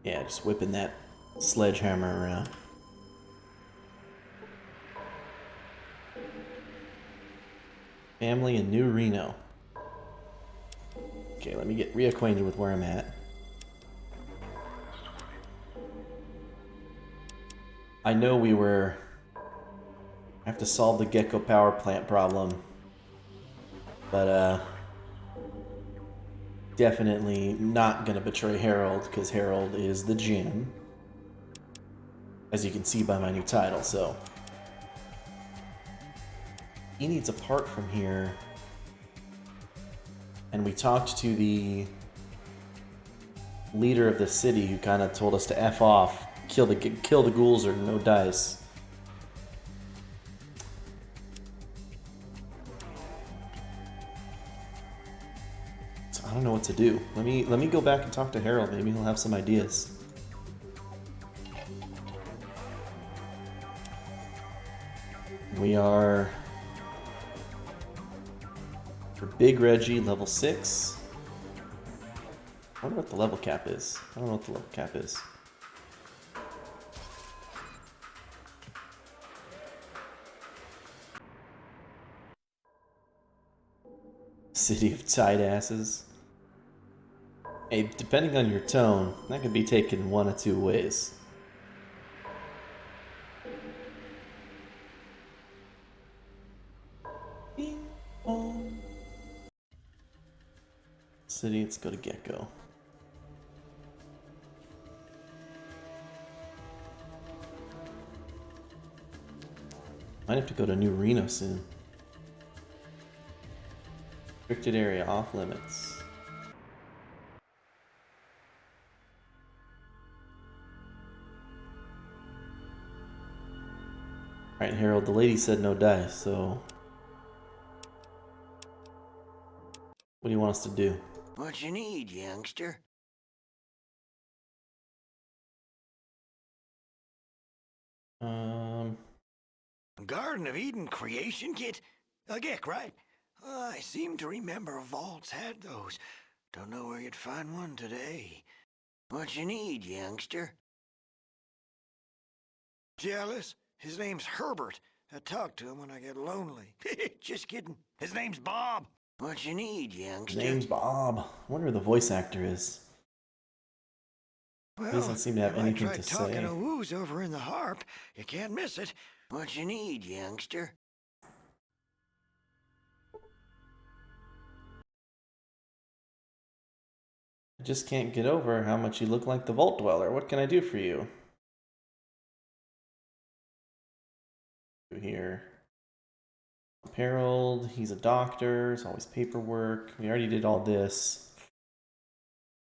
Yeah, just whipping that sledgehammer around. Family in New Reno. Okay, let me get reacquainted with where I'm at. I know I have to solve the Gecko power plant problem. But, definitely not gonna betray Harold, because Harold is the gym. As you can see by my new title, so. He needs a part from here. And we talked to the leader of the city who kind of told us to F off. Kill the ghouls or no dice. So I don't know what to do. Let me go back and talk to Harold. Maybe he'll have some ideas. We are for Big Reggie, level 6. I wonder what the level cap is. I don't know what the level cap is. City of tight asses. Hey, depending on your tone, that could be taken one of two ways. Bing bong. City, let's go to Gecko. Might have to go to New Reno soon. Restricted area off limits. Alright, Harold, the lady said no dice, so... What do you want us to do? What you need, youngster? Garden of Eden creation kit? A Gecko, right? I seem to remember vaults had those. Don't know where you'd find one today. What you need, youngster? Jealous? His name's Herbert. I talk to him when I get lonely. Just kidding. His name's Bob. What you need, youngster? His name's Bob. I wonder who the voice actor is. Well, He doesn't seem to have anything to say. talking to Woo's over in the harp. You can't miss it. What you need, youngster? I just can't get over how much you look like the Vault Dweller. What can I do for you? Here. Harold, he's a doctor. It's always paperwork. We already did all this.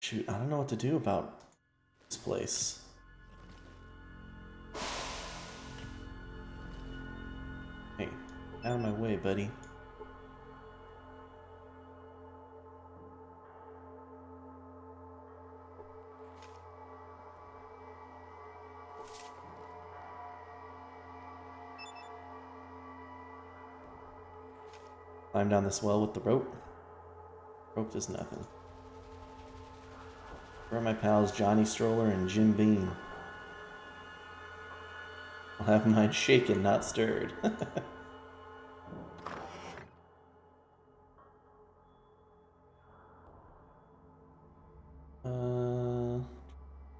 Shoot, I don't know what to do about this place. Hey, out of my way, buddy. Climb down this well with the rope. Rope does nothing. Where are my pals Johnny Stroller and Jim Beam? I'll have mine shaken, not stirred.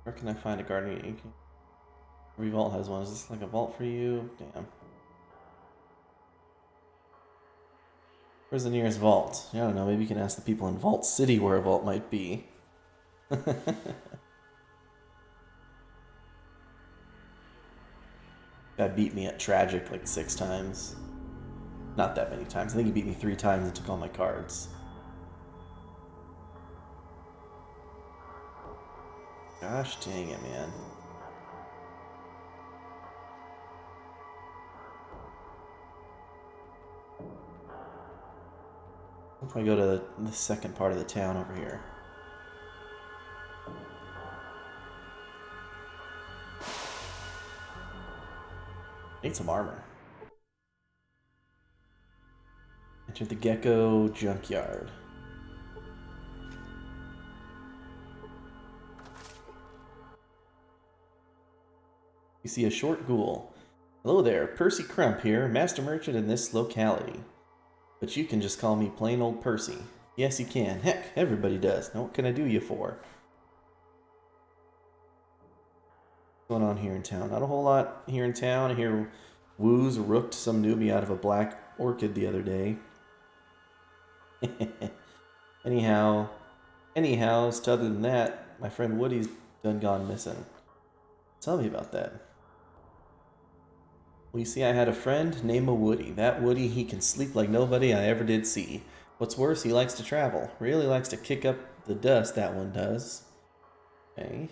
Where can I find a gardening? Every vault has one. Is this like a vault for you? Damn. Where's the nearest vault? I don't know. Maybe you can ask the people in Vault City where a vault might be. Guy beat me at Tragic like 6 times. Not that many times. I think he beat me 3 times and took all my cards. Gosh dang it, man. If I go to the second part of the town over here. Need some armor. Enter the Gecko junkyard. You see a short ghoul. Hello there, Percy Crump here, master merchant in this locality. But you can just call me plain old Percy. Yes, you can. Heck, everybody does. Now what can I do you for? What's going on here in town? Not a whole lot here in town. I hear Woos rooked some newbie out of a black orchid the other day. Anyhow, other than that, my friend Woody's done gone missing. Tell me about that. Well, you see, I had a friend named Woody. That Woody, he can sleep like nobody I ever did see. What's worse, he likes to travel. Really likes to kick up the dust, that one does. Okay.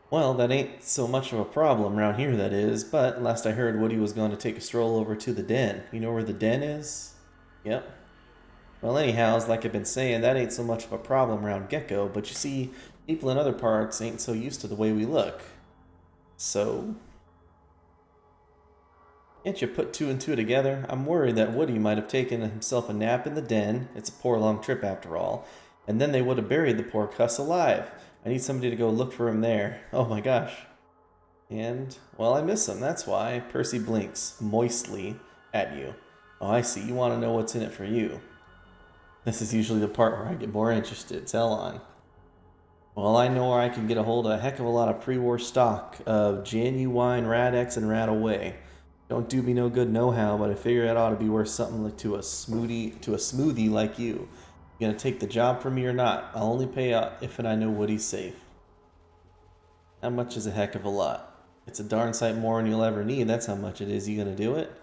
Well, that ain't so much of a problem around here, that is, but last I heard, Woody was going to take a stroll over to the den. You know where the den is? Yep. Well, anyhow, like I've been saying, that ain't so much of a problem around Gecko, but you see, people in other parts ain't so used to the way we look. So, can't you put two and two together? I'm worried that Woody might have taken himself a nap in the den. It's a poor long trip after all. And then they would have buried the poor cuss alive. I need somebody to go look for him there. Oh my gosh. And, well, I miss him, that's why. Percy blinks moistly at you. Oh, I see. You want to know what's in it for you. This is usually the part where I get more interested. Tell on. Well, I know where I can get a hold of a heck of a lot of pre-war stock of genuine Rad-X and Rad-Away. Don't do me no good no-how, but I figure it ought to be worth something like to a smoothie like you. You gonna take the job from me or not? I'll only pay up if and I know Woody's safe. How much is a heck of a lot? It's a darn sight more than you'll ever need. That's how much it is. You gonna do it?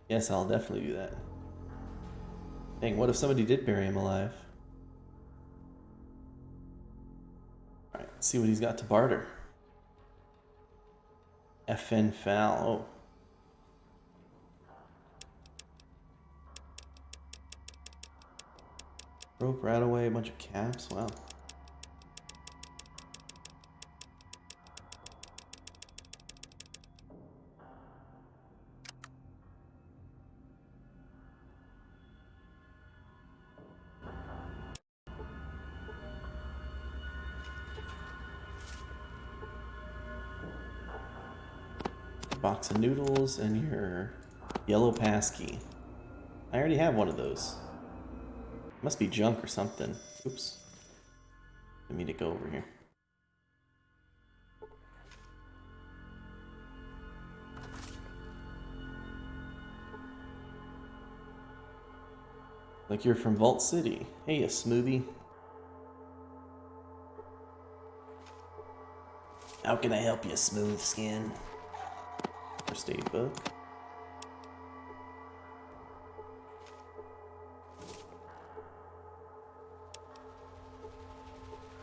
Yes, I'll definitely do that. Dang, what if somebody did bury him alive? Alright, let's see what he's got to barter. FN foul. Oh. Rope, right away, a bunch of caps. Wow. Box of noodles and your yellow passkey. I already have one of those. Must be junk or something. Oops. I need to go over here. Like you're from Vault City. Hey, you smoothie. How can I help you, smooth skin? First aid book.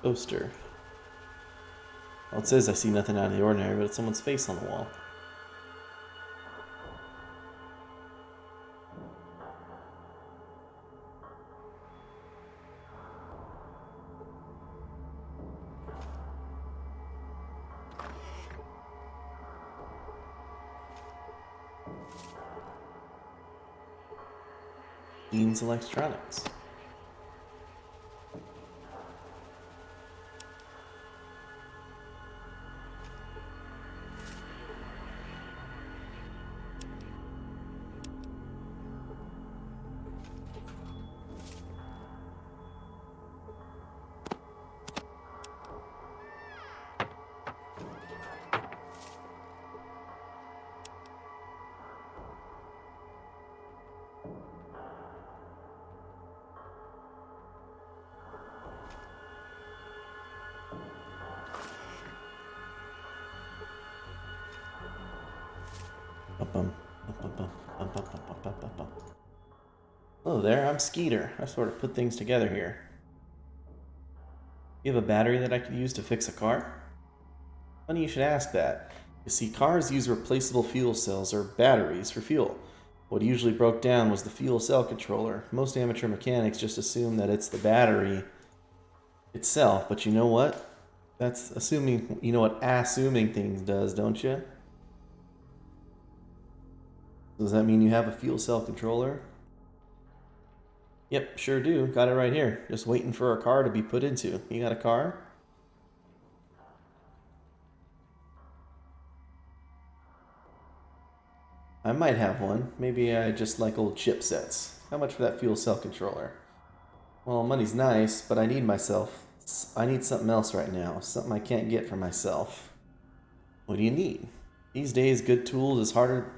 Poster. Well, it says I see nothing out of the ordinary, but it's someone's face on the wall. Dean's Electronics. Hello there, I'm Skeeter. I sort of put things together here. You have a battery that I could use to fix a car? Funny you should ask that. You see, cars use replaceable fuel cells, or batteries, for fuel. What usually broke down was the fuel cell controller. Most amateur mechanics just assume that it's the battery itself, but you know what? That's assuming, you know what assuming things does, don't you? Does that mean you have a fuel cell controller? Yep, sure do. Got it right here. Just waiting for a car to be put into. You got a car? I might have one. Maybe I just like old chipsets. How much for that fuel cell controller? Well, money's nice, but I need myself. I need something else right now. Something I can't get for myself. What do you need? These days, good tools is harder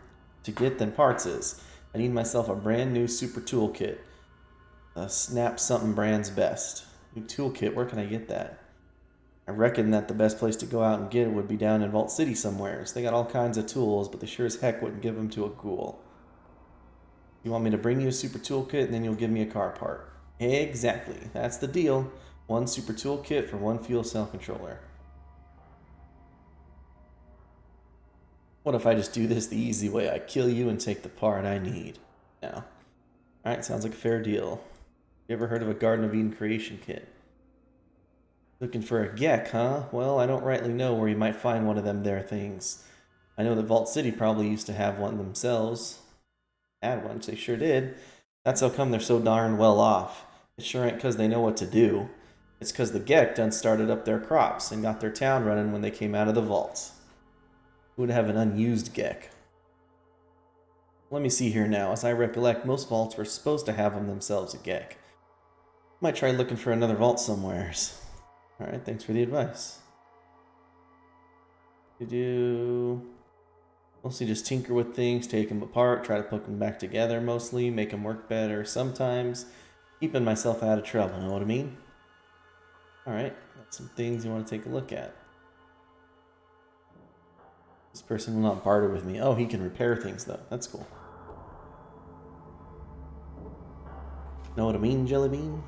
to get than parts is. I need myself a brand new super toolkit. Snap something brand's best. New toolkit, where can I get that? I reckon that the best place to go out and get it would be down in Vault City somewheres. They got all kinds of tools, but they sure as heck wouldn't give them to a ghoul. You want me to bring you a super toolkit and then you'll give me a car part? Exactly. That's the deal. One super toolkit for one fuel cell controller. What if I just do this the easy way? I kill you and take the part I need. No. Alright, sounds like a fair deal. You ever heard of a Garden of Eden creation kit? Looking for a Gecko, huh? Well, I don't rightly know where you might find one of them there things. I know that Vault City probably used to have one themselves. Had one, they sure did. That's how come they're so darn well off. It sure ain't 'cause they know what to do. It's 'cause the Gek done started up their crops and got their town running when they came out of the vaults. Who would have an unused Gek? Let me see here now. As I recollect, most vaults were supposed to have them themselves a Gek. Might try looking for another vault somewheres. Alright, thanks for the advice. You do... Mostly just tinker with things, take them apart, try to put them back together mostly, make them work better sometimes. Keeping myself out of trouble, know what I mean? Alright, got some things you want to take a look at. This person will not barter with me. Oh, he can repair things though. That's cool. Know what I mean, Jellybean?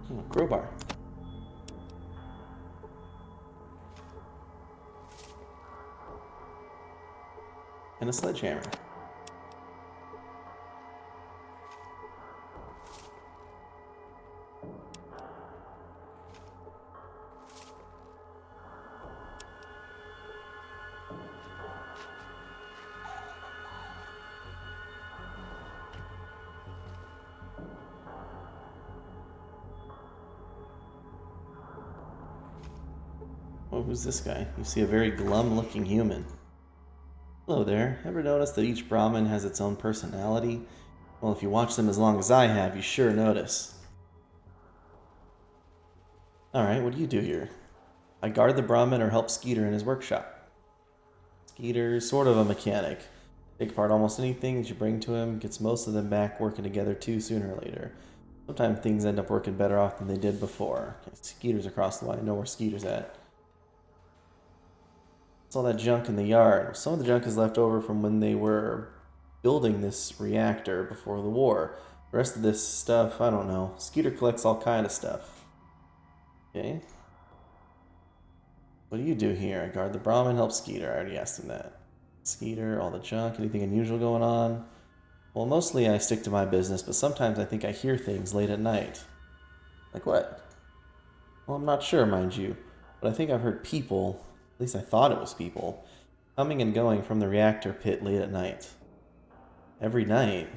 Oh, crowbar. And a sledgehammer. Oh, who's this guy? You see a very glum-looking human. Hello there. Ever notice that each Brahmin has its own personality? Well, if you watch them as long as I have, you sure notice. Alright, what do you do here? I guard the Brahmin or help Skeeter in his workshop. Skeeter's sort of a mechanic. Take apart almost anything that you bring to him, gets most of them back working together too sooner or later. Sometimes things end up working better off than they did before. Okay, Skeeter's across the line. I know where Skeeter's at. What's all that junk in the yard? Some of the junk is left over from when they were building this reactor before the war. The rest of this stuff, I don't know. Skeeter collects all kind of stuff. Okay. What do you do here? I guard the Brahmin, help Skeeter. I already asked him that. Skeeter, all the junk, anything unusual going on? Well, mostly I stick to my business, but sometimes I think I hear things late at night. Like what? Well, I'm not sure, mind you, but I think I've heard people, at least I thought it was people, coming and going from the reactor pit late at night. Every night.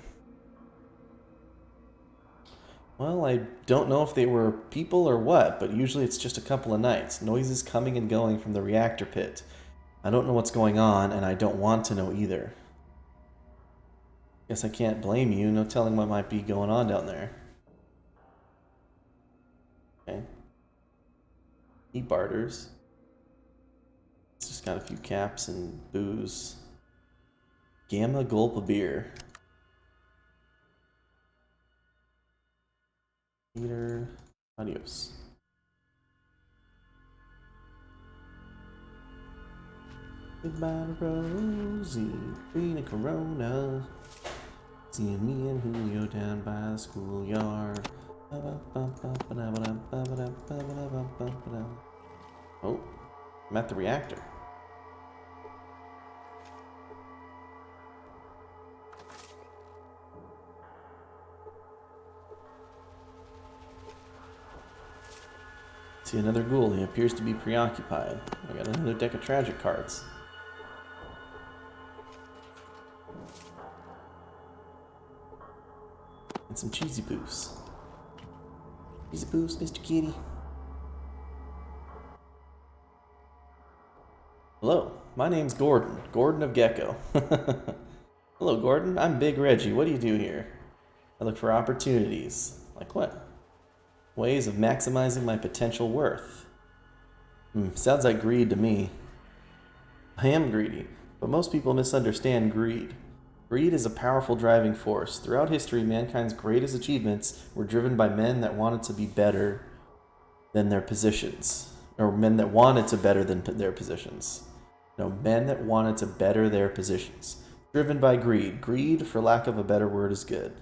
Well, I don't know if they were people or what, but usually it's just a couple of nights. Noises coming and going from the reactor pit. I don't know what's going on, and I don't want to know either. Guess I can't blame you, no telling what might be going on down there. Okay. He barters. It's just got a few caps and booze. Gamma gulp of beer. Peter, adios. Goodbye, Rosie, green and Corona. Seeing me and Julio down by the schoolyard. Oh, I'm at the reactor. See another ghoul. He appears to be preoccupied. I got another deck of tragic cards. And some cheesy boofs. Cheesy boofs, Mr. Kitty. Hello, my name's Gordon. Gordon of Gecko. Hello, Gordon. I'm Big Reggie. What do you do here? I look for opportunities. Like what? Ways of maximizing my potential worth. Sounds like greed to me. I am greedy, but most people misunderstand greed. Greed is a powerful driving force. Throughout history, mankind's greatest achievements were driven by men that wanted to be better than their positions. Or men that wanted to better than their positions. No, men that wanted to better their positions. Driven by greed. Greed, for lack of a better word, is good.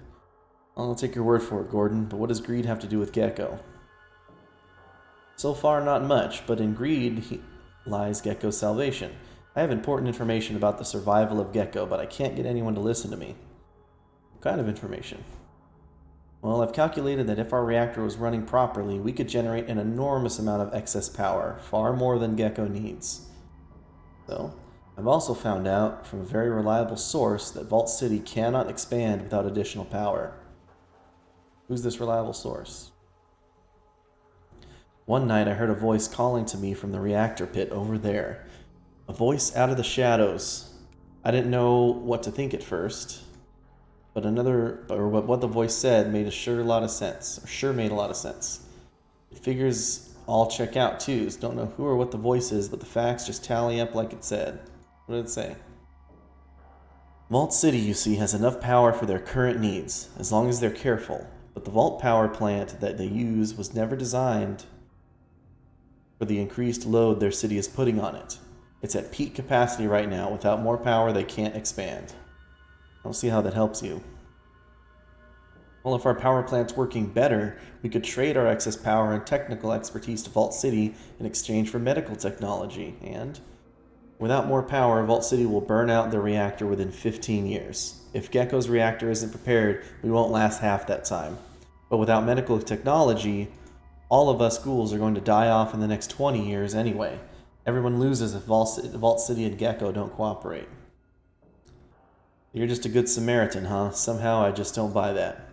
I'll take your word for it, Gordon, but what does greed have to do with Gecko? So far, not much, but in greed lies Gecko's salvation. I have important information about the survival of Gecko, but I can't get anyone to listen to me. What kind of information? Well, I've calculated that if our reactor was running properly, we could generate an enormous amount of excess power, far more than Gecko needs. So, I've also found out from a very reliable source that Vault City cannot expand without additional power. Who's this reliable source? One night I heard a voice calling to me from the reactor pit over there. A voice out of the shadows. I didn't know what to think at first, but what the voice said made sure made a lot of sense. The figures all check out too, so don't know who or what the voice is, but the facts just tally up like it said. What did it say? Vault City, you see, has enough power for their current needs, as long as they're careful. But the Vault power plant that they use was never designed for the increased load their city is putting on it. It's at peak capacity right now. Without more power, they can't expand. I don't see how that helps you. Well, if our power plant's working better, we could trade our excess power and technical expertise to Vault City in exchange for medical technology, and without more power, Vault City will burn out their reactor within 15 years. If Gecko's reactor isn't prepared, we won't last half that time. But without medical technology, all of us ghouls are going to die off in the next 20 years anyway. Everyone loses if Vault City and Gecko don't cooperate. You're just a good Samaritan, huh? Somehow I just don't buy that.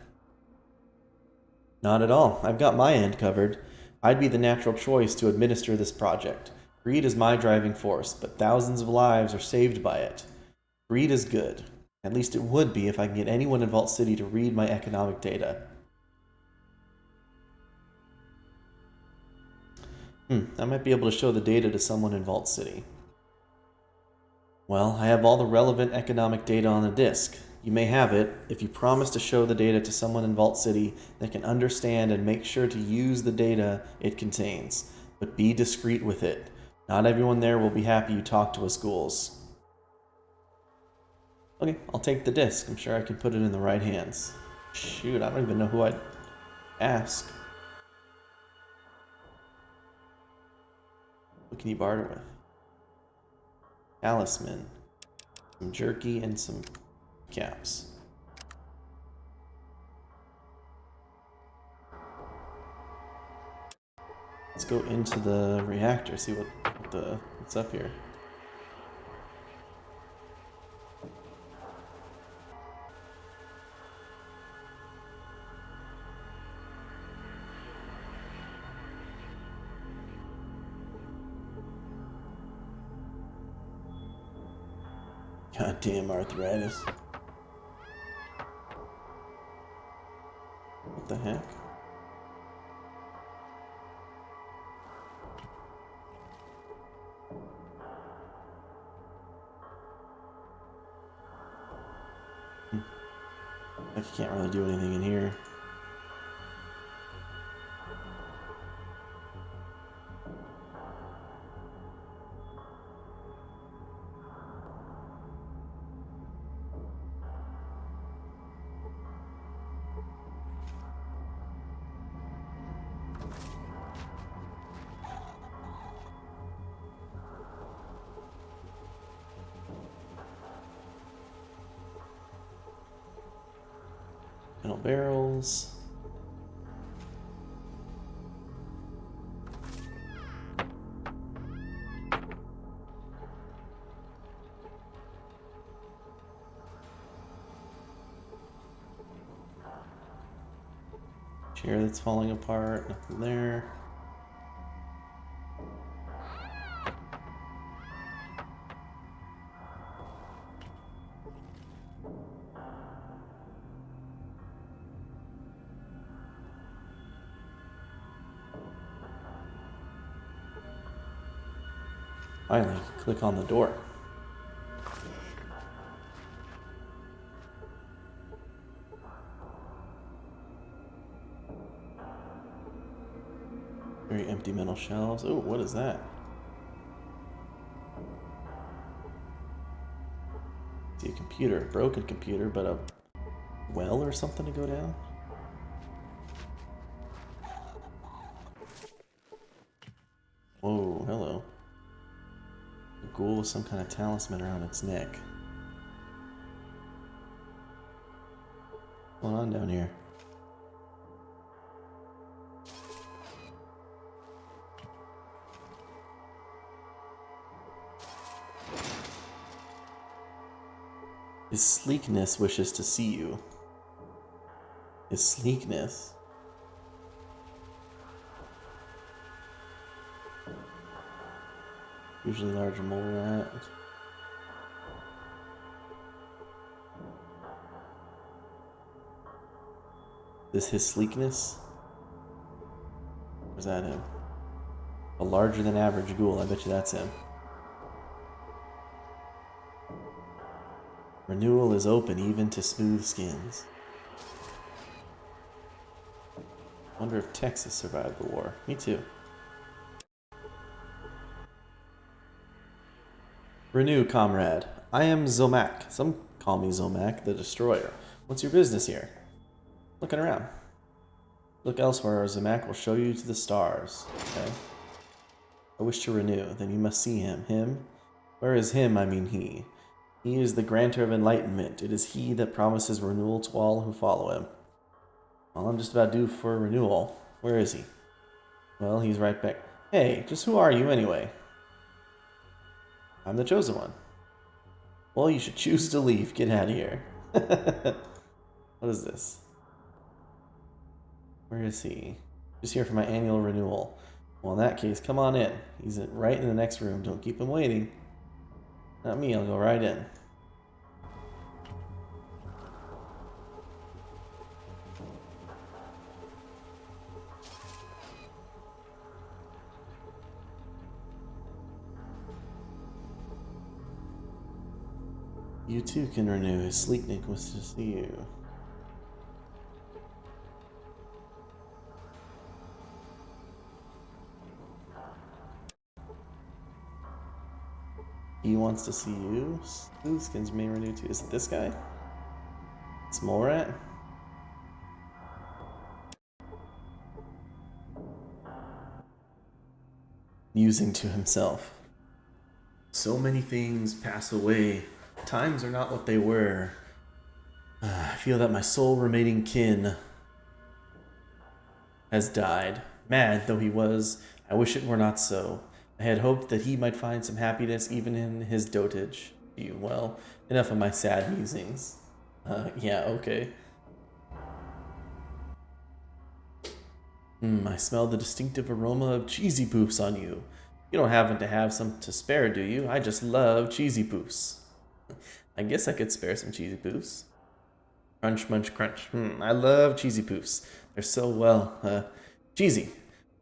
Not at all. I've got my end covered. I'd be the natural choice to administer this project. Greed is my driving force, but thousands of lives are saved by it. Greed is good. At least it would be if I can get anyone in Vault City to read my economic data. I might be able to show the data to someone in Vault City. Well, I have all the relevant economic data on the disk. You may have it if you promise to show the data to someone in Vault City that can understand and make sure to use the data it contains. But be discreet with it. Not everyone there will be happy you talk to us ghouls. Okay, I'll take the disk. I'm sure I can put it in the right hands. Shoot, I don't even know who I'd ask. What can you barter with? Talisman, some jerky, and some caps. Let's go into the reactor, see what's up here. Goddamn arthritis. What the heck? I can't really do anything in here. Metal barrels. Chair that's falling apart. Nothing there. Finally, click on the door. Very empty metal shelves. Oh, what is that? See a computer, a broken computer, but a well or something to go down? Whoa, hello. A ghoul with some kind of talisman around its neck. What's going on down here? His sleekness wishes to see you. His sleekness. Usually larger mole rat. Is his sleekness? Or is that him? A larger than average ghoul, I bet you that's him. Renewal is open even to smooth skins. Wonder if Texas survived the war. Me too. Renew, comrade. I am Zomak. Some call me Zomak, the Destroyer. What's your business here? Looking around. Look elsewhere, or Zomak will show you to the stars. Okay. I wish to renew. Then you must see him. Him? Where is him? I mean he. He is the granter of enlightenment. It is he that promises renewal to all who follow him. Well, I'm just about due for renewal. Where is he? Well, he's right back. Hey, just who are you anyway? I'm the chosen one. Well, you should choose to leave. Get out of here. What is this? Where is he? Just here for my annual renewal. Well, in that case, come on in. He's right in the next room. Don't keep him waiting. Not me, I'll go right in. You too can renew. His sleekness was to see you. He wants to see you. Smooth skins may renew too. Is it this guy? It's Mole Rat? Musing to himself. So many things pass away. Times are not what they were. I feel that my sole remaining kin has died. Mad though he was, I wish it were not so. I had hoped that he might find some happiness even in his dotage. Well, enough of my sad musings. Yeah, okay. I smell the distinctive aroma of cheesy poofs on you. You don't happen to have some to spare, do you? I just love cheesy poofs. I guess I could spare some cheesy poofs. Crunch, munch, crunch. I love cheesy poofs. They're so, well, cheesy.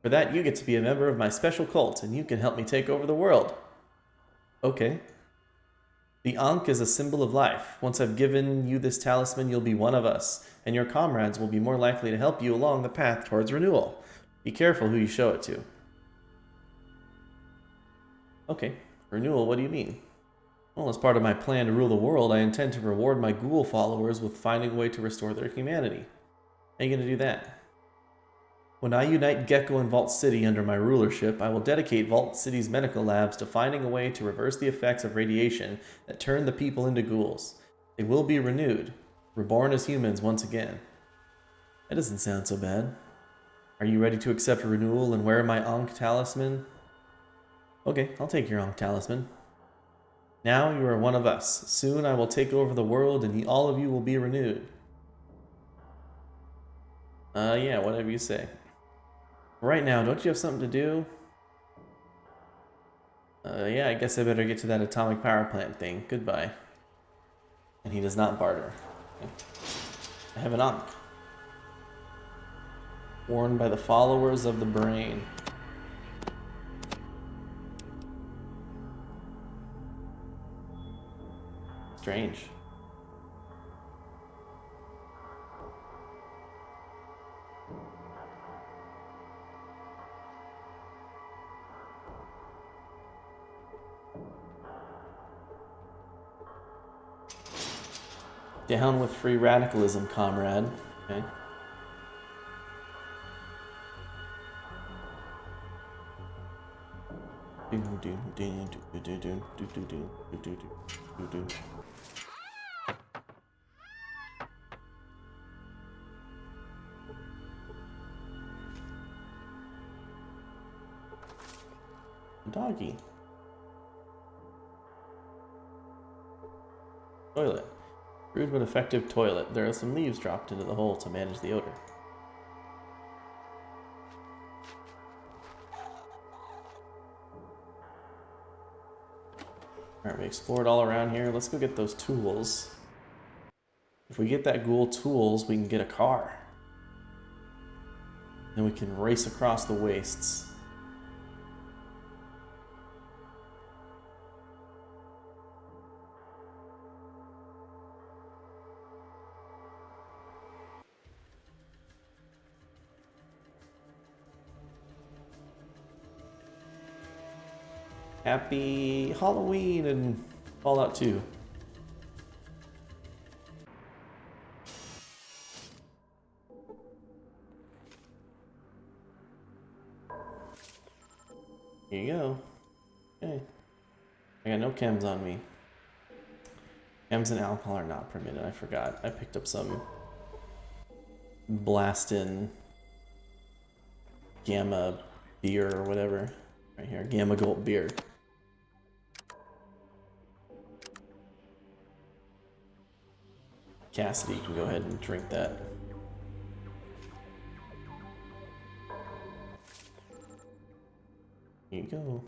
For that, you get to be a member of my special cult, and you can help me take over the world. Okay. The Ankh is a symbol of life. Once I've given you this talisman, you'll be one of us, and your comrades will be more likely to help you along the path towards renewal. Be careful who you show it to. Okay. Renewal, what do you mean? Well, as part of my plan to rule the world, I intend to reward my ghoul followers with finding a way to restore their humanity. How are you going to do that? When I unite Gecko and Vault City under my rulership, I will dedicate Vault City's medical labs to finding a way to reverse the effects of radiation that turned the people into ghouls. They will be renewed, reborn as humans once again. That doesn't sound so bad. Are you ready to accept renewal and wear my Ankh talisman? Okay, I'll take your Ankh talisman. Now you are one of us. Soon I will take over the world and all of you will be renewed. Yeah, whatever you say. Right now, don't you have something to do? Yeah, I guess I better get to that atomic power plant thing. Goodbye. And he does not barter. Okay. I have an Ankh. Worn by the followers of the brain. Strange. Down with free radicalism, comrade. Okay. Doggy. Toilet. Rude but effective toilet. There are some leaves dropped into the hole to manage the odor. Alright, we explored all around here. Let's go get those tools. If we get that ghoul tools, we can get a car. Then we can race across the wastes. Happy Halloween and Fallout 2. Here you go. Okay. I got no chems on me. Chems and alcohol are not permitted. I forgot. I picked up some blastin' gamma beer or whatever. Right here. Gamma Gold beer. Cassidy, you can go ahead and drink that. Here you go.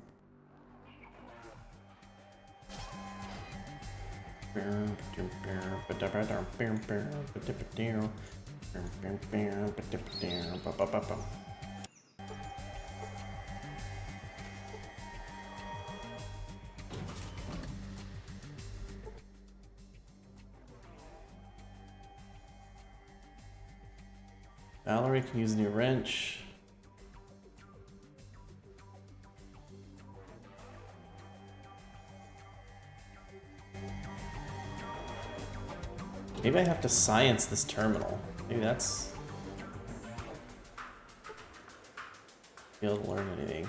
Valerie can use a new wrench. Maybe I have to science this terminal. Maybe that's... be able to learn anything.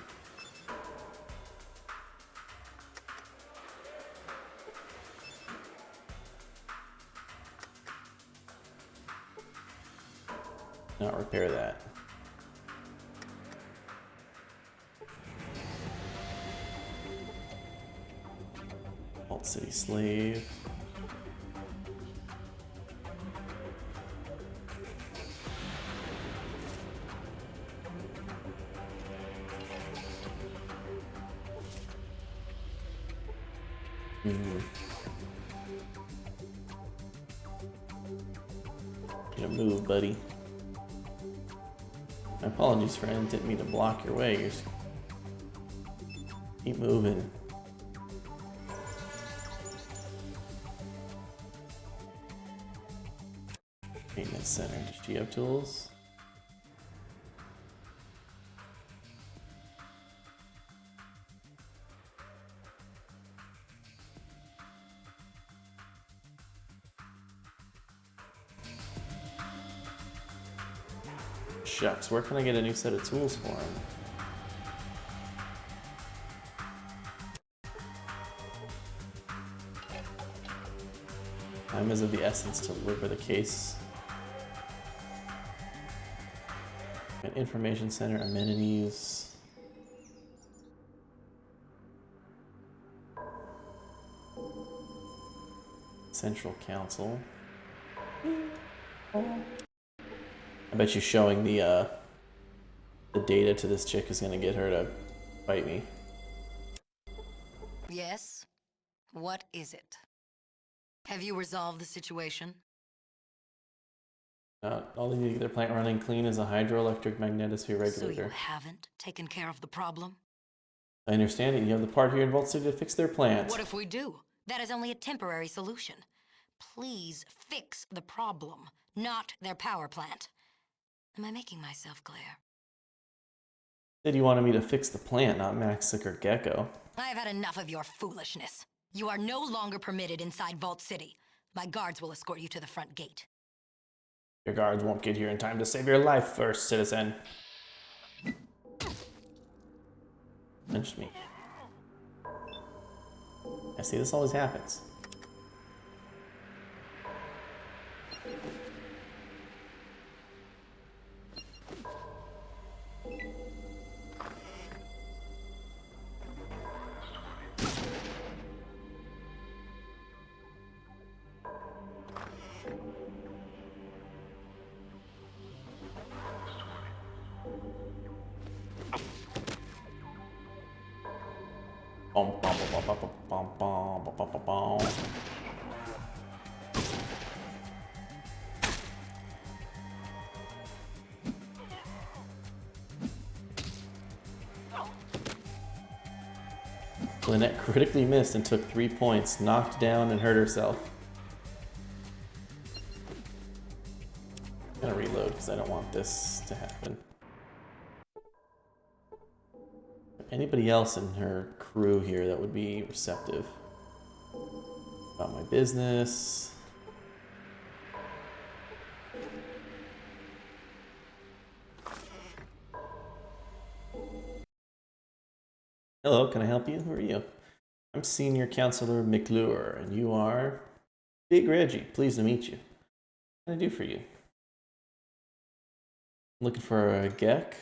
Not repair that. Vault City Slave. Gotta move, buddy. My apologies, friend. Didn't mean to block your way. You're just... keep moving. Maintenance center. Does she have tools? Shucks, where can I get a new set of tools for him? Time is of the essence to deliver the case. An information center, amenities. Central Council. I bet you showing the data to this chick is gonna get her to fight me. Yes? What is it? Have you resolved the situation? All they need to get their plant running clean is a hydroelectric magnetosphere regulator. So you haven't taken care of the problem? I understand it. You have the part here in Vault City to fix their plant. What if we do? That is only a temporary solution. Please fix the problem, not their power plant. Am I making myself clear? Said you wanted me to fix the plant, not Maxic or Gecko. I've had enough of your foolishness. You are no longer permitted inside Vault City. My guards will escort you to the front gate. Your guards won't get here in time to save your life first, citizen. Lynched me. I see this always happens. Bom, bom, bom, bom, bom, bom, bom, bom, bom, bom. Lynette critically missed and took 3 points, knocked down and hurt herself. I'm gonna reload because I don't want this to happen. Anybody else in her crew here that would be receptive about my business? Hello, can I help you? Who are you? I'm Senior Counselor McClure, and you are Big Reggie. Pleased to meet you. What can I do for you? Looking for a Gek?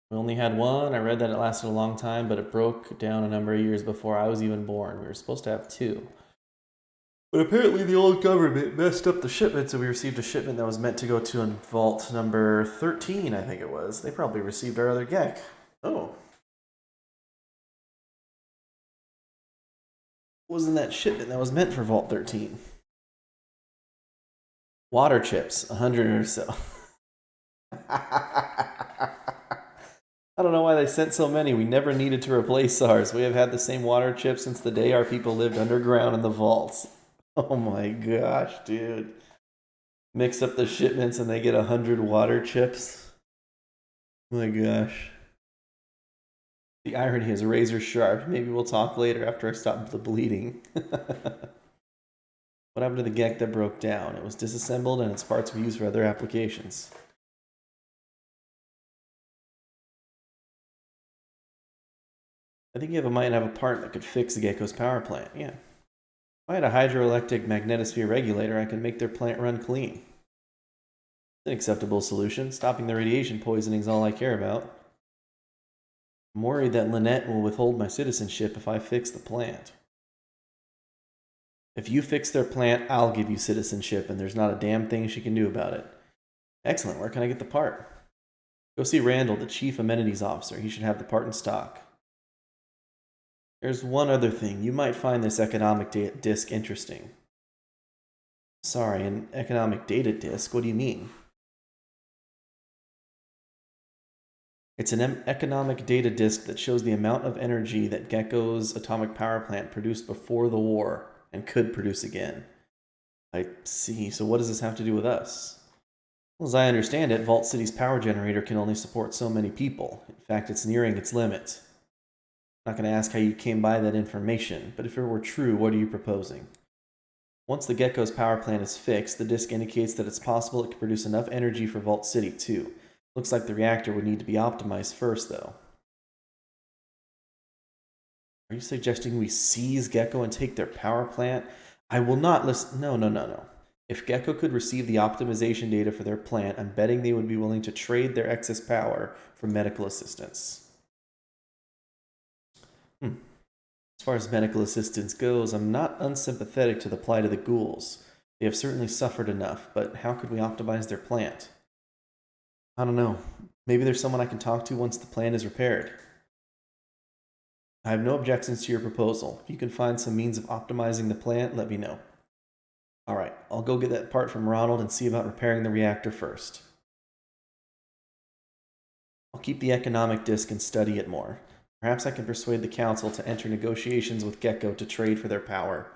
We only had one. I read that it lasted a long time, but it broke down a number of years before I was even born. We were supposed to have 2. But apparently the old government messed up the shipment, so we received a shipment that was meant to go to vault number 13, I think it was. They probably received our other Gek. Oh. What was in that shipment that was meant for vault 13? Water chips, 100 or so. I don't know why they sent so many. We never needed to replace ours. We have had the same water chips since the day our people lived underground in the vaults. Oh my gosh, dude. Mix up the shipments and they get 100 water chips. Oh my gosh. The irony is razor sharp. Maybe we'll talk later after I stop the bleeding. What happened to the Gek that broke down? It was disassembled and its parts were used for other applications. I think you might have a part that could fix the Gecko's power plant. Yeah. If I had a hydroelectric magnetosphere regulator, I could make their plant run clean. It's an acceptable solution. Stopping the radiation poisoning is all I care about. I'm worried that Lynette will withhold my citizenship if I fix the plant. If you fix their plant, I'll give you citizenship, and there's not a damn thing she can do about it. Excellent. Where can I get the part? Go see Randall, the Chief Amenities Officer. He should have the part in stock. There's one other thing. You might find this economic disc interesting. Sorry, an economic data disc? What do you mean? It's an economic data disk that shows the amount of energy that Gecko's atomic power plant produced before the war and could produce again. I see. So what does this have to do with us? Well, as I understand it, Vault City's power generator can only support so many people. In fact, it's nearing its limit. I'm not going to ask how you came by that information, but if it were true, what are you proposing? Once the Gecko's power plant is fixed, the disk indicates that it's possible it could produce enough energy for Vault City too. Looks like the reactor would need to be optimized first, though. Are you suggesting we seize Gecko and take their power plant? I will not listen. No. If Gecko could receive the optimization data for their plant, I'm betting they would be willing to trade their excess power for medical assistance. As far as medical assistance goes, I'm not unsympathetic to the plight of the ghouls. They have certainly suffered enough, but how could we optimize their plant? I don't know. Maybe there's someone I can talk to once the plant is repaired. I have no objections to your proposal. If you can find some means of optimizing the plant, let me know. Alright, I'll go get that part from Ronald and see about repairing the reactor first. I'll keep the economic disc and study it more. Perhaps I can persuade the council to enter negotiations with Gecko to trade for their power.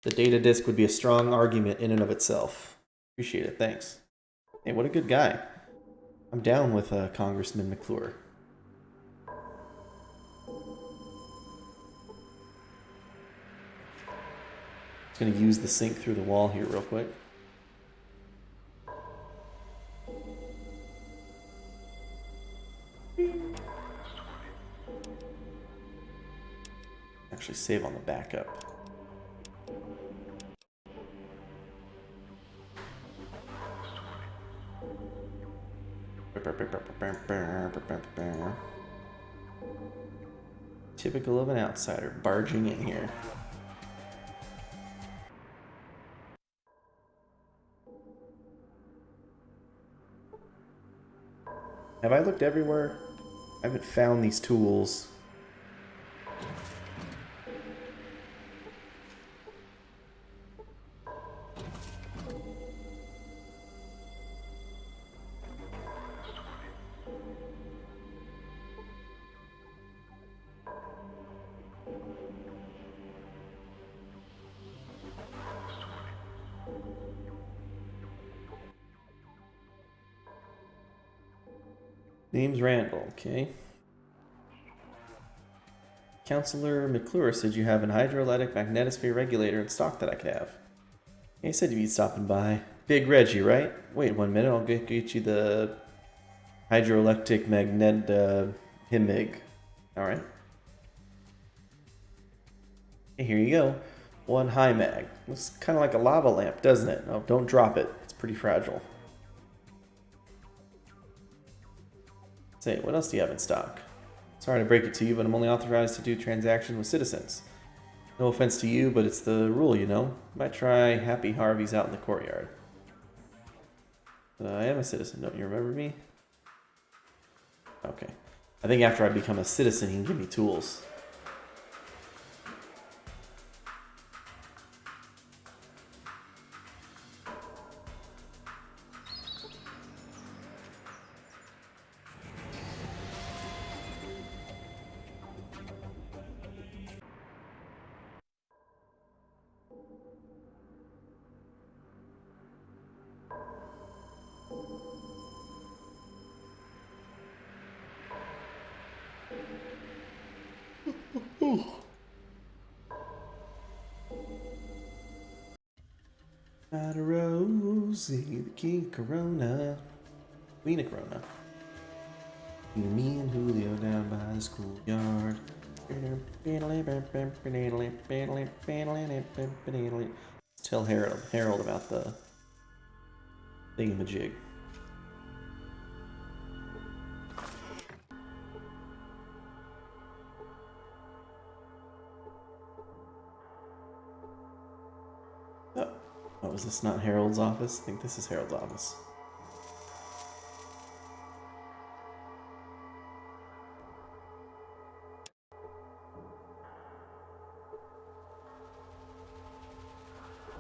The data disc would be a strong argument in and of itself. Appreciate it, thanks. Hey, what a good guy. I'm down with Congressman McClure. Just gonna use the sink through the wall here real quick. Actually save on the backup. Typical of an outsider barging in here. Have I looked everywhere? I haven't found these tools. Name's Randall, okay. Counselor McClure said you have an hydroelectric magnetosphere regulator in stock that I could have. He said you'd be stopping by. Big Reggie, right? Wait 1 minute, I'll get you the hydroelectric magnet HIMIG. Alright. Okay, here you go. One high mag. Looks kind of like a lava lamp, doesn't it? Oh, don't drop it. It's pretty fragile. Say, what else do you have in stock? Sorry to break it to you, but I'm only authorized to do transactions with citizens. No offense to you, but it's the rule, you know. Might try Happy Harvey's out in the courtyard. I am a citizen, don't you remember me? Okay. I think after I become a citizen, he can give me tools. Not a Rosie, the King Corona. Queen of Corona. You, me, and Julio down by the schoolyard. Tell Harold about the thingamajig. Oh, is this not Harold's office? I think this is Harold's office.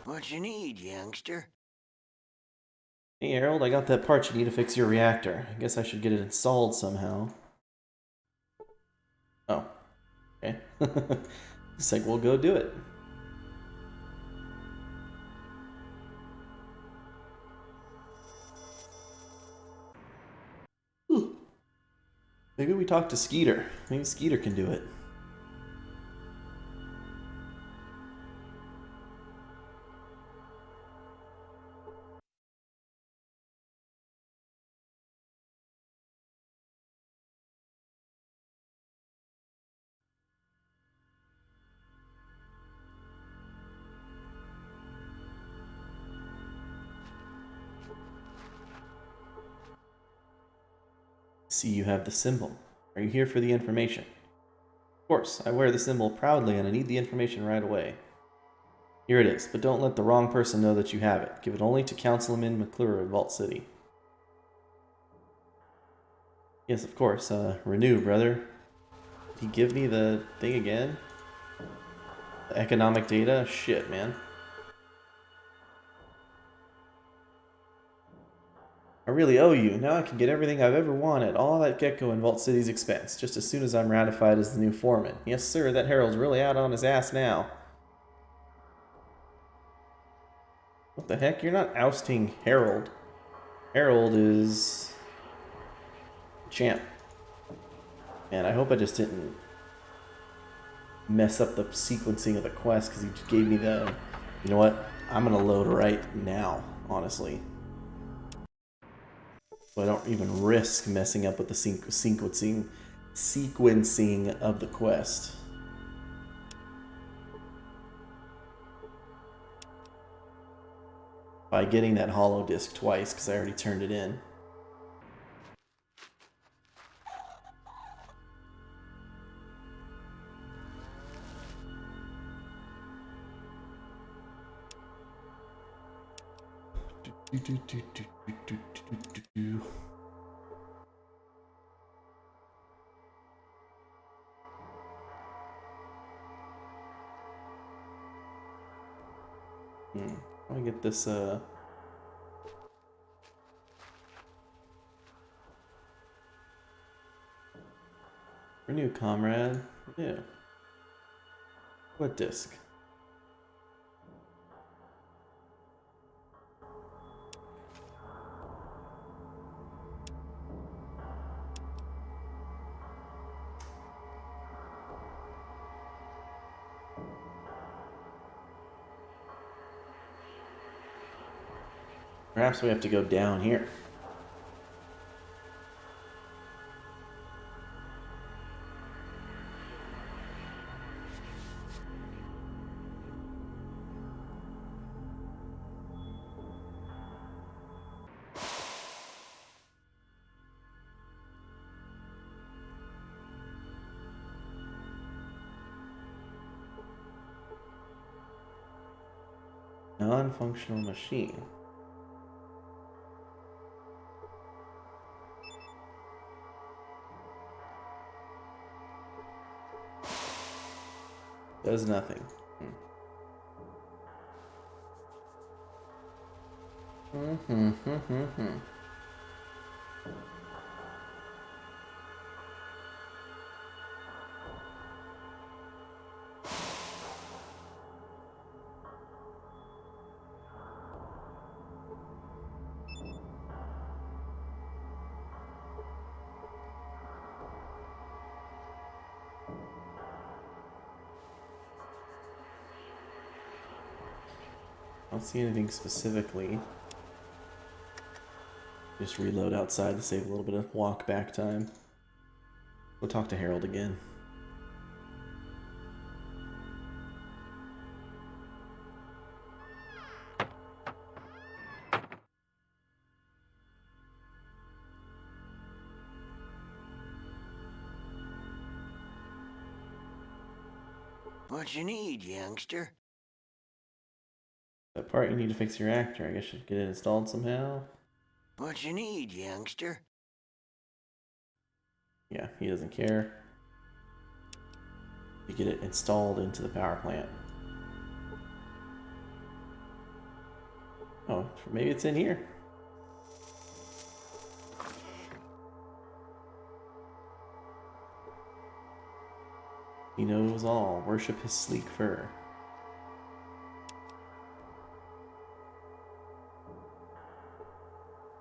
What you need, youngster? Hey Harold, I got that part you need to fix your reactor. I guess I should get it installed somehow. Oh. Okay. It's like, we'll go do it. Maybe we talk to Skeeter. Maybe Skeeter can do it. See, you have the symbol. Are you here for the information? Of course, I wear the symbol proudly and I need the information right away. Here it is, but don't let the wrong person know that you have it. Give it only to Councilman McClure in Vault City. Yes, of course. Renew, brother. Did he give me the thing again? The economic data? Shit, man. I really owe you. Now I can get everything I've ever wanted, all at Gecko and Vault City's expense, just as soon as I'm ratified as the new foreman. Yes, sir, that Harold's really out on his ass now. What the heck? You're not ousting Harold. Harold is... champ. Man, I hope I just didn't mess up the sequencing of the quest, because he just gave me the... You know what? I'm gonna load right now, honestly. So I don't even risk messing up with the sequencing of the quest. By getting that hollow disc twice, because I already turned it in. How do I get this, Renew, comrade. Renew. What disc? Perhaps we have to go down here. Non-functional machine. Does nothing. I don't see anything specifically. Just reload outside to save a little bit of walk back time. We'll talk to Harold again. What you need, youngster? That part you need to fix your reactor. I guess you should get it installed somehow. What you need, youngster? Yeah, he doesn't care. You get it installed into the power plant. Oh, maybe it's in here. He knows all. Worship his sleek fur.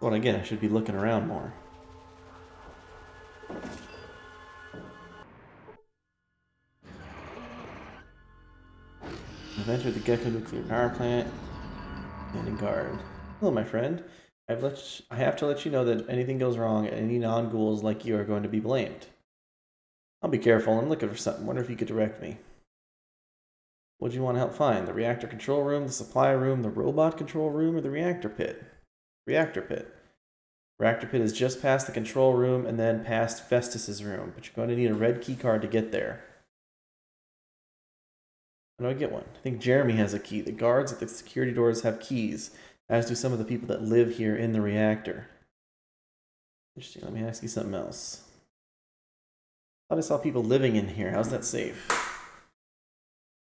Well, again, I should be looking around more. I've entered the Gecko nuclear power plant. Standing guard. Hello, my friend. I have to let you know that if anything goes wrong, any non-ghouls like you are going to be blamed. I'll be careful. I'm looking for something. Wonder if you could direct me. What do you want to help find? The reactor control room, the supply room, the robot control room, or the reactor pit? Reactor pit. Reactor pit is just past the control room and then past Festus's room, but you're going to need a red key card to get there. How do I get one? I think Jeremy has a key. The guards at the security doors have keys, as do some of the people that live here in the reactor. Interesting. Let me ask you something else. I thought I saw people living in here. How's that safe?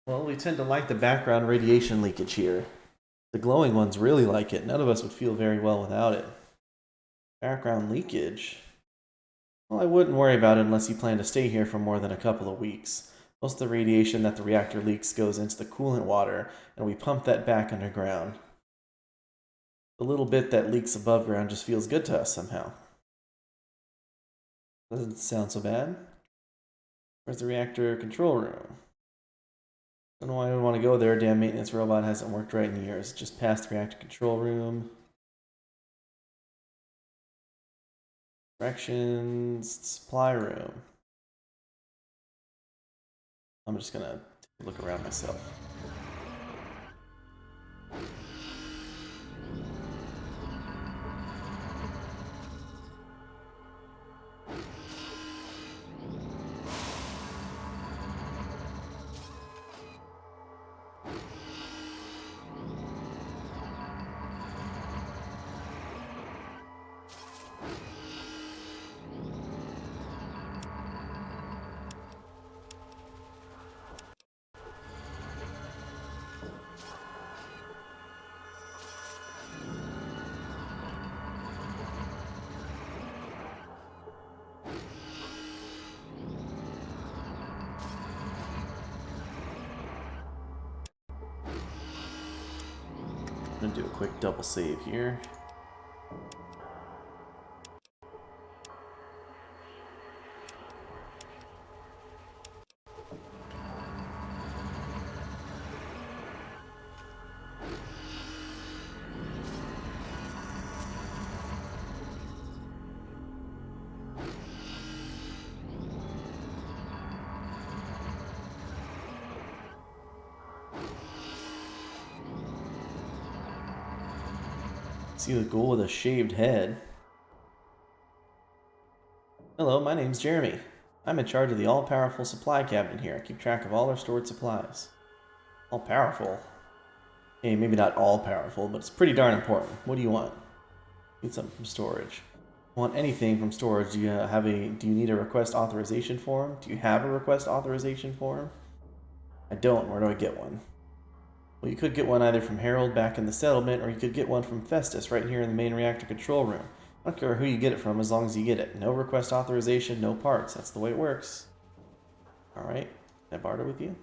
Well, we tend to like the background radiation leakage here. The glowing ones really like it. None of us would feel very well without it. Background leakage? Well, I wouldn't worry about it unless you plan to stay here for more than a couple of weeks. Most of the radiation that the reactor leaks goes into the coolant water, and we pump that back underground. The little bit that leaks above ground just feels good to us somehow. Doesn't sound so bad. Where's the reactor control room? Don't know why I would want to go there. Damn maintenance robot hasn't worked right in years. Just past the reactor control room. Directions, supply room. I'm just gonna take a look around myself. I'm gonna do a quick double save here. See the ghoul with a shaved head. Hello, my name's Jeremy. I'm in charge of the all-powerful supply cabinet here. I keep track of all our stored supplies. All-powerful? Hey, maybe not all-powerful, but it's pretty darn important. What do you want? Need something from storage. Want anything from storage? Do you need a request authorization form? Do you have a request authorization form? I don't. Where do I get one? Well, you could get one either from Harold back in the settlement, or you could get one from Festus right here in the main reactor control room. I don't care who you get it from as long as you get it. No request authorization, no parts. That's the way it works. Alright, can I barter with you?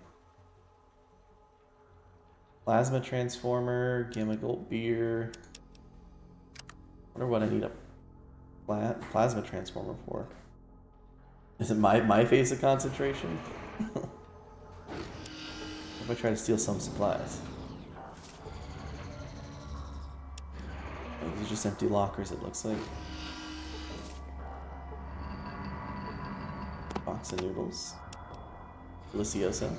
Plasma transformer, gamma gold beer. Wonder what I need a plasma transformer for. Is it my phase of concentration? What if I try to steal some supplies? Oh, these are just empty lockers, it looks like. Box of noodles. Delicioso.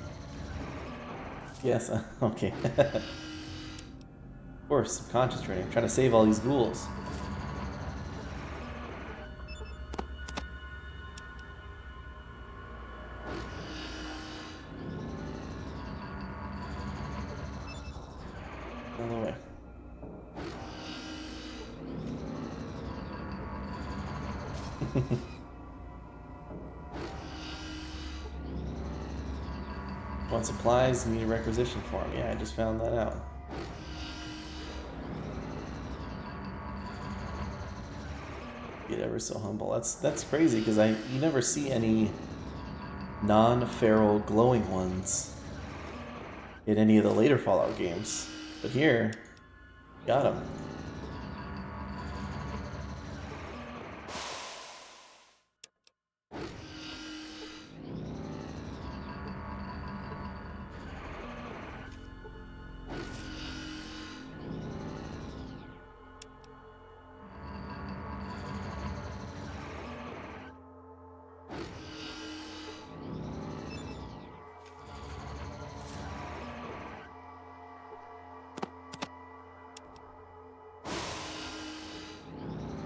Yes, okay. Of course, I'm concentrating. I'm trying to save all these ghouls. All the way. Want supplies? Need a requisition form. Yeah, I just found that out. Get ever so humble. That's crazy because you never see any non-feral glowing ones in any of the later Fallout games, but here, got them.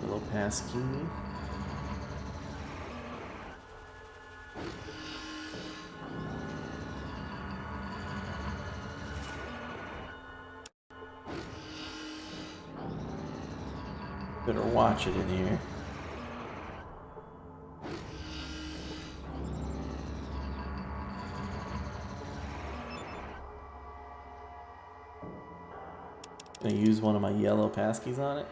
Little pass key. Better watch it in here. use one of my yellow passkeys on it.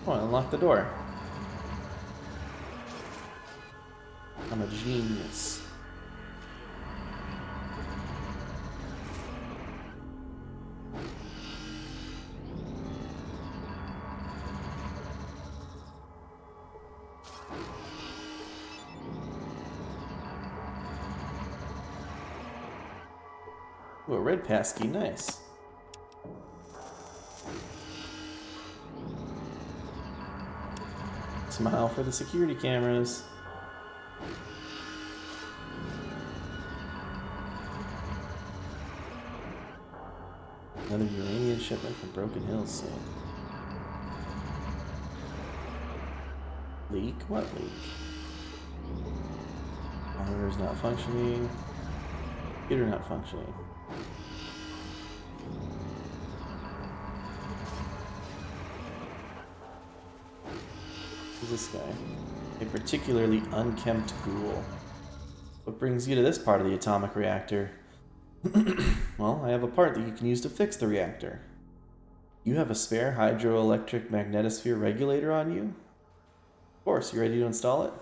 Oh, I unlocked the door. I'm a genius. Ooh, a red passkey, nice. Smile for the security cameras. Another uranium shipment from Broken Hills soon. Leak? What leak? Monitor's not functioning. Computer not functioning. Who's this guy? A particularly unkempt ghoul. What brings you to this part of the atomic reactor? Well, I have a part that you can use to fix the reactor. You have a spare hydroelectric magnetosphere regulator on you? Of course, you ready to install it?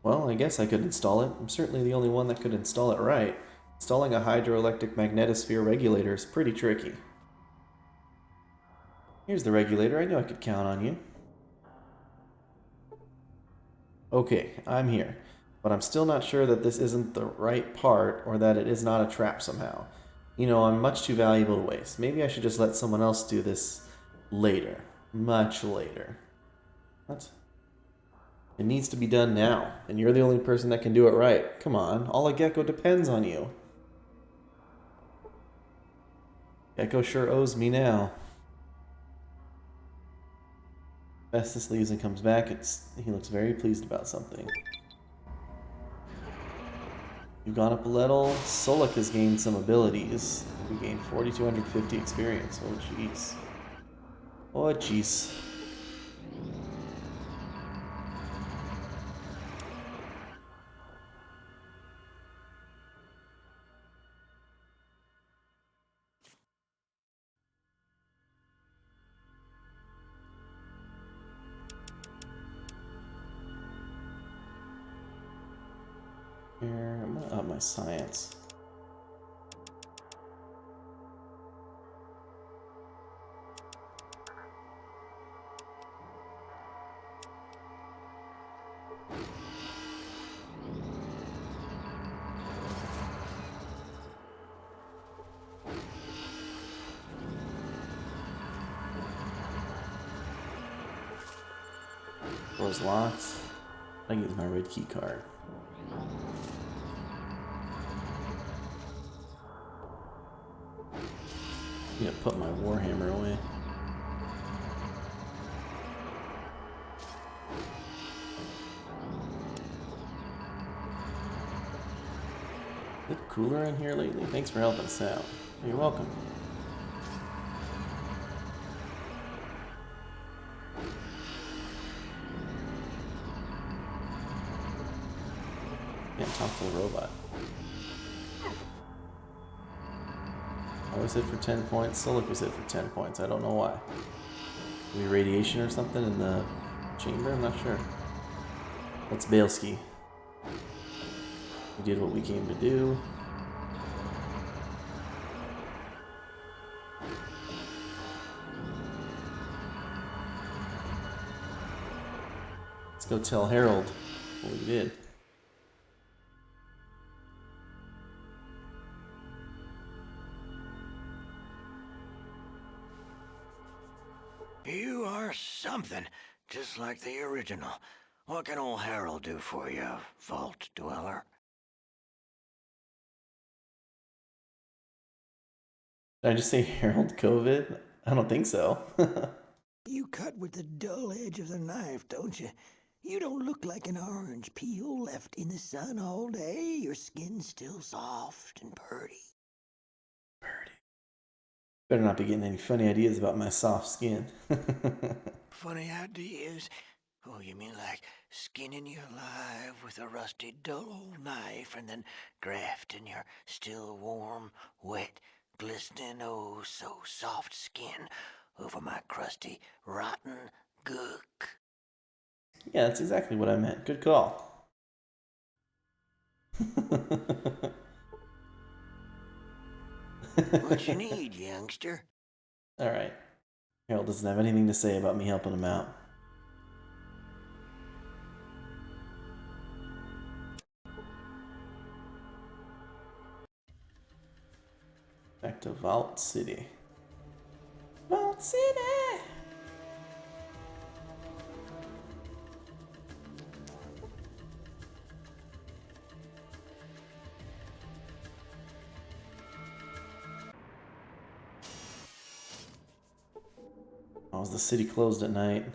Well, I guess I could install it. I'm certainly the only one that could install it right. Installing a hydroelectric magnetosphere regulator is pretty tricky. Here's the regulator. I knew I could count on you. Okay, I'm here. But I'm still not sure that this isn't the right part or that it is not a trap somehow. You know, I'm much too valuable to waste. Maybe I should just let someone else do this later. Much later. What? It needs to be done now, and you're the only person that can do it right. Come on, all of Gecko depends on you. Gecko sure owes me now. Festus leaves and comes back. He looks very pleased about something. You've gone up a level. Solik has gained some abilities. We gained 4,250 experience. Oh, jeez. Oh, jeez. Here, I'm gonna up my science. Door's locked. I can use my red key card. I'm gonna put my warhammer away. Is it cooler in here lately? Thanks for helping us out. You're welcome. Can't talk to the robot. I was hit for 10 points. Solik was hit for 10 points. I don't know why. Maybe radiation or something in the chamber? I'm not sure. That's Bailski. We did what we came to do. Let's go tell Harold what we did. You are something, just like the original. What can old Harold do for you, Vault Dweller? Did I just say Harold COVID? I don't think so. You cut with the dull edge of the knife, don't you? You don't look like an orange peel left in the sun all day. Your skin's still soft and purty. Better not be getting any funny ideas about my soft skin. Funny ideas? Oh, you mean like skinning you alive with a rusty, dull old knife and then grafting your still warm, wet, glistening, oh so soft skin over my crusty, rotten gook? Yeah, that's exactly what I meant. Good call. What you need, youngster? Alright. Harold doesn't have anything to say about me helping him out. Back to Vault City. Vault City! Oh, is the city closed at night?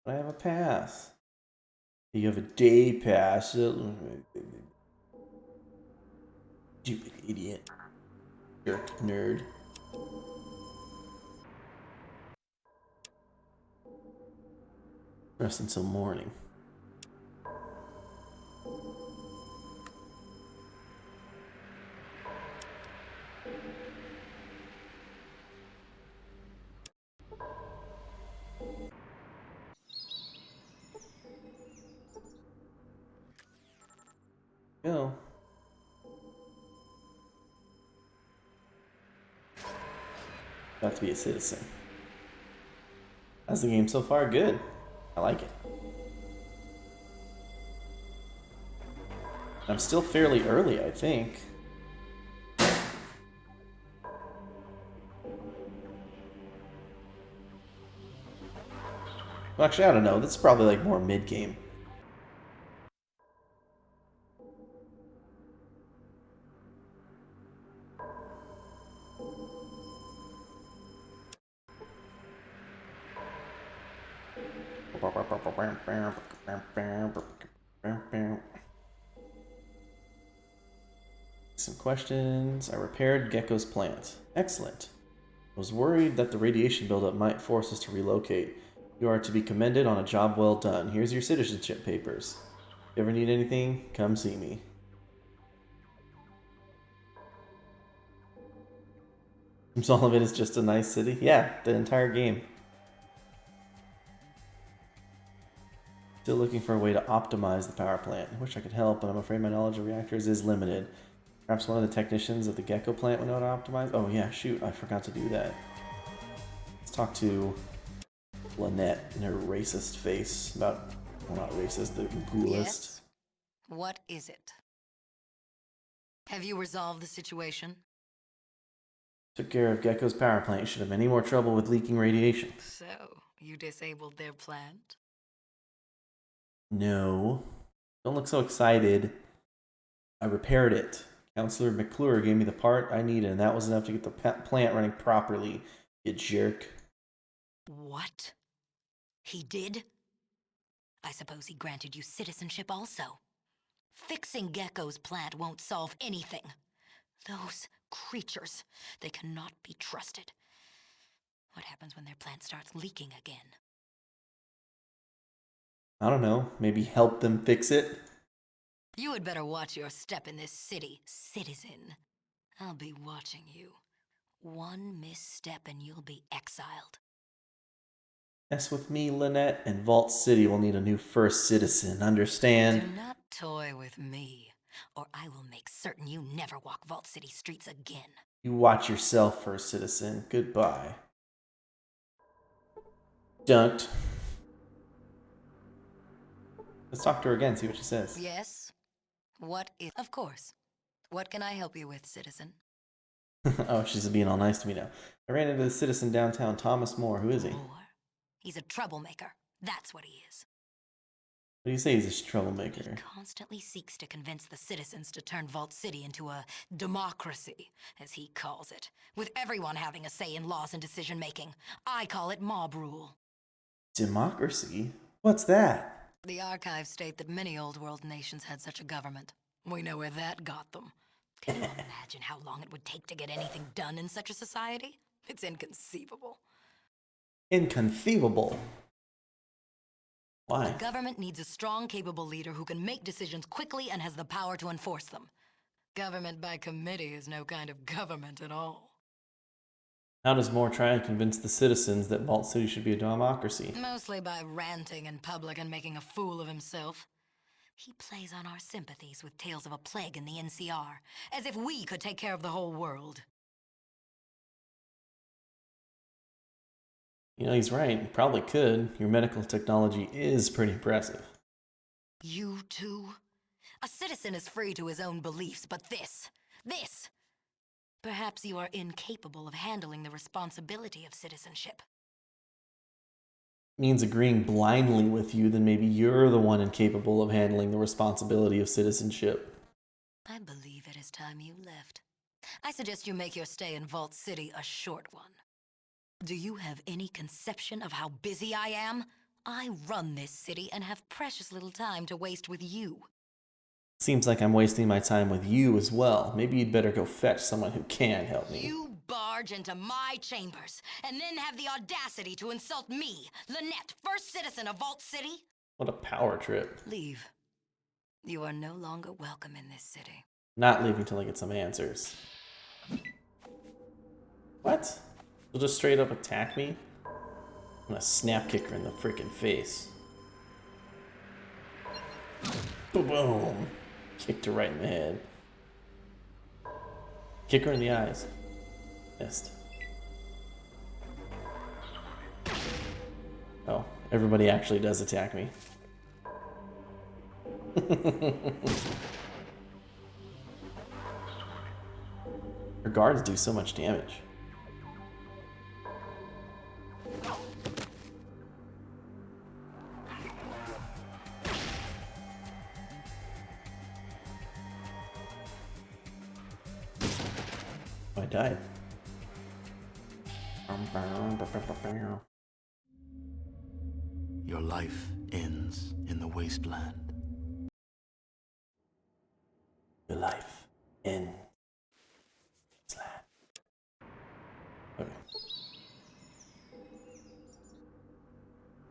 I have a pass. You have a day pass. Stupid idiot. Jerk nerd. Rest until morning. Go. Got to be a citizen. How's the game so far? Good. I like it. I'm still fairly early, I think. Well, actually, I don't know. This is probably like more mid-game. Some questions. I repaired Gecko's plant. Excellent. I was worried that the radiation buildup might force us to relocate. You are to be commended on a job well done. Here's your citizenship papers. If you ever need anything, come see me. All of it is just a nice city? Yeah, the entire game. Still looking for a way to optimize the power plant. I wish I could help, but I'm afraid my knowledge of reactors is limited. Perhaps one of the technicians at the Gecko plant would know how to optimize? Oh yeah, shoot, I forgot to do that. Let's talk to Lynette and her racist face about, well, not racist, the ghoulist. Yes? What is it? Have you resolved the situation? Took care of Gecko's power plant. Should have any more trouble with leaking radiation. So, you disabled their plant? No. Don't look so excited. I repaired it. Counselor McClure gave me the part I needed, and that was enough to get the plant running properly, you jerk. What? He did? I suppose he granted you citizenship also. Fixing Gecko's plant won't solve anything. Those creatures, they cannot be trusted. What happens when their plant starts leaking again? I don't know. Maybe help them fix it? You had better watch your step in this city, citizen. I'll be watching you. One misstep and you'll be exiled. Mess with me, Lynette, and Vault City will need a new first citizen, understand? Do not toy with me, or I will make certain you never walk Vault City streets again. You watch yourself, first citizen. Goodbye. Dunked. Let's talk to her again, see what she says. Yes? What is... Of course. What can I help you with, citizen? Oh, she's being all nice to me now. I ran into the citizen downtown, Thomas Moore. Who is he? Moore? He's a troublemaker. That's what he is. What do you say he's a troublemaker? He constantly seeks to convince the citizens to turn Vault City into a democracy, as he calls it, with everyone having a say in laws and decision-making. I call it mob rule. Democracy? What's that? The archives state that many old world nations had such a government. We know where that got them. Can you imagine how long it would take to get anything done in such a society? It's inconceivable. Inconceivable. Why? The government needs a strong, capable leader who can make decisions quickly and has the power to enforce them. Government by committee is no kind of government at all. How does Moore try and convince the citizens that Vault City should be a democracy? Mostly by ranting in public and making a fool of himself. He plays on our sympathies with tales of a plague in the NCR, as if we could take care of the whole world. You know, he's right. You probably could. Your medical technology is pretty impressive. You too? A citizen is free to his own beliefs, but this... Perhaps you are incapable of handling the responsibility of citizenship. Means agreeing blindly with you, then maybe you're the one incapable of handling the responsibility of citizenship. I believe it is time you left. I suggest you make your stay in Vault City a short one. Do you have any conception of how busy I am? I run this city and have precious little time to waste with you. Seems like I'm wasting my time with you as well. Maybe you'd better go fetch someone who can help me. You barge into my chambers and then have the audacity to insult me, Lynette, first citizen of Vault City? What a power trip. Leave. You are no longer welcome in this city. Not leaving till I get some answers. What? She'll just straight up attack me? I'm gonna snap kick her in the freaking face. Boom! Kicked her right in the head. Kick her in the eyes. Missed. Oh, everybody actually does attack me. Her guards do so much damage. I died. Your life ends in the wasteland. Your life ends. Okay.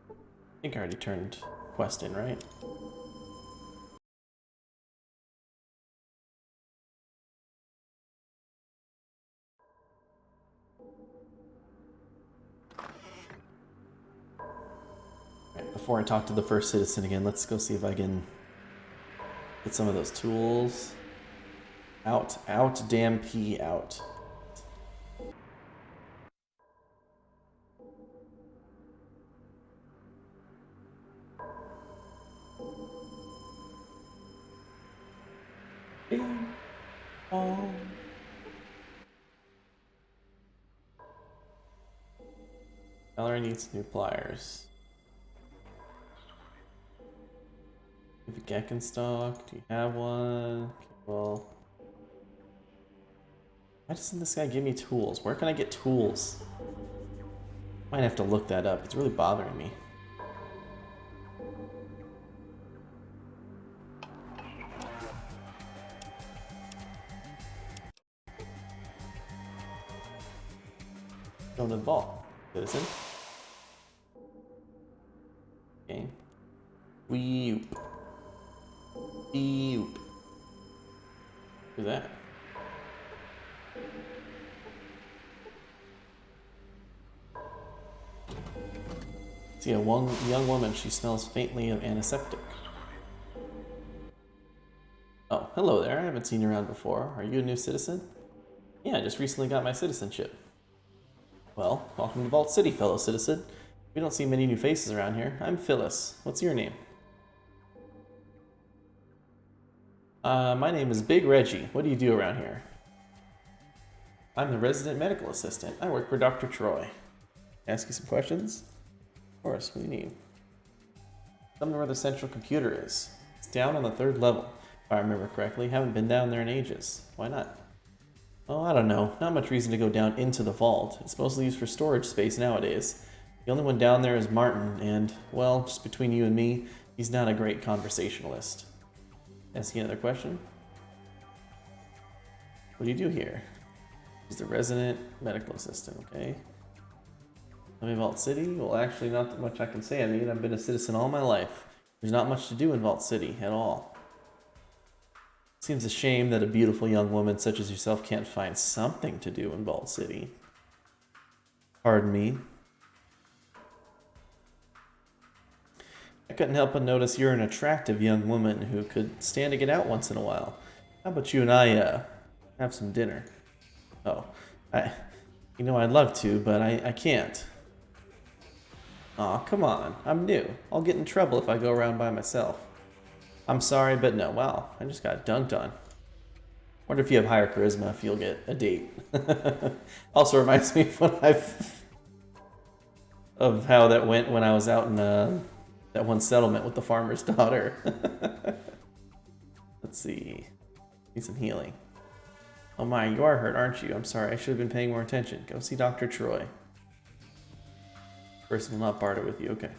I think I already turned quest in, right? Right, before I talk to the first citizen again, let's go see if I can get some of those tools. Out, damn P, out. Bing, bong. Valerie needs new pliers. Do you have a Gecko in stock? Do you have one? Okay, well, why doesn't this guy give me tools? Where can I get tools? Might have to look that up. It's really bothering me. Go into the vault, citizen. Okay. Weep. Weep. Who's that? See a young woman. She smells faintly of antiseptic. Oh, hello there. I haven't seen you around before. Are you a new citizen? Yeah, I just recently got my citizenship. Well, welcome to Vault City, fellow citizen. We don't see many new faces around here. I'm Phyllis. What's your name? My name is Big Reggie. What do you do around here? I'm the resident medical assistant. I work for Dr. Troy. Ask you some questions? Of course, what do you need? Tell me where the central computer is. It's down on the 3rd level. If I remember correctly, haven't been down there in ages. Why not? Oh, I don't know. Not much reason to go down into the vault. It's mostly used for storage space nowadays. The only one down there is Martin, and, well, just between you and me, he's not a great conversationalist. Ask you another question? What do you do here? He's the resident medical assistant, okay? I mean, Vault City? Well, actually, not that much I can say. I mean, I've been a citizen all my life. There's not much to do in Vault City at all. Seems a shame that a beautiful young woman such as yourself can't find something to do in Vault City. Pardon me. I couldn't help but notice you're an attractive young woman who could stand to get out once in a while. How about you and I, have some dinner? Oh, I'd love to, but I can't. Aw, come on. I'm new. I'll get in trouble if I go around by myself. I'm sorry, but no. Wow, I just got dunked on. Wonder if you have higher charisma if you'll get a date. Also reminds me of of how that went when I was out in that one settlement with the farmer's daughter. Let's see. Need some healing. Oh my, you are hurt, aren't you? I'm sorry. I should have been paying more attention. Go see Dr. Troy. Person will not barter with you. Okay.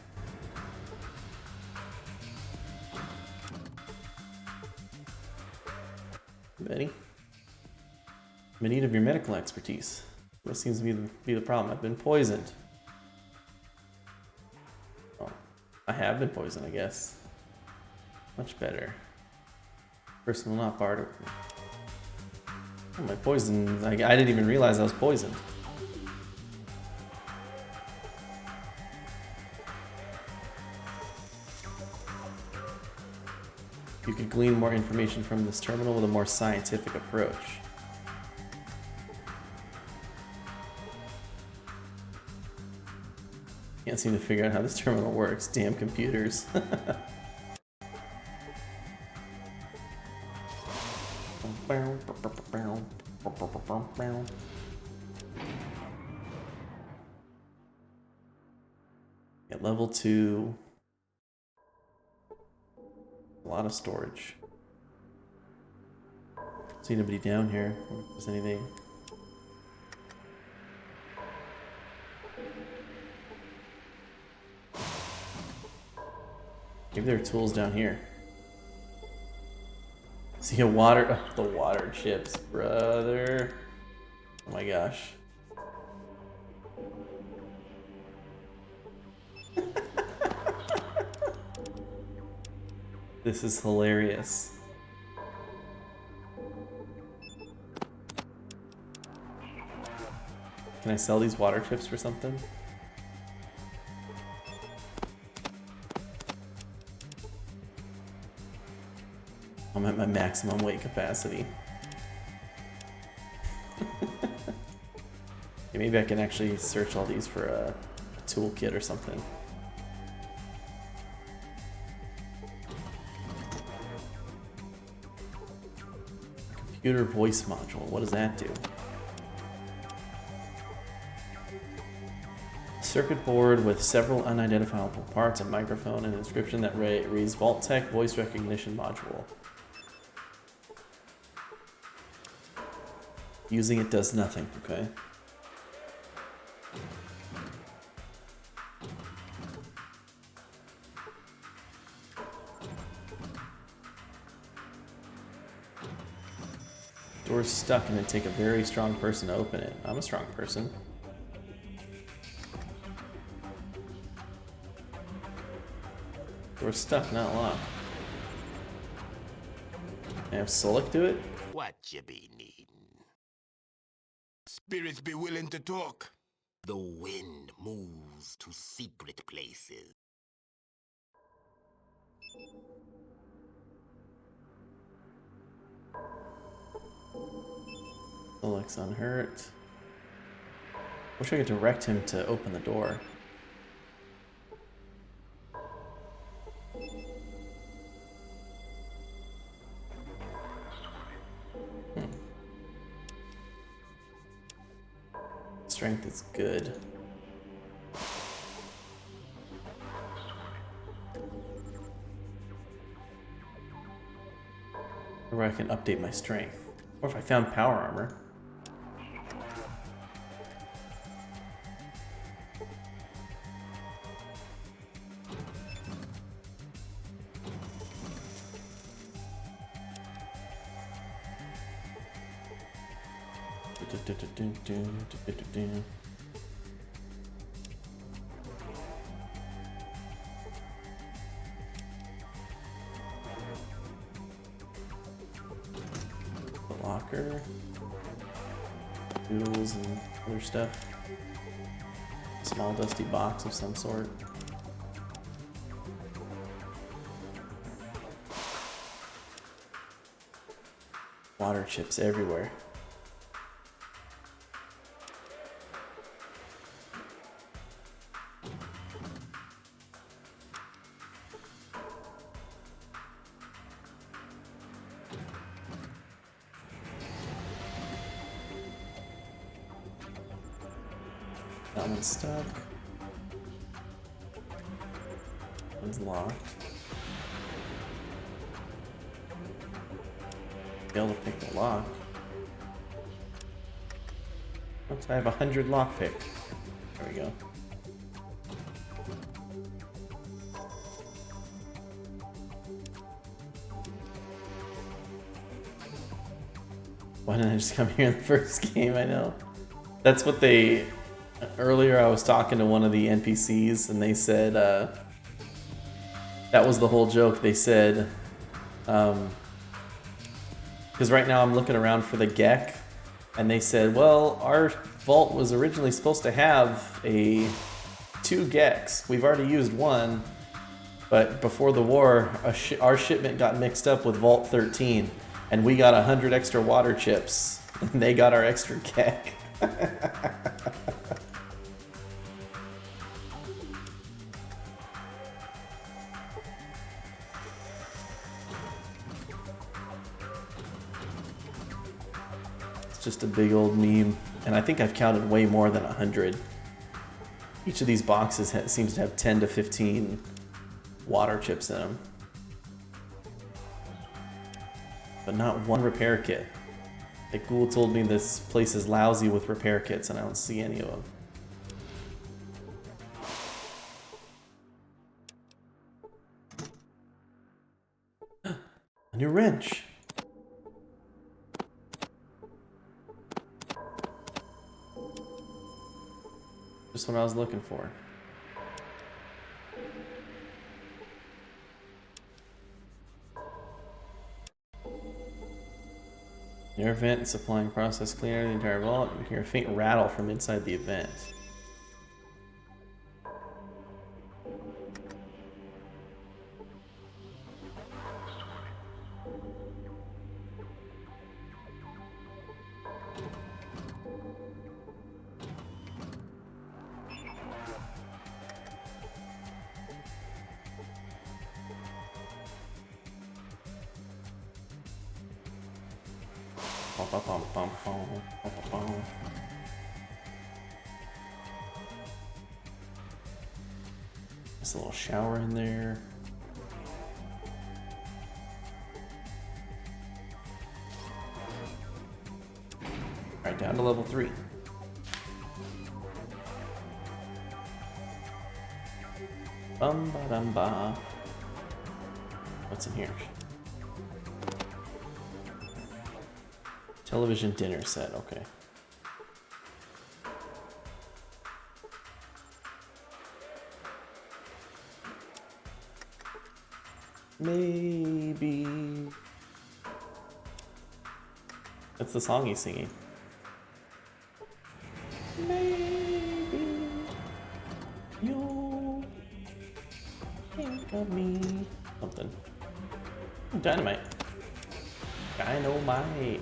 Betty? I'm in need of your medical expertise. What seems to be the problem? I've been poisoned. Oh, I have been poisoned, I guess. Much better. Person will not barter with me. Oh, my poison. I didn't even realize I was poisoned. You could glean more information from this terminal with a more scientific approach. Can't seem to figure out how this terminal works. Damn computers. At level 2. A lot of storage. See nobody down here. Wonder if there's anything. Maybe there are tools down here. See a water. Oh, the water chips, brother. Oh my gosh. This is hilarious. Can I sell these water chips for something? I'm at my maximum weight capacity. Okay, maybe I can actually search all these for a toolkit or something. Computer voice module. What does that do? Circuit board with several unidentifiable parts, a microphone, and an inscription that reads Vault Tech voice recognition module. Using it does nothing, okay? Door's stuck and it'd take a very strong person to open it. I'm a strong person. Door's stuck, not locked. Can I have Solik do it? What you be needing? Spirits be willing to talk. The wind moves to secret places. Solik's unhurt. Wish I could direct him to open the door. Strength is good. Or I can update my strength. Or if I found power armor. Ghouls and other stuff. Small dusty box of some sort. Water chips everywhere. That one's stuck. One's locked. Be able to pick the lock. Oops, I have 100 lockpick. There we go. Why didn't I just come here in the first game? I know. That's what they... Earlier I was talking to one of the NPCs and they said, that was the whole joke. They said, because right now I'm looking around for the Gecko, and they said, well, our vault was originally supposed to have 2 Geckos. We've already used one, but before the war, our shipment got mixed up with Vault 13, and we got 100 extra water chips, and they got our extra Gecko. Just a big old meme, and I think I've counted way more than 100. Each of these boxes seems to have 10 to 15 water chips in them, but not one repair kit. The ghoul told me this place is lousy with repair kits, and I don't see any of them. A new wrench. Just what I was looking for. Air vent and supplying process cleaner the entire vault. You can hear a faint rattle from inside the event. There's a little shower in there. Alright, down to level 3. Bum ba dum ba. What's in here? Television dinner set, okay. Maybe... That's the song he's singing. Maybe you'll think of me. Something. Dynamite. Dynamite.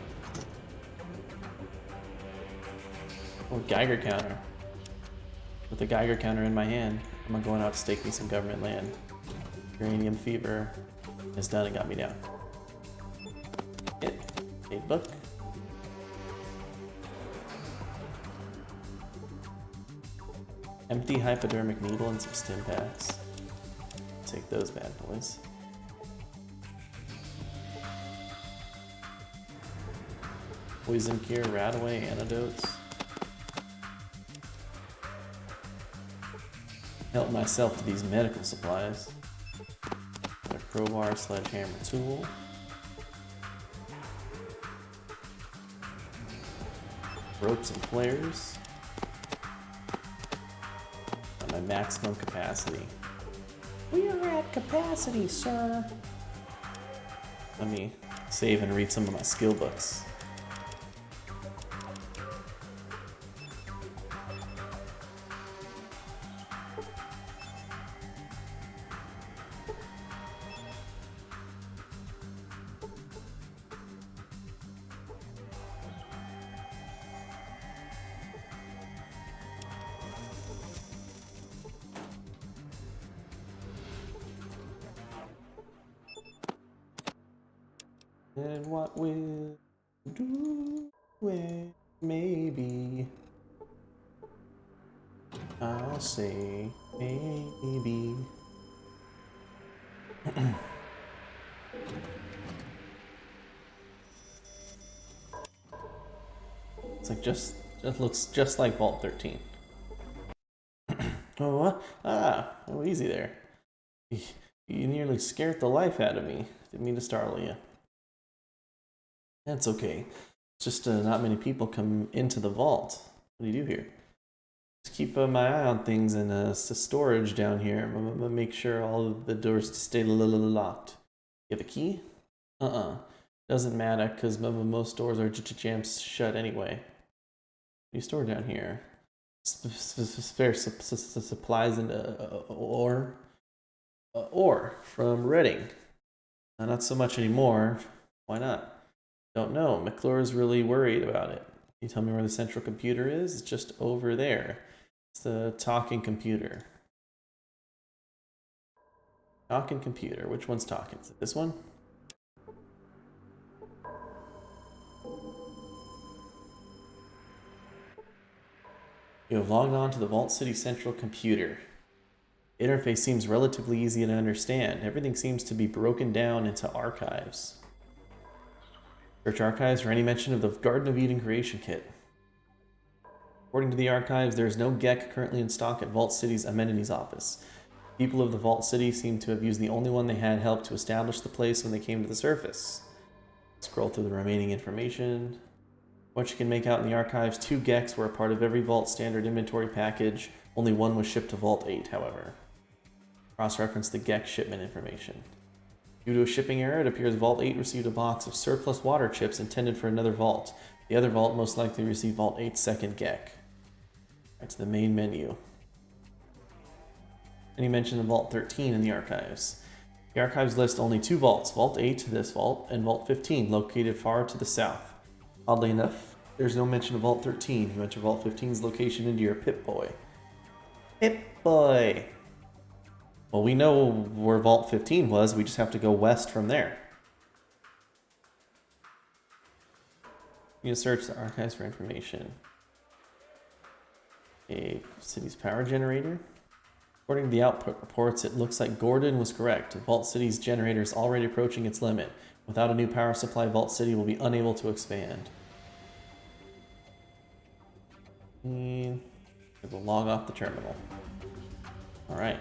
Oh, Geiger counter. With the Geiger counter in my hand, I'm going out to stake me some government land. Uranium fever is done and got me down. Hit. A book. Empty hypodermic needle and some stim packs. Take those bad boys. Poison cure, Radaway, antidotes. Help myself to these medical supplies. A crowbar, sledgehammer, tool. Ropes and flares. At my maximum capacity. We are at capacity, sir. Let me save and read some of my skill books. And what we'll do it, maybe. I'll say maybe. It's like it looks just like Vault 13. Oh, what? Oh, easy there. You nearly scared the life out of me. Didn't mean to startle you. That's okay. It's just not many people come into the vault. What do you do here? Just keep my eye on things and storage down here. Make sure all of the doors stay locked. You have a key? Doesn't matter because most doors are jammed shut anyway. What do you store down here? Spare supplies and ore from Reading. Not so much anymore. Why not? Don't know. McClure's really worried about it. Can you tell me where the central computer is? It's just over there. It's the talking computer. Talking computer. Which one's talking? Is it this one? You have logged on to the Vault City Central computer. The interface seems relatively easy to understand. Everything seems to be broken down into archives. Search archives for any mention of the Garden of Eden creation kit. According to the archives, there is no Gecko currently in stock at Vault City's amenities office. People of the Vault City seem to have used the only one they had helped to establish the place when they came to the surface. Scroll through the remaining information. What you can make out in the archives, 2 Gex were a part of every Vault standard inventory package. Only one was shipped to Vault 8, however. Cross-reference the Gex shipment information. Due to a shipping error, it appears Vault 8 received a box of surplus water chips intended for another vault. The other vault most likely received Vault 8's second Gek. Back to the main menu. Any mention of Vault 13 in the archives. The archives list only 2 vaults, Vault 8, this vault, and Vault 15, located far to the south. Oddly enough, there's no mention of Vault 13. You enter Vault 15's location into your Pip-Boy. Pip-Boy! Well, we know where Vault 15 was, we just have to go west from there. You can search the archives for information. A city's power generator. According to the output reports, it looks like Gordon was correct. Vault City's generator is already approaching its limit. Without a new power supply, Vault City will be unable to expand. And we'll log off the terminal. Alright.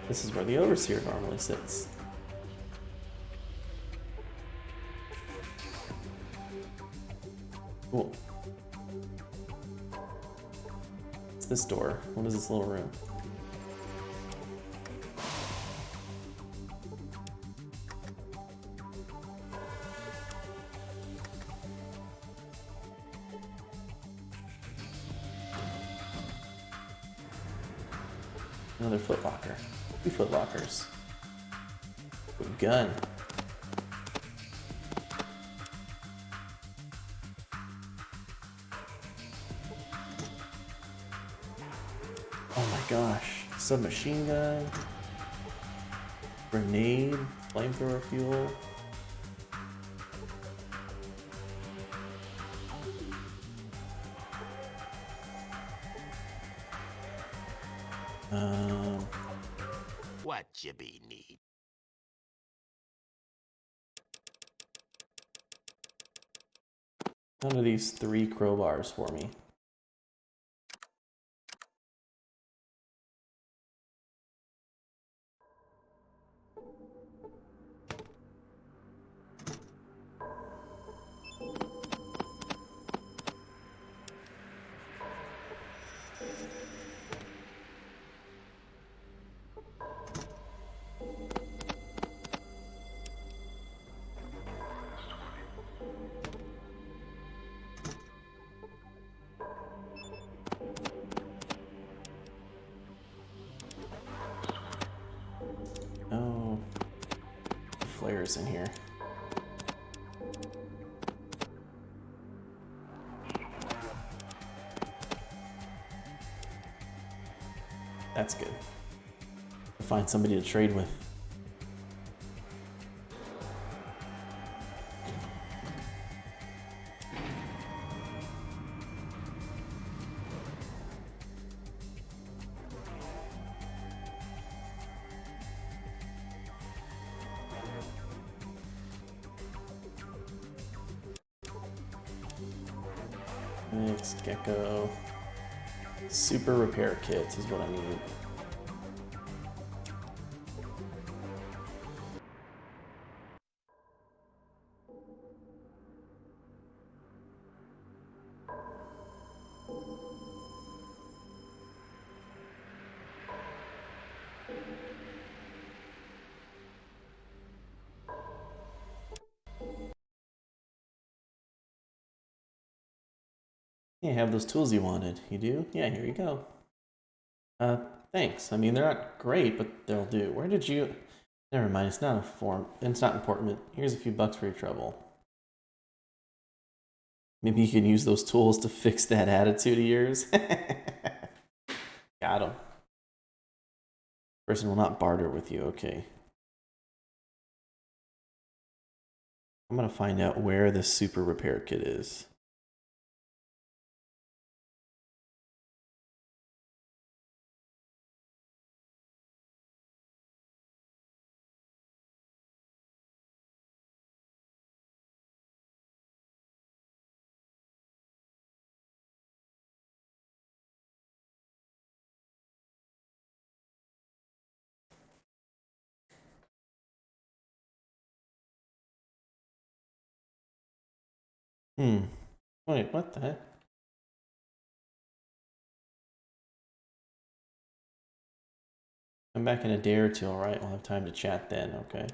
This is where the Overseer normally sits. Cool. What's this door? What is this little room? Another footlocker. 2 footlockers. Good gun. Oh my gosh. Submachine gun. Grenade. Flamethrower fuel. What you be need? None of these 3 crowbars for me. Oh, flares in here. That's good. The Find somebody to trade with. Next, Gecko. Super repair kits is what I need. Yeah, have those tools you wanted. You do? Yeah, here you go. Thanks. I mean, they're not great, but they'll do. Where did you... Never mind, it's not a form. It's not important, but here's a few bucks for your trouble. Maybe you can use those tools to fix that attitude of yours. Got him. Person will not barter with you, okay. I'm gonna find out where this super repair kit is. Wait, what the heck? I'm back in a day or two, alright? We'll have time to chat then, okay.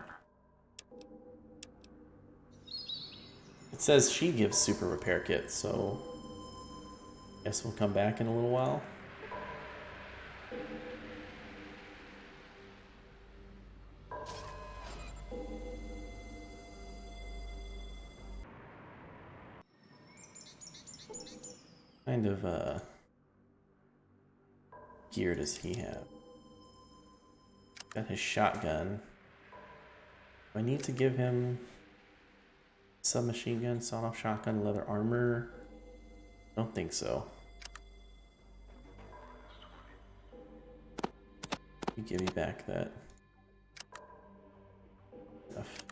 It says she gives super repair kits, so... Guess we'll come back in a little while. Kind of, gear does he have? Got his shotgun. Do I need to give him submachine gun, sawed-off shotgun, leather armor? I don't think so. You give me back that stuff.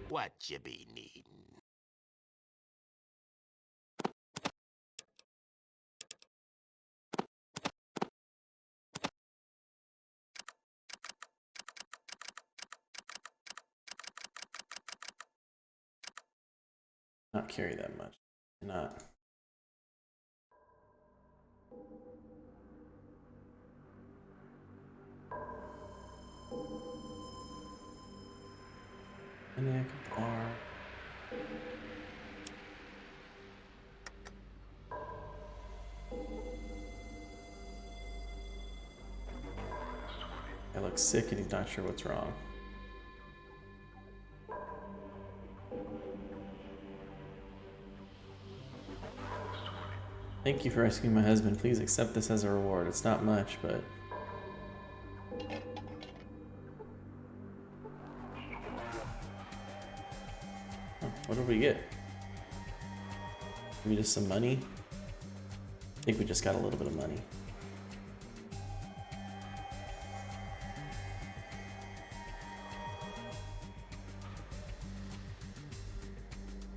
What you be needin'? Not carry that much. Not. Neck, bar. Guy looks sick and he's not sure what's wrong. Thank you for rescuing my husband. Please accept this as a reward. It's not much, but... Oh, what did we get? Maybe just some money? I think we just got a little bit of money.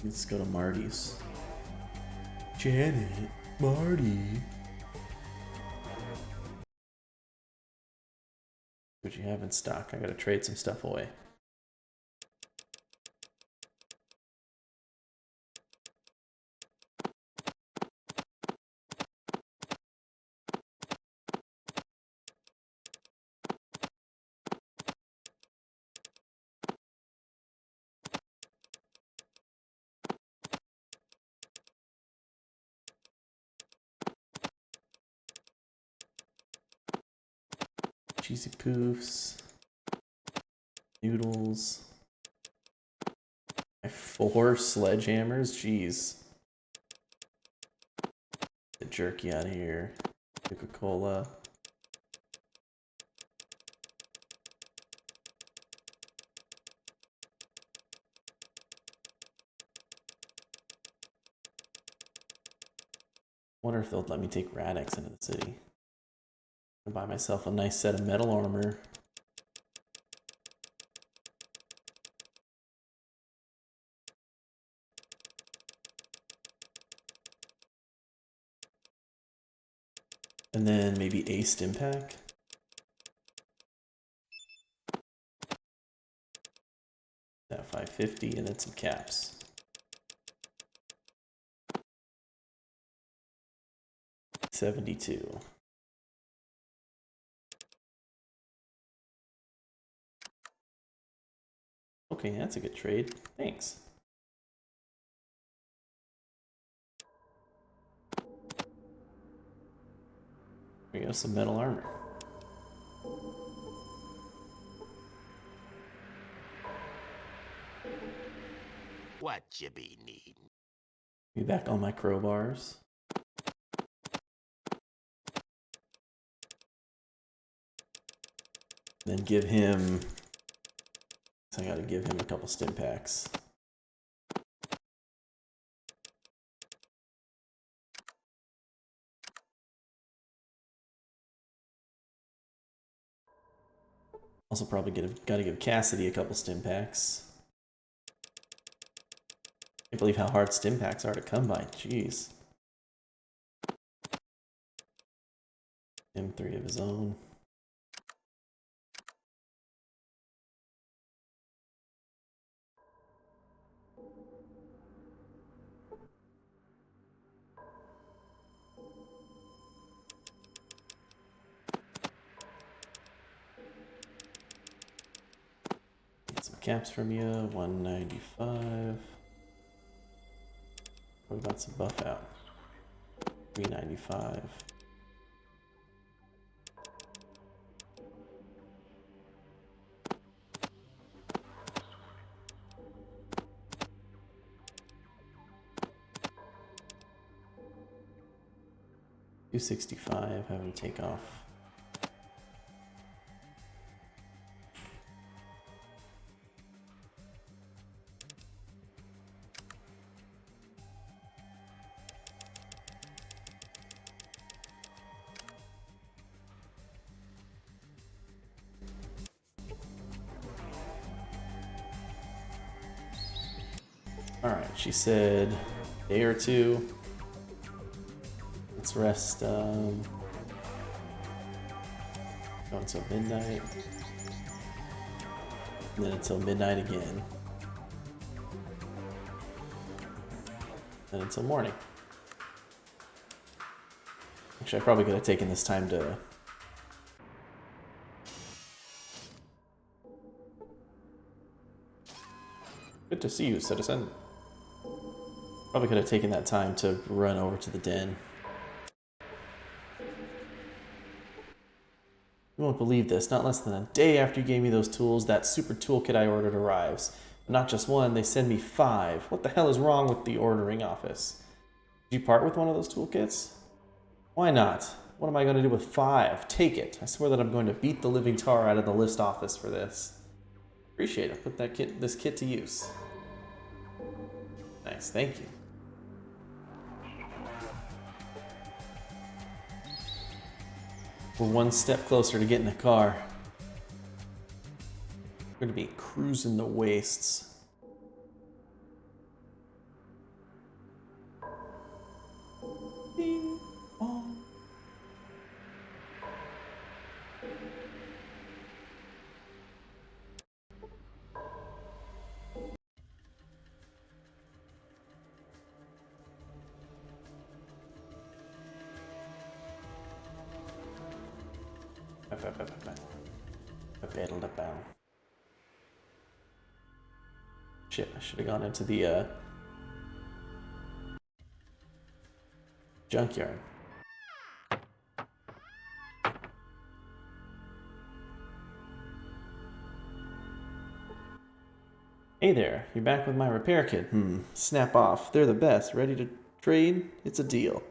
Let's go to Marty's. Janet, Marty. What you have in stock? I gotta trade some stuff away. Cheesy poofs. Noodles. My 4 sledgehammers? Jeez. jerky out of here. Coca-Cola. Wonder if they'll let me take Radix into the city. I'll buy myself a nice set of metal armor. And then maybe a stim pack. That 550 and then some caps. $72. Okay, that's a good trade. Thanks. There you go, some metal armor. What you be needing? Be back on my crowbars. Then give him... So I gotta give him a couple stim packs. Also probably gotta give Cassidy a couple stim packs. Can't believe how hard stim packs are to come by. Jeez. Him 3 of his own. Get some caps from you. 195. What about some buff out? 395. $265, have him take off. Alright, she said day or two. Let's rest, go until midnight. And then until midnight again. And until morning. Actually, I probably could have taken this time to... Good to see you, citizen. Probably could have taken that time to run over to the den. You won't believe this, not less than a day after you gave me those tools, that super toolkit I ordered arrives. But not just one, they send me 5. What the hell is wrong with the ordering office? Did you part with one of those toolkits? Why not? What am I going to do with 5? Take it. I swear that I'm going to beat the living tar out of the list office for this. Appreciate it. Put this kit to use. Nice, thank you. We're one step closer to getting a car. We're gonna be cruising the wastes. Ding, bong. Shit, I should have gone into the junkyard. Hey there, you're back with my repair kit. Snap off. They're the best. Ready to trade? It's a deal.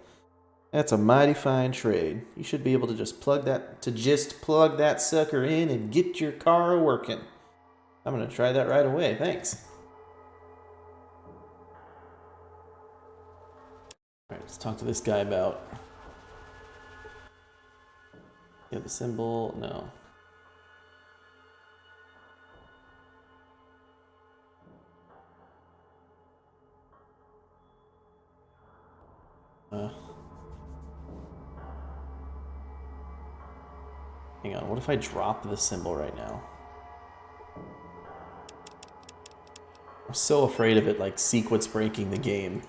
That's a mighty fine trade. You should be able to just plug that sucker in and get your car working. I'm gonna try that right away. Thanks. All right, let's talk to this guy about. Yeah, the symbol. No. Hang on. What if I drop the symbol right now? I'm so afraid of it, like sequence breaking the game.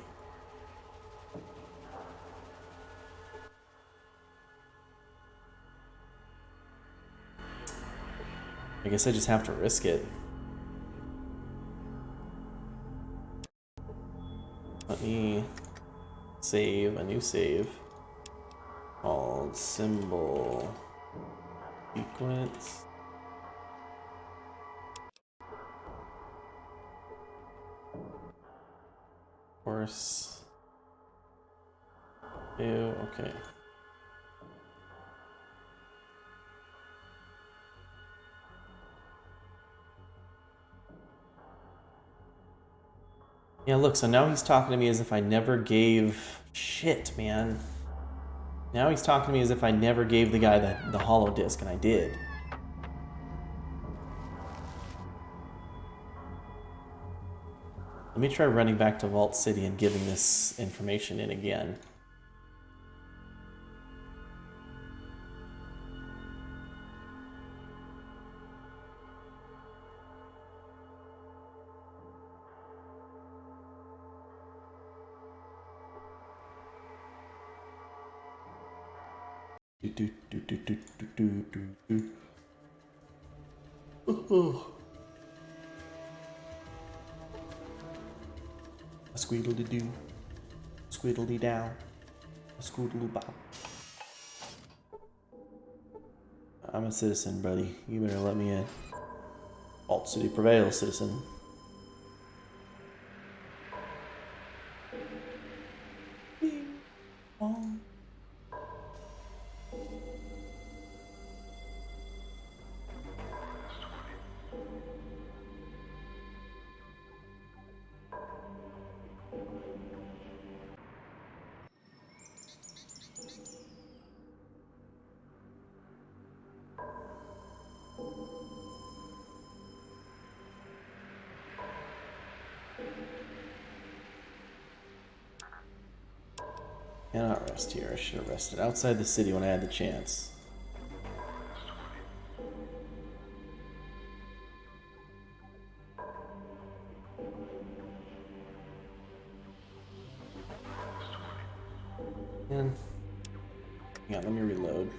I guess I just have to risk it. Let me save a new save called symbol sequence. Course. Ew, okay. Yeah, look, so now he's talking to me as if I never gave... Shit, man. Now he's talking to me as if I never gave the guy the hollow disc, and I did. Let me try running back to Vault City and giving this information in again. A squeedly doo, squeedly down, a squeedly bop. I'm a citizen, buddy. You better let me in. Vault City prevails, citizen. Cannot rest here. I should have rested outside the city when I had the chance. And yeah, let me reload.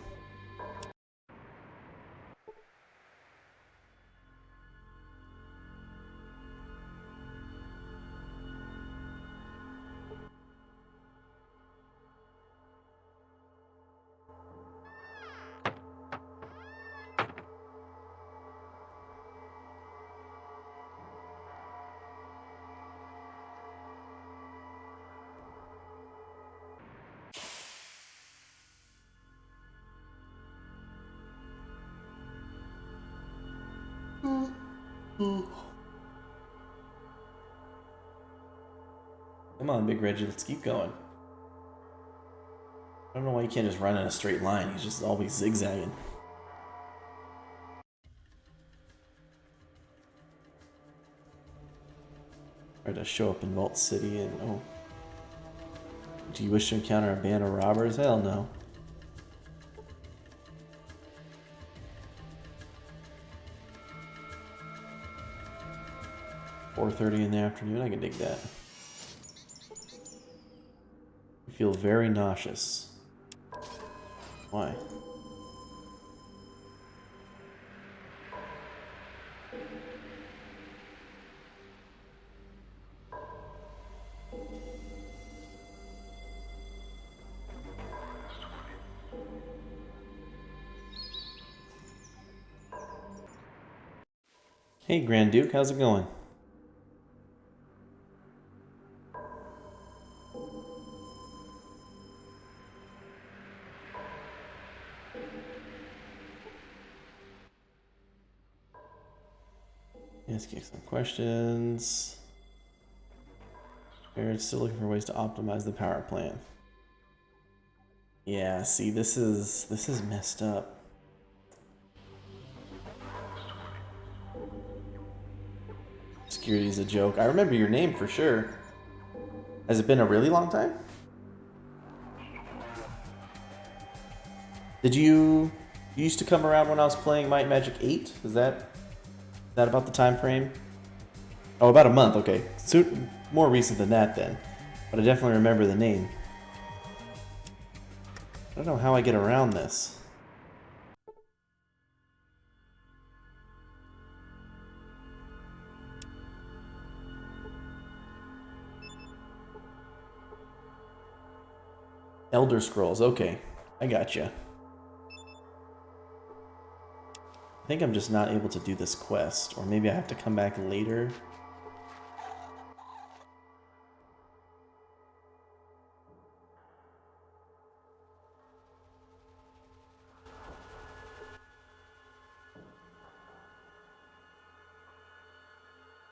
Come on, Big Reggie, let's keep going. I don't know why you can't just run in a straight line. He's just always zigzagging. Or to show up in Vault City and oh. Do you wish to encounter a band of robbers? Hell no. 4:30 in the afternoon, I can dig that. I feel very nauseous. Why? Hey, Grand Duke, how's it going? Ask you some questions. We're still looking for ways to optimize the power plant. Yeah, see, this is messed up. Security's a joke. I remember your name for sure. Has it been a really long time? Did you used to come around when I was playing Might and Magic 8? Is that about the time frame? Oh, about a month. Okay, so more recent than that then. But I definitely remember the name. I don't know how I get around this. Elder Scrolls. Okay, I gotcha. I think I'm just not able to do this quest, or maybe I have to come back later.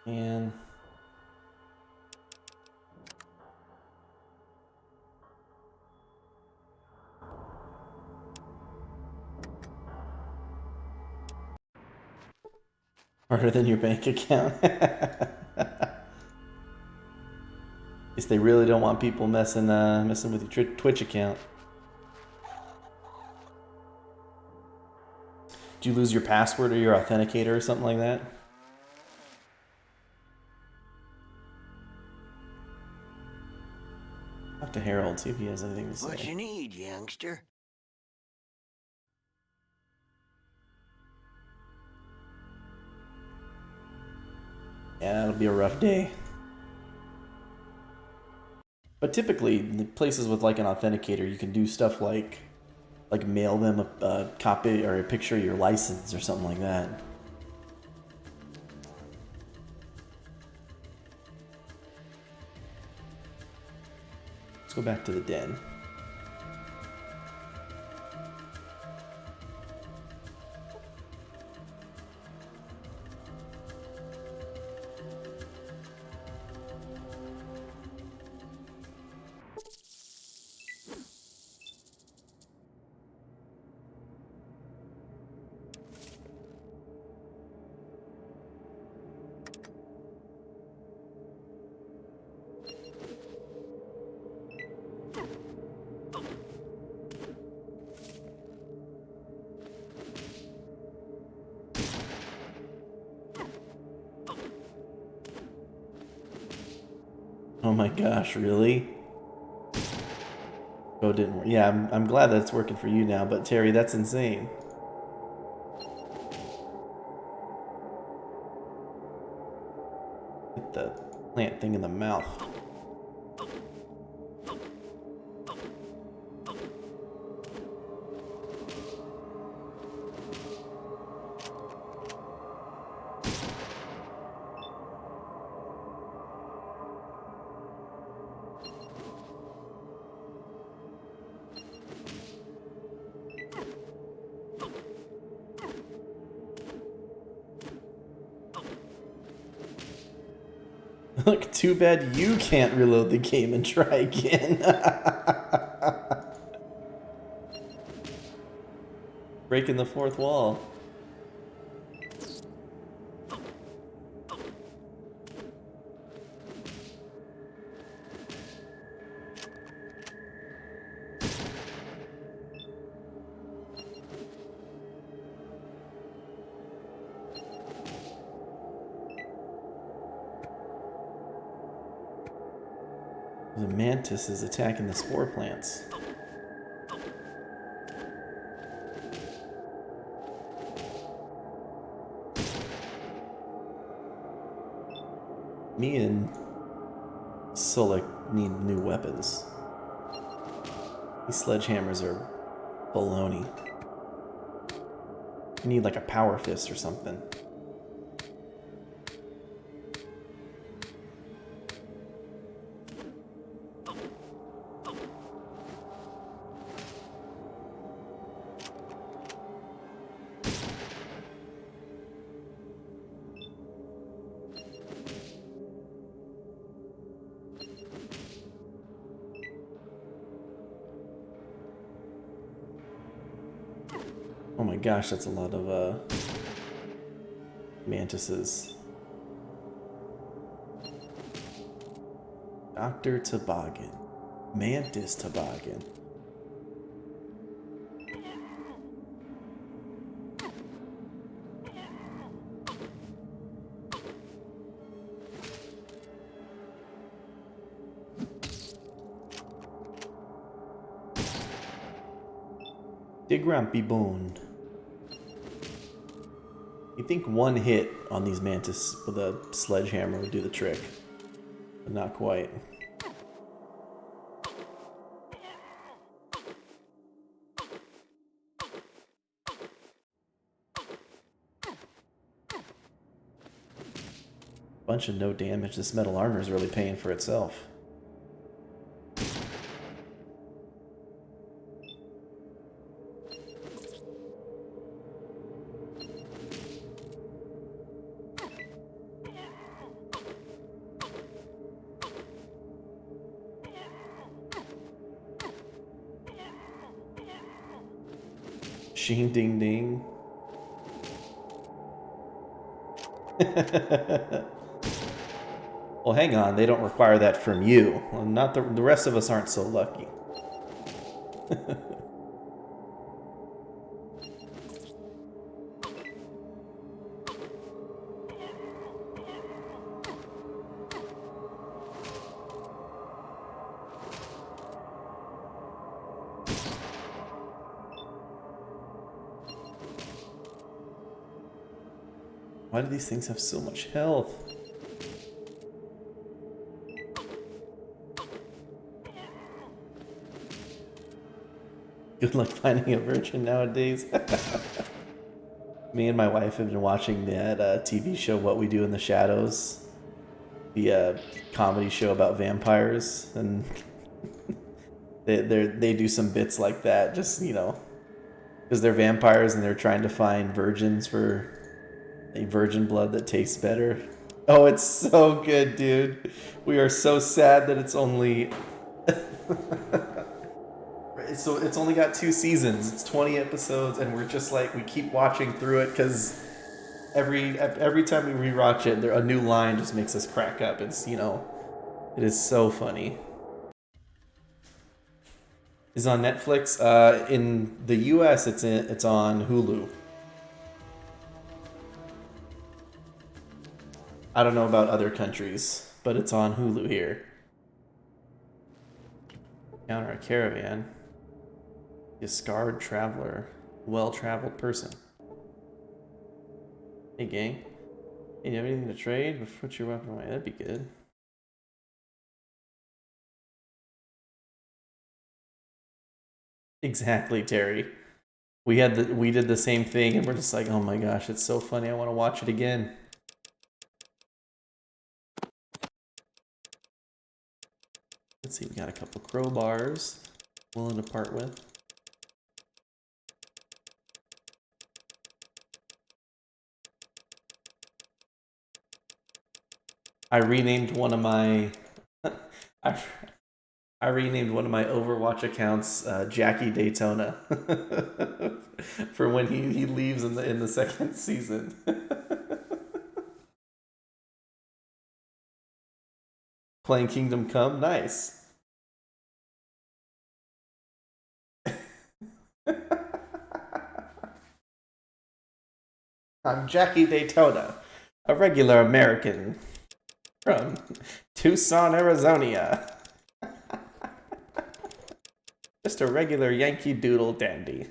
And harder than your bank account. Guess they really don't want people messing with your Twitch account. Did you lose your password or your authenticator or something like that? Talk to Harold, see if he has anything to say. What you need, youngster? Yeah, it'll be a rough day. But typically, the places with like an authenticator, you can do stuff like mail them a copy or a picture of your license or something like that. Let's go back to the den. Oh my gosh, really? Oh, it didn't work. Yeah, I'm glad that's working for you now, but Terry, that's insane. Hit the plant thing in the mouth. Look, too bad you can't reload the game and try again. Breaking the fourth wall. The mantis is attacking the spore plants. Me and Sulik need new weapons. These sledgehammers are baloney. We need like a power fist or something. my gosh, that's a lot of mantises. Dr. Toboggan. Mantis Toboggan. The Grumpy Bone. You think one hit on these mantis with a sledgehammer would do the trick, but not quite. Bunch of no damage. This metal armor is really paying for itself. Shing ding ding. Well, hang on. They don't require that from you. Well, not the rest of us aren't so lucky. Why do these things have so much health? Good luck finding a virgin nowadays. Me and my wife have been watching that TV show What We Do in the Shadows. The comedy show about vampires. And they do some bits like that, just, you know, because they're vampires and they're trying to find virgins for a virgin blood that tastes better. Oh, it's so good, dude. We are so sad that it's only... So it's only got 2 seasons. It's 20 episodes, and we're just like, we keep watching through it because every time we rewatch it, a new line just makes us crack up. It's, you know, it is so funny. It's on Netflix. In the U.S., it's on Hulu. I don't know about other countries, but it's on Hulu here. Encounter a caravan. Discard traveler. Well-traveled person. Hey, gang. Hey, you have anything to trade? Put your weapon away. That'd be good. Exactly, Terry. We did the same thing, and we're just like, oh my gosh, it's so funny. I want to watch it again. Let's see, we got a couple crowbars. Willing to part with. I renamed one of my I renamed one of my Overwatch accounts Jackie Daytona for when he leaves in the second season. Playing Kingdom Come, nice. I'm Jackie Daytona, a regular American from Tucson, Arizona. Just a regular Yankee Doodle dandy.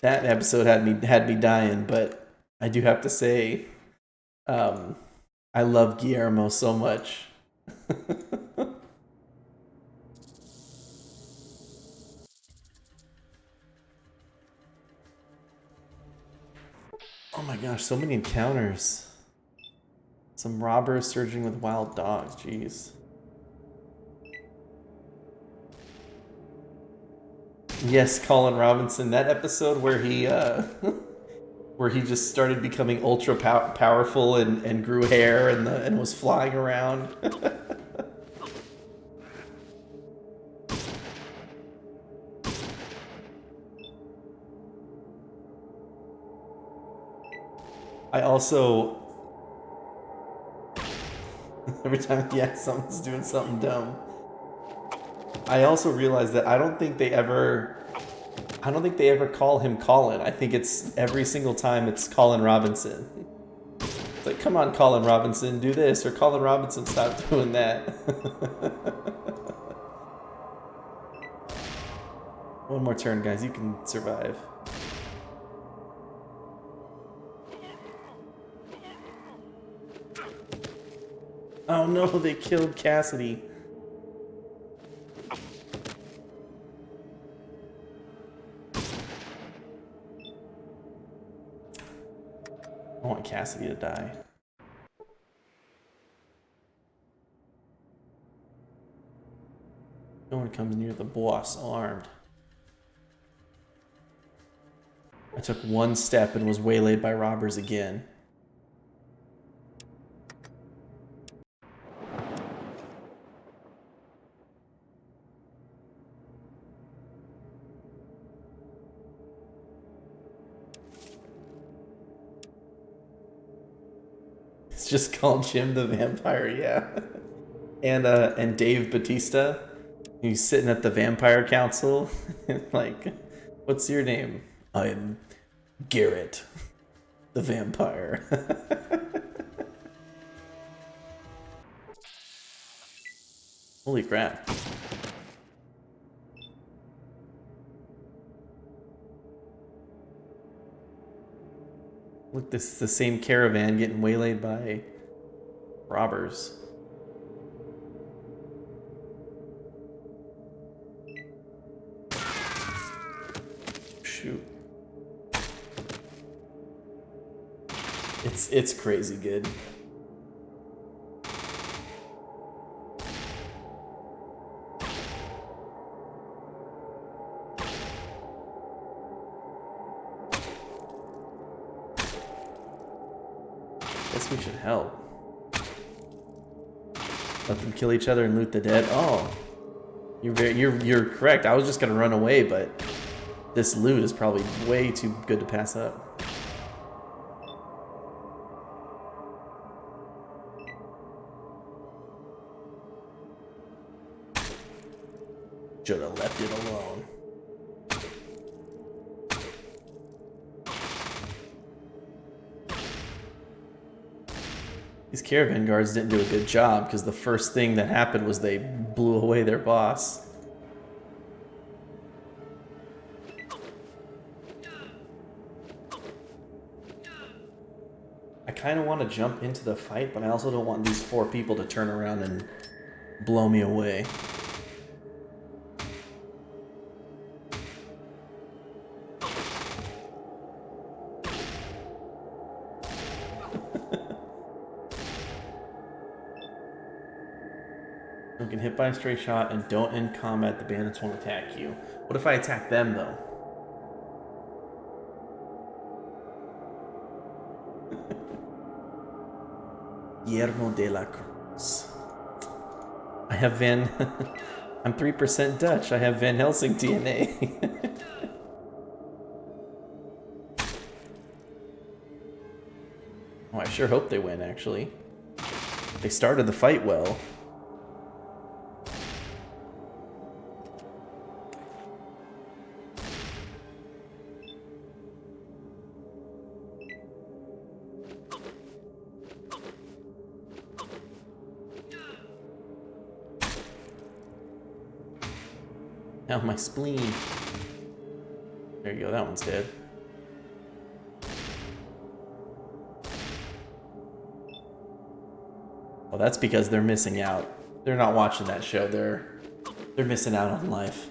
That episode had me dying, but I do have to say, I love Guillermo so much. Oh my gosh, so many encounters. Some robbers surging with wild dogs, jeez. Yes, Colin Robinson, that episode where he where he just started becoming ultra powerful and grew hair and was flying around. I also every time someone's doing something dumb. I also realized that I don't think they ever call him Colin. I think it's every single time it's Colin Robinson. It's like, come on, Colin Robinson, do this, or Colin Robinson, stop doing that. One more turn, guys. You can survive. Oh no, they killed Cassidy. I want Cassidy to die. No one comes near the boss armed. I took one step and was waylaid by robbers again. It's just called Jim the Vampire, yeah. And Dave Bautista, he's sitting at the Vampire Council, like, what's your name? I'm Garrett, the Vampire. Holy crap. Look, this is the same caravan getting waylaid by robbers. Shoot. It's crazy good. Guess we should help. Let them kill each other and loot the dead. Oh, you're correct. I was just gonna run away, but this loot is probably way too good to pass up. Should have left it alone. These caravan guards didn't do a good job because the first thing that happened was they blew away their boss. I kind of want to jump into the fight, but I also don't want these 4 people to turn around and blow me away. You can hit by a stray shot and don't end combat, the bandits won't attack you. What if I attack them, though? Guillermo de la Cruz. I have Van... I'm 3% Dutch. I have Van Helsing DNA. Oh, I sure hope they win, actually. They started the fight well. Now my spleen. There you go, that one's dead. Well, that's because they're missing out. They're not watching that show. They're missing out on life.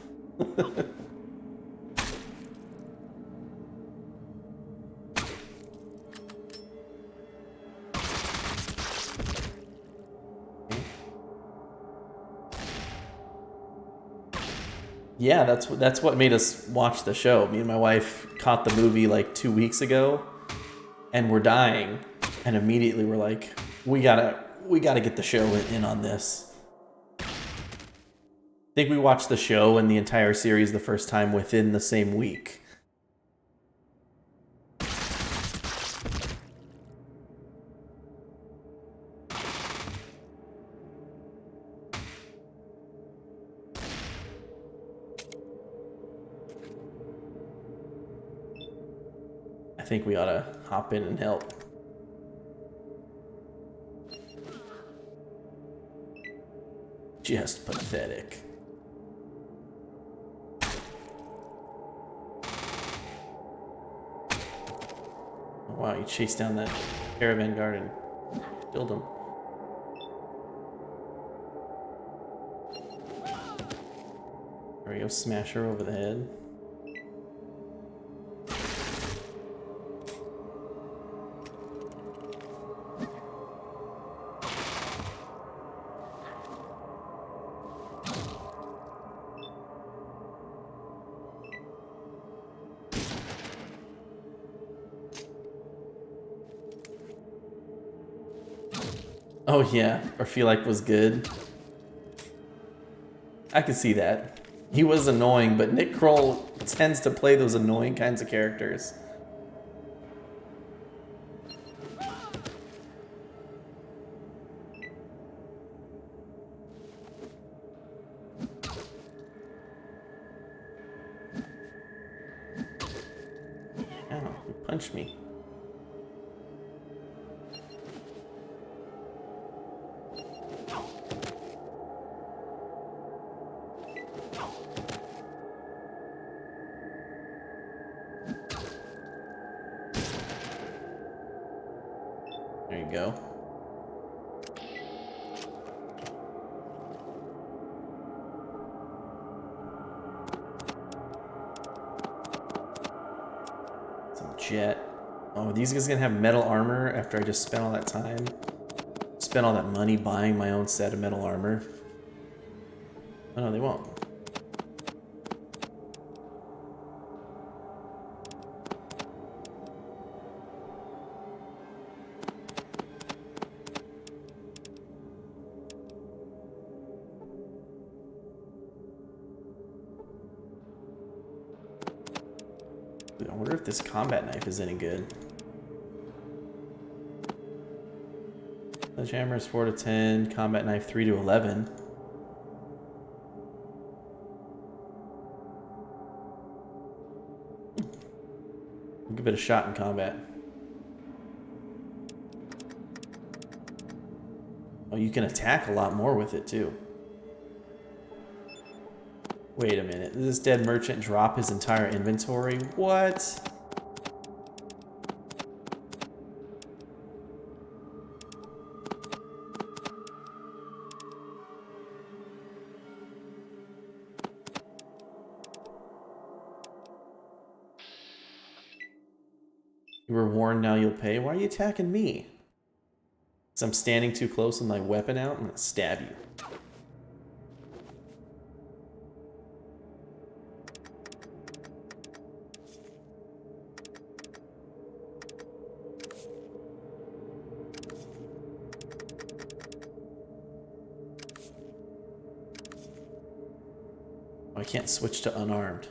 Yeah, that's what made us watch the show. Me and my wife caught the movie like 2 weeks ago, and we're dying, and immediately we're like, we gotta get the show in on this. I think we watched the show and the entire series the first time within the same week. I think we ought to hop in and help. Just pathetic. Oh, wow, you chased down that caravan guard and killed him. There we go, smash her over the head. Oh yeah, or feel like was good. I can see that. He was annoying, but Nick Kroll tends to play those annoying kinds of characters. Ow, you punched me. There you go. Some jet. Oh, are these guys gonna have metal armor after I just spent all that time? Spent all that money buying my own set of metal armor? Oh no, they won't. I wonder if this combat knife is any good. Sledgehammer is 4 to 10, combat knife 3 to 11. We'll give it a shot in combat. Oh, you can attack a lot more with it too. Wait a minute, does this dead merchant drop his entire inventory? What? You were warned, now you'll pay? Why are you attacking me? Because I'm standing too close with my weapon out? I'm gonna stab you. I can't switch to unarmed.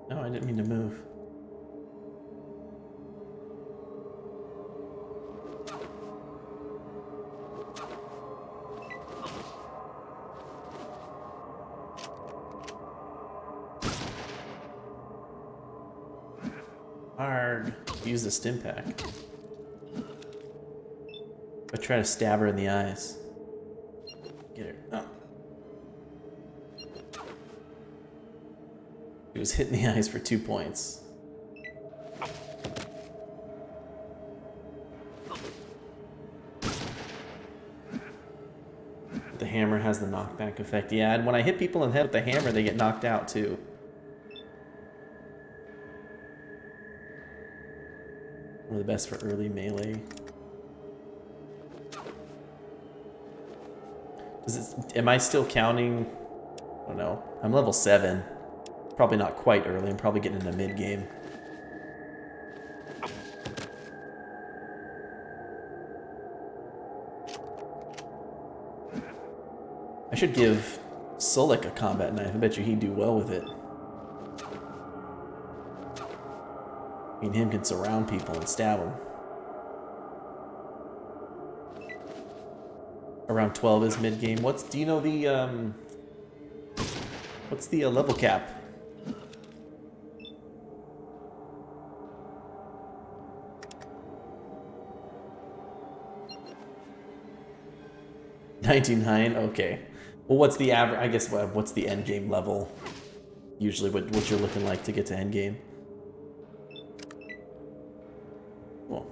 No, I didn't mean to move. Hard. Use the stim pack. I try to stab her in the eyes. Get her. Oh. He was hit in the eyes for 2 points. The hammer has the knockback effect. Yeah, and when I hit people in the head with the hammer, they get knocked out too. One of the best for early melee. Am I still counting? I don't know. I'm level 7. Probably not quite early. I'm probably getting into mid-game. I should give Sulik a combat knife. I bet you he'd do well with it. Me and him can surround people and stab them. Around 12 is mid game. Do you know the what's the level cap? $19.9. Okay. Well, what's the average? I guess what's the end game level? Usually, what you're looking like to get to end game. Cool.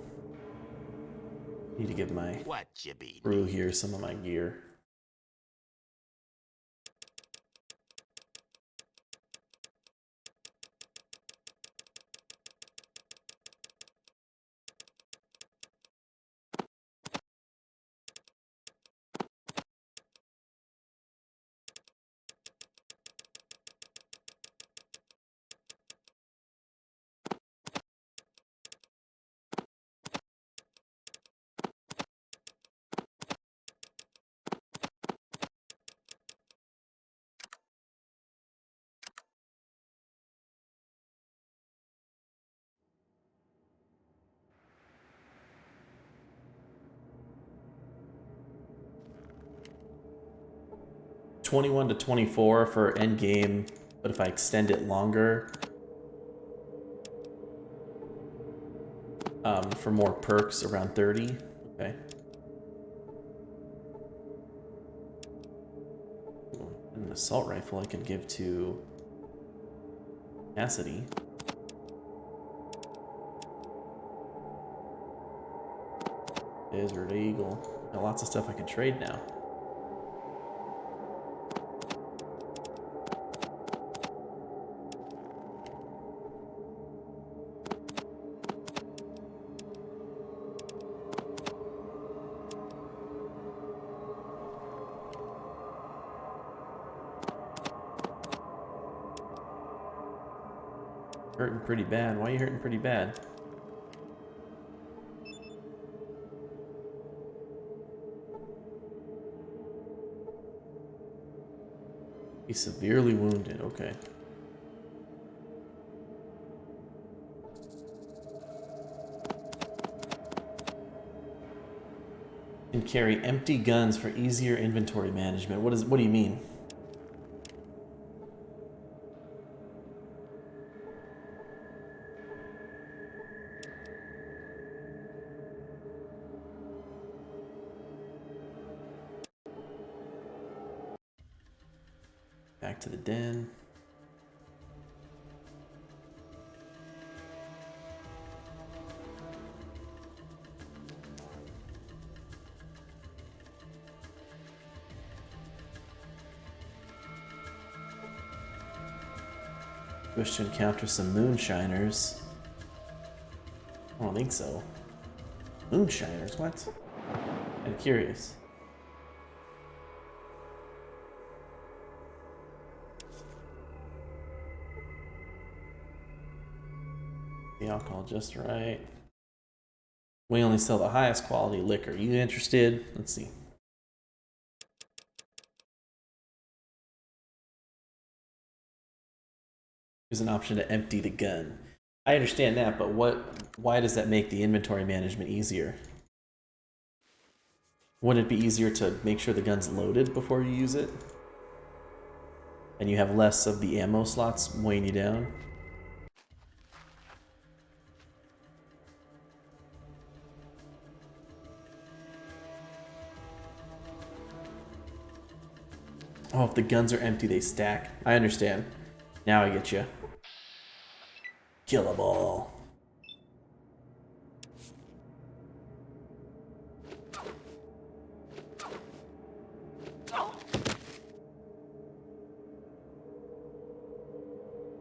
Need to give my What you be? crew here some of my gear. $21 to $24 for end game, but if I extend it longer, for more perks, around 30. Okay. And an assault rifle I could give to Cassidy. Desert Eagle. Got lots of stuff I can trade now. Hurting pretty bad. Why are you hurting pretty bad? He's severely wounded. Okay. And carry empty guns for easier inventory management. What do you mean? Back to the den. Wish to encounter some moonshiners. I don't think so. Moonshiners? What? I'm curious. The alcohol just right. We only sell the highest quality liquor. You interested? Let's see. There's an option to empty the gun. I understand that, but why does that make the inventory management easier? Wouldn't it be easier to make sure the gun's loaded before you use it? And you have less of the ammo slots weighing you down? Oh, if the guns are empty, they stack. I understand. Now I get you. Killable.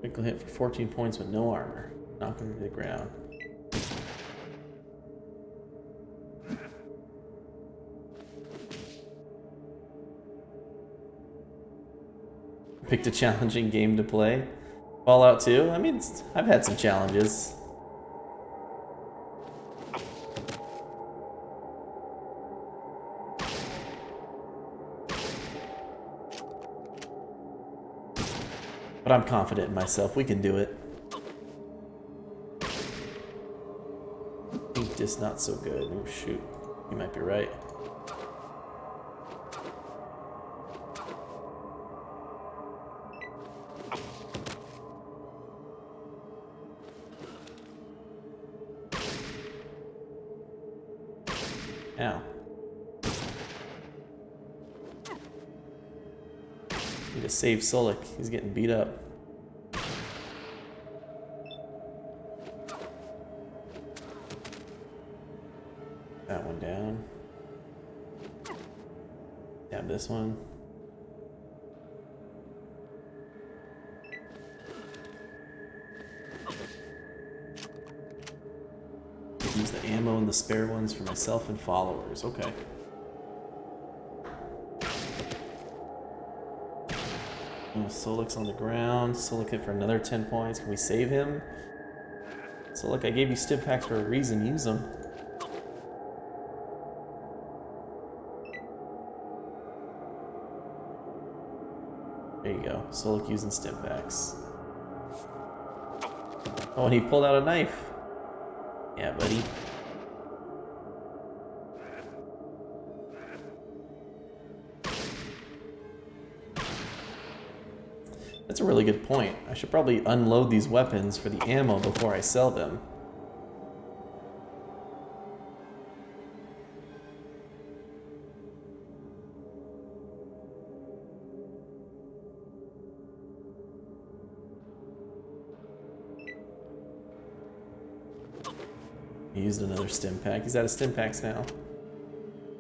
Critical hit for 14 points with no armor. Knock him to the ground. Picked a challenging game to play. Fallout 2? I mean, I've had some challenges. But I'm confident in myself. We can do it. just not so good. Oh shoot, you might be right. Ow. Need to save Solik. He's getting beat up. That one down. Stab this one. Use the ammo and the spare ones for myself and followers. Okay. Oh, Solik's on the ground. Solik hit for another 10 points. Can we save him? Solik, I gave you stim packs for a reason. Use them. There you go. Solik using stim packs. Oh, and he pulled out a knife. Yeah, buddy. That's a really good point. I should probably unload these weapons for the ammo before I sell them. He used another stim pack. He's out of stim packs now.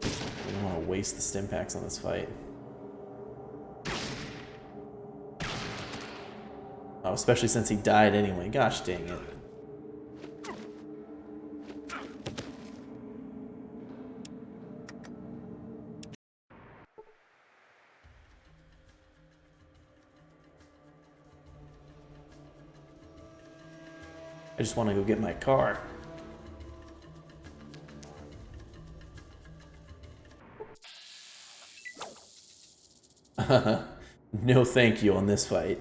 I don't want to waste the stim packs on this fight. Oh, especially since he died anyway. Gosh dang it. I just want to go get my car. No thank you on this fight.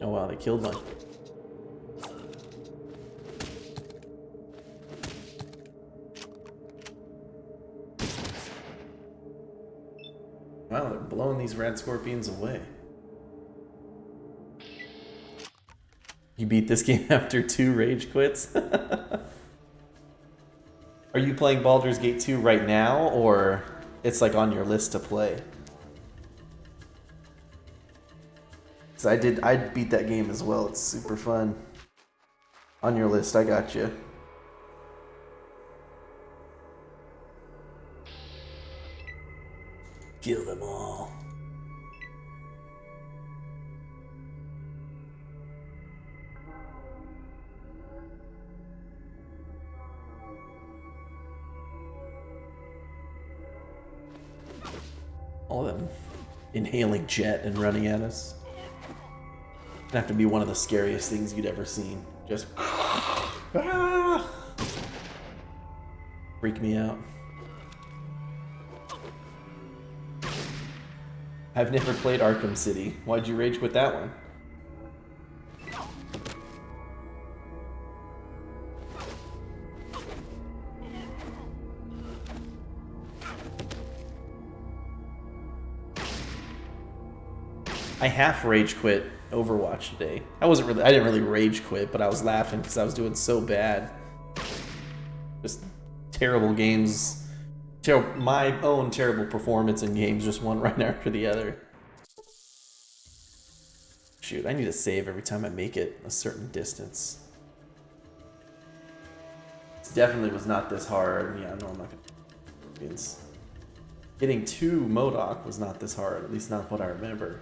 Oh wow, they killed one. Wow, they're blowing these red scorpions away. You beat this game after 2 rage quits? Are you playing Baldur's Gate 2 right now, or it's like on your list to play? Because I beat that game as well. It's super fun. On your list, I got you. Kill them all. All of them inhaling jet and running at us. It'd have to be one of the scariest things you'd ever seen. Just ah! Freak me out. I've never played Arkham City. Why'd you rage with that one? I half rage quit Overwatch today. I didn't really rage quit, but I was laughing because I was doing so bad. Just terrible games. My own terrible performance in games, just one right after the other. Shoot, I need to save every time I make it a certain distance. It definitely was not this hard. Yeah, no, I'm not gonna. Getting to MODOK was not this hard, at least not what I remember.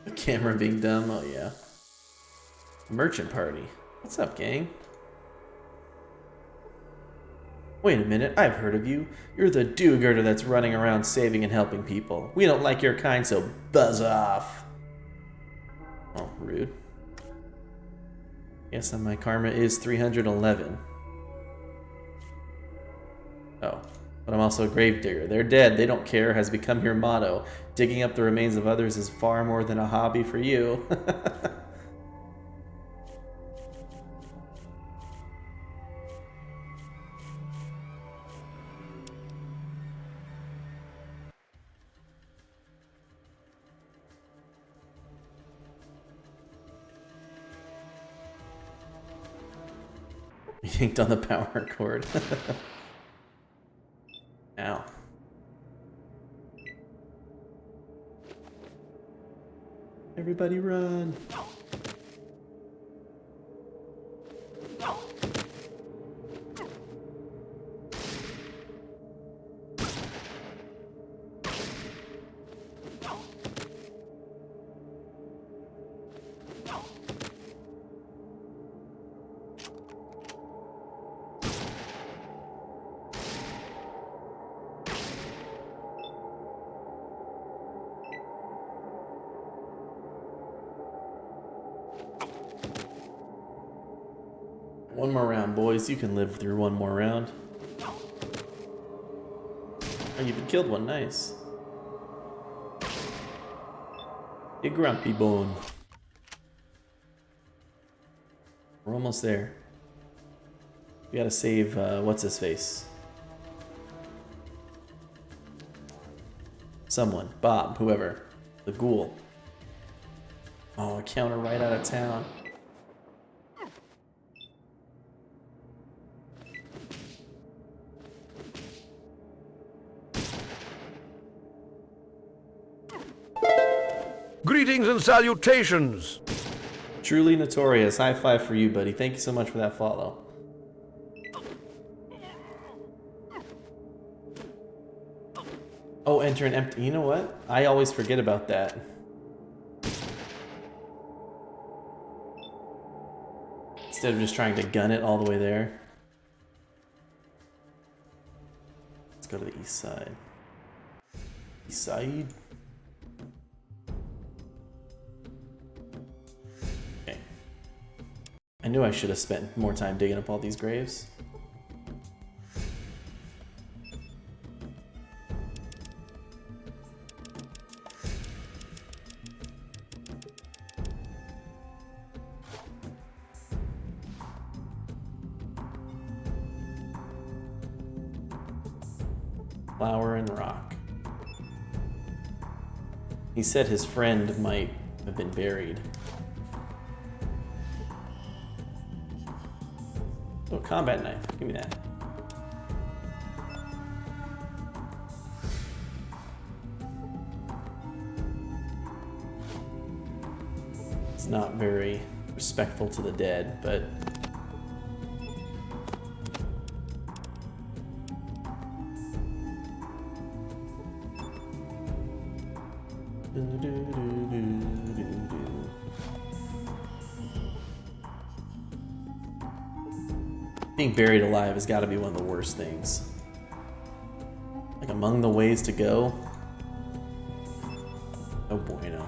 The camera being dumb, oh yeah. Merchant party. What's up, gang? Wait a minute, I've heard of you. You're the do-gooder that's running around saving and helping people. We don't like your kind, so buzz off. Oh, rude. Yes, and my karma is 311. Oh, but I'm also a gravedigger. They're dead, they don't care has become your motto. Digging up the remains of others is far more than a hobby for you. Yanked on the power cord. Ow. Everybody run. One more round, boys. You can live through one more round. Oh, you've killed one. Nice. You grumpy bone. We're almost there. We gotta save, what's his face? Someone. Bob, whoever. The ghoul. Oh, a counter right out of town. Greetings and salutations! Truly notorious. High five for you, buddy. Thank you so much for that follow. Oh, enter an empty... You know what? I always forget about that. Instead of just trying to gun it all the way there. Let's go to the east side. East side? Okay. I knew I should have spent more time digging up all these graves. Flower and rock. He said his friend might have been buried. Oh, combat knife. Give me that. It's not very respectful to the dead, but... Being buried alive has got to be one of the worst things. Like, among the ways to go. Oh bueno.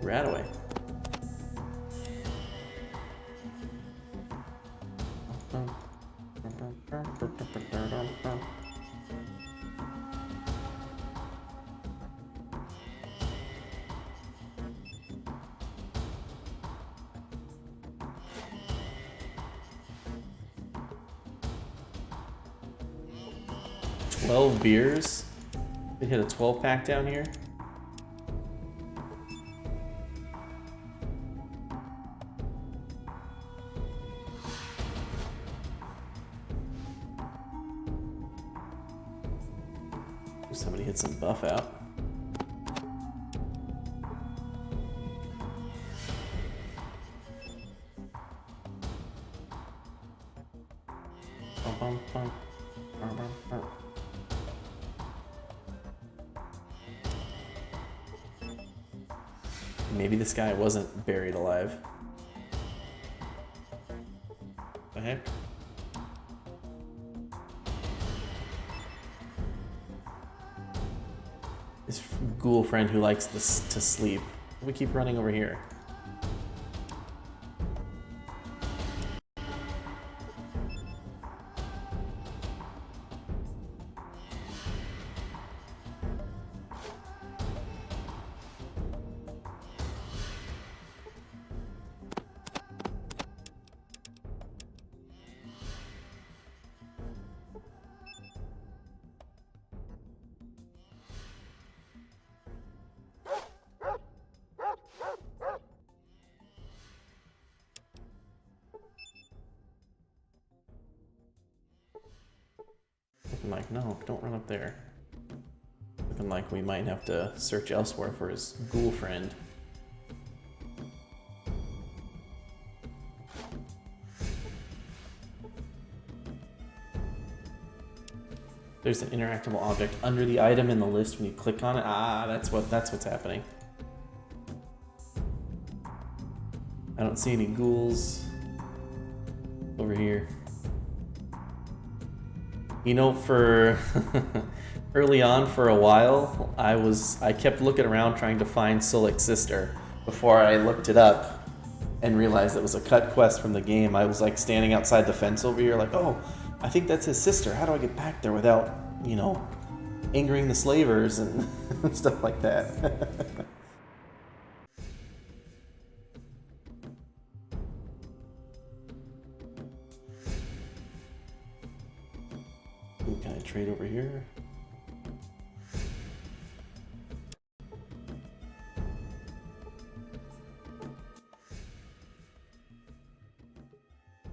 Rat away. Beers. They hit a 12 pack down here. Somebody hit some buff out. Bum, bum, bum. Maybe this guy wasn't buried alive. The heck? This ghoul friend who likes this to sleep. We keep running over here. Looking like, no, don't run up there. Looking like we might have to search elsewhere for his ghoul friend. There's an interactable object under the item in the list when you click on it. Ah, that's what's happening. I don't see any ghouls over here. You know, for early on for a while, I kept looking around trying to find Solik's sister before I looked it up and realized it was a cut quest from the game. I was like standing outside the fence over here like, oh, I think that's his sister. How do I get back there without, you know, angering the slavers and stuff like that? Can I trade over here?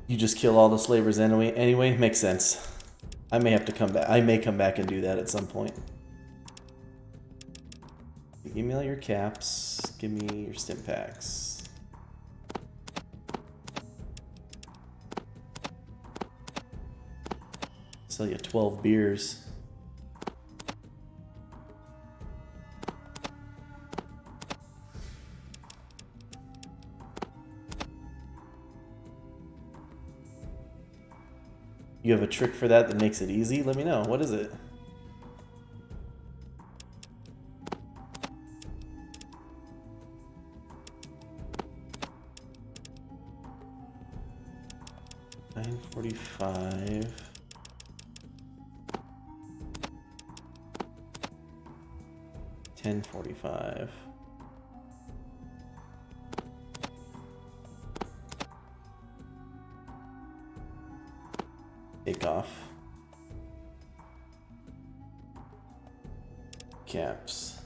You just kill all the slavers anyway? Makes sense. I may have to come back. I may come back and do that at some point. Give me all your caps. Give me your stim packs. Sell you 12 beers. You have a trick for that makes it easy? Let me know. What is it? $9.45. $10.45. Take off. Caps.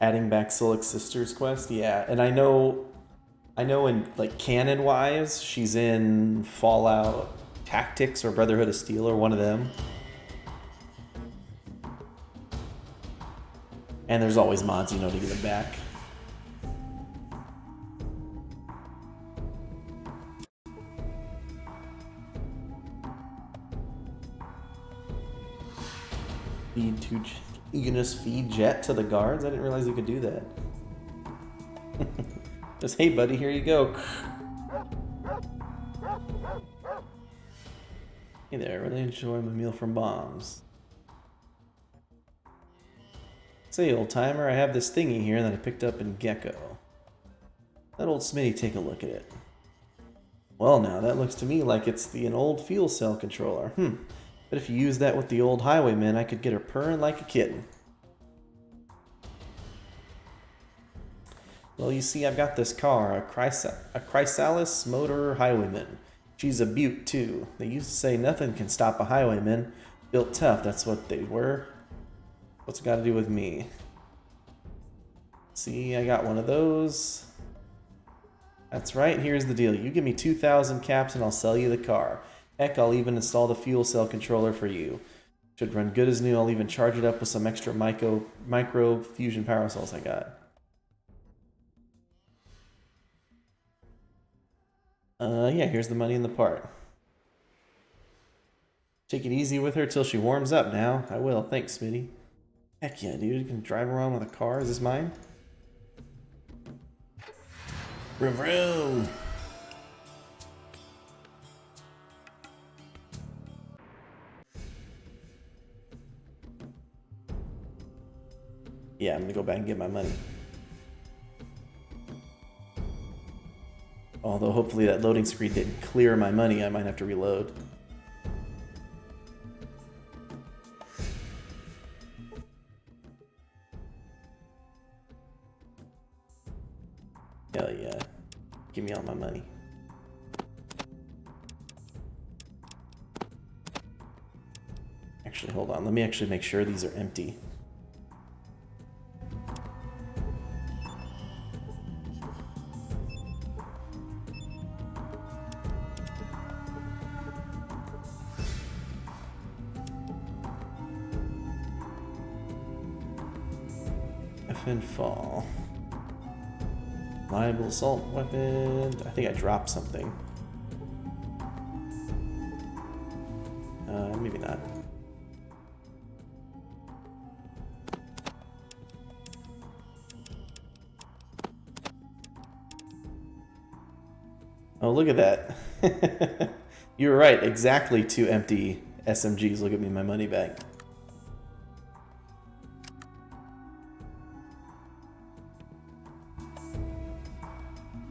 Adding back Solik's sister's quest, yeah, and I know in like canon wise, she's in Fallout Tactics or Brotherhood of Steel or one of them. And there's always mods, you know, to get it back. Feed to, you can just feed jet to the guards? I didn't realize you could do that. Just, hey buddy, here you go. Hey there, really enjoy my meal from bombs. Say, old timer, I have this thingy here that I picked up in Gecko. Let old Smitty take a look at it. Well now, that looks to me like it's an old fuel cell controller. But if you use that with the old highwayman, I could get her purring like a kitten. Well, you see, I've got this car, a Chrysalis Motor Highwayman. She's a beaut, too. They used to say nothing can stop a highwayman. Built tough, that's what they were. What's it got to do with me? See, I got one of those. That's right, here's the deal. You give me 2,000 caps and I'll sell you the car. Heck, I'll even install the fuel cell controller for you. Should run good as new. I'll even charge it up with some extra micro fusion power cells I got. Yeah, here's the money in the part. Take it easy with her till she warms up now. I will. Thanks, Smitty. Heck yeah, dude. You can drive around with a car. Is this mine? Vroom vroom. Yeah, I'm gonna go back and get my money. Although hopefully that loading screen didn't clear my money, I might have to reload. Hell yeah. Give me all my money. Actually, hold on. Let me actually make sure these are empty. Effin' fall. Liable assault weapon. I think I dropped something. Maybe not. Oh, look at that. You were right. Exactly 2 empty SMGs. Look at me, my money back.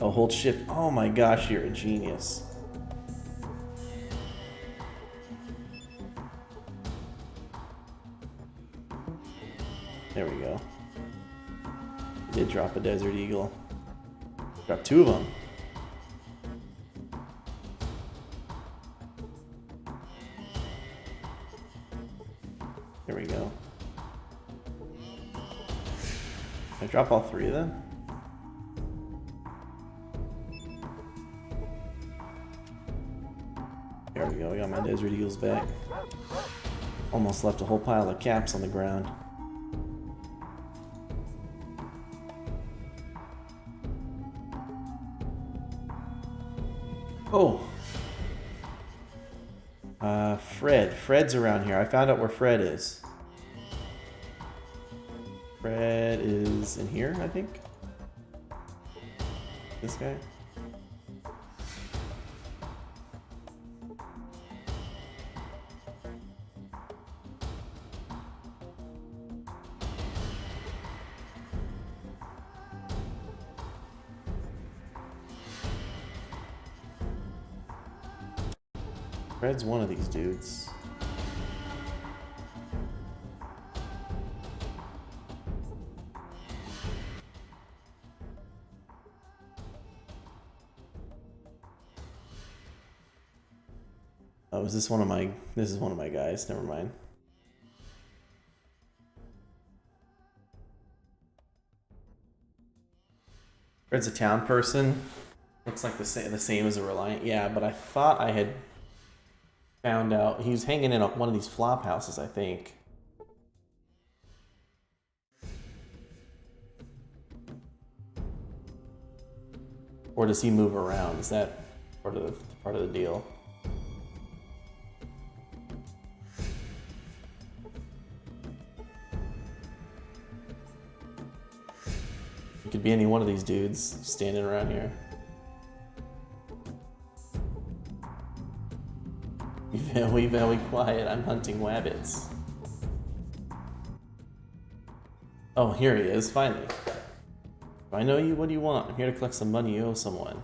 Oh, hold shift. Oh my gosh, you're a genius. There we go. Did drop a Desert Eagle. Drop 2 of them. There we go. Did I drop all 3 of them? There we go, I got my Desert Eagles back. Almost left a whole pile of caps on the ground. Oh! Fred. Fred's around here. I found out where Fred is. Fred is in here, I think. This guy. Fred's one of these dudes. Oh, is this one of my... This is one of my guys. Never mind. Fred's a town person. Looks like the same as a Reliant. Yeah, but I thought I had found out he was hanging in one of these flop houses, I think. Or does he move around? Is that part of the deal? It could be any one of these dudes standing around here. Be very quiet. I'm hunting wabbits. Oh, here he is, finally. If I know you, what do you want? I'm here to collect some money you owe someone.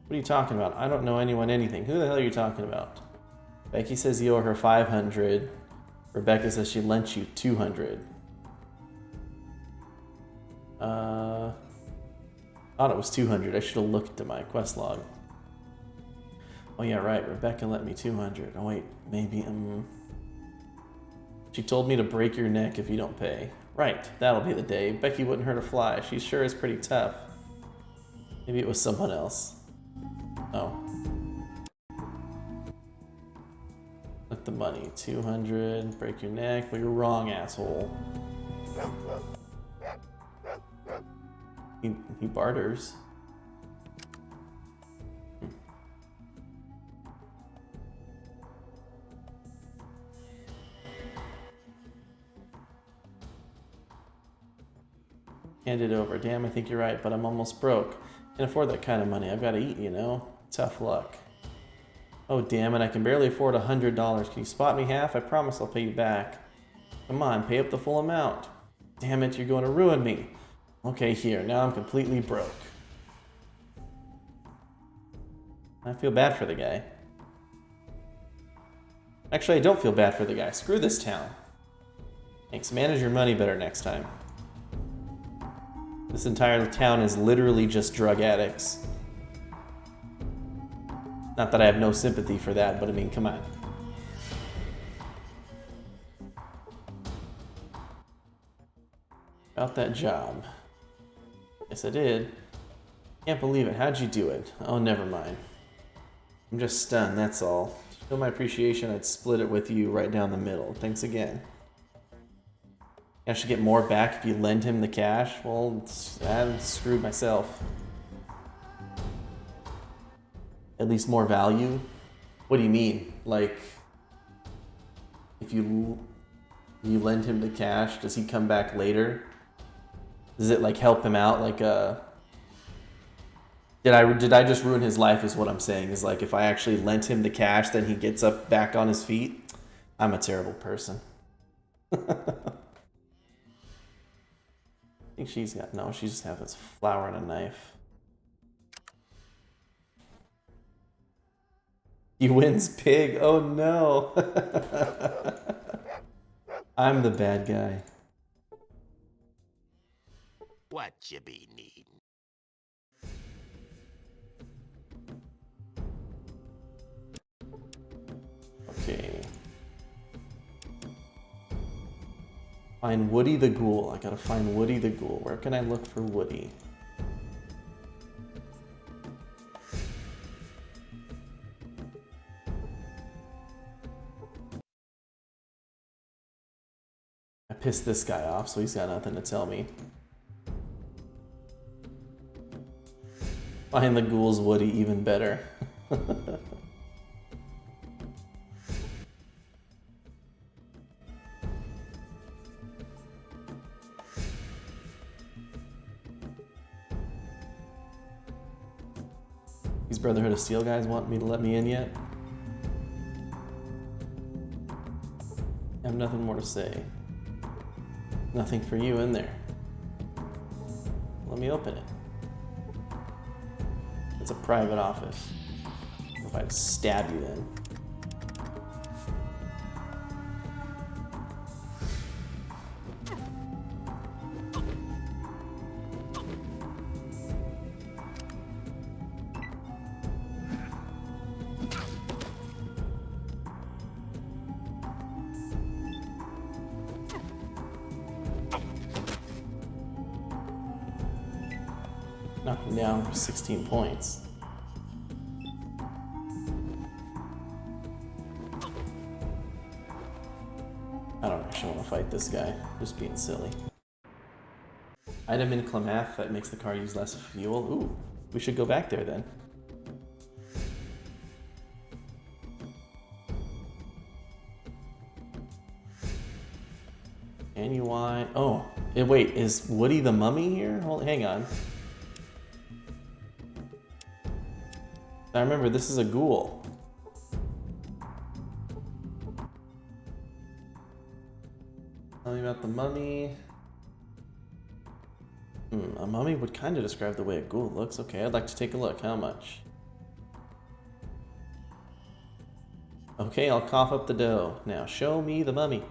What are you talking about? I don't know anyone anything. Who the hell are you talking about? Becky says you owe her 500. Rebecca says she lent you 200. Thought it was 200. I should have looked at my quest log. Oh yeah, right. Rebecca lent me 200. Oh wait, maybe she told me to break your neck if you don't pay. Right, that'll be the day. Becky wouldn't hurt a fly. She sure is pretty tough. Maybe it was someone else. Oh. Look the money. 200. Break your neck. Well, you're wrong, asshole. He barters. Hand it over. Damn, I think you're right, but I'm almost broke. Can't afford that kind of money. I've got to eat, you know? Tough luck. Oh, damn it. I can barely afford $100. Can you spot me half? I promise I'll pay you back. Come on, pay up the full amount. Damn it, you're going to ruin me. Okay, here. Now I'm completely broke. I feel bad for the guy. Actually, I don't feel bad for the guy. Screw this town. Thanks. Manage your money better next time. This entire town is literally just drug addicts. Not that I have no sympathy for that, but I mean, come on. About that job. Yes, I did. Can't believe it. How'd you do it? Oh, never mind. I'm just stunned, that's all. To show my appreciation, I'd split it with you right down the middle. Thanks again. I should get more back if you lend him the cash? Well, I'm screwed myself. At least more value? What do you mean? Like, if you lend him the cash, does he come back later? Does it like help him out? Like did I just ruin his life is what I'm saying. Is like if I actually lent him the cash, then he gets up back on his feet? I'm a terrible person. I think she's got, no, she just has this flour and a knife. He wins pig. Oh no. I'm the bad guy. What you be needing? Okay. Find Woody the Ghoul. I gotta find Woody the Ghoul. Where can I look for Woody? I pissed this guy off, so he's got nothing to tell me. Find the Ghoul's Woody even better. These Brotherhood of Steel guys want me to let me in yet? I have nothing more to say. Nothing for you in there. Let me open it. It's a private office. If I'd stab you then. Knocked him down for 16 points. I don't actually want to fight this guy. Just being silly. Item in Klamath that makes the car use less fuel. Ooh, we should go back there then. Genuine. Oh, wait, is Woody the mummy here? Hold, hang on. I remember this is a ghoul. Tell me about the mummy. A mummy would kind of describe the way a ghoul looks. Okay, I'd like to take a look. How much? Okay, I'll cough up the dough. Now, show me the mummy.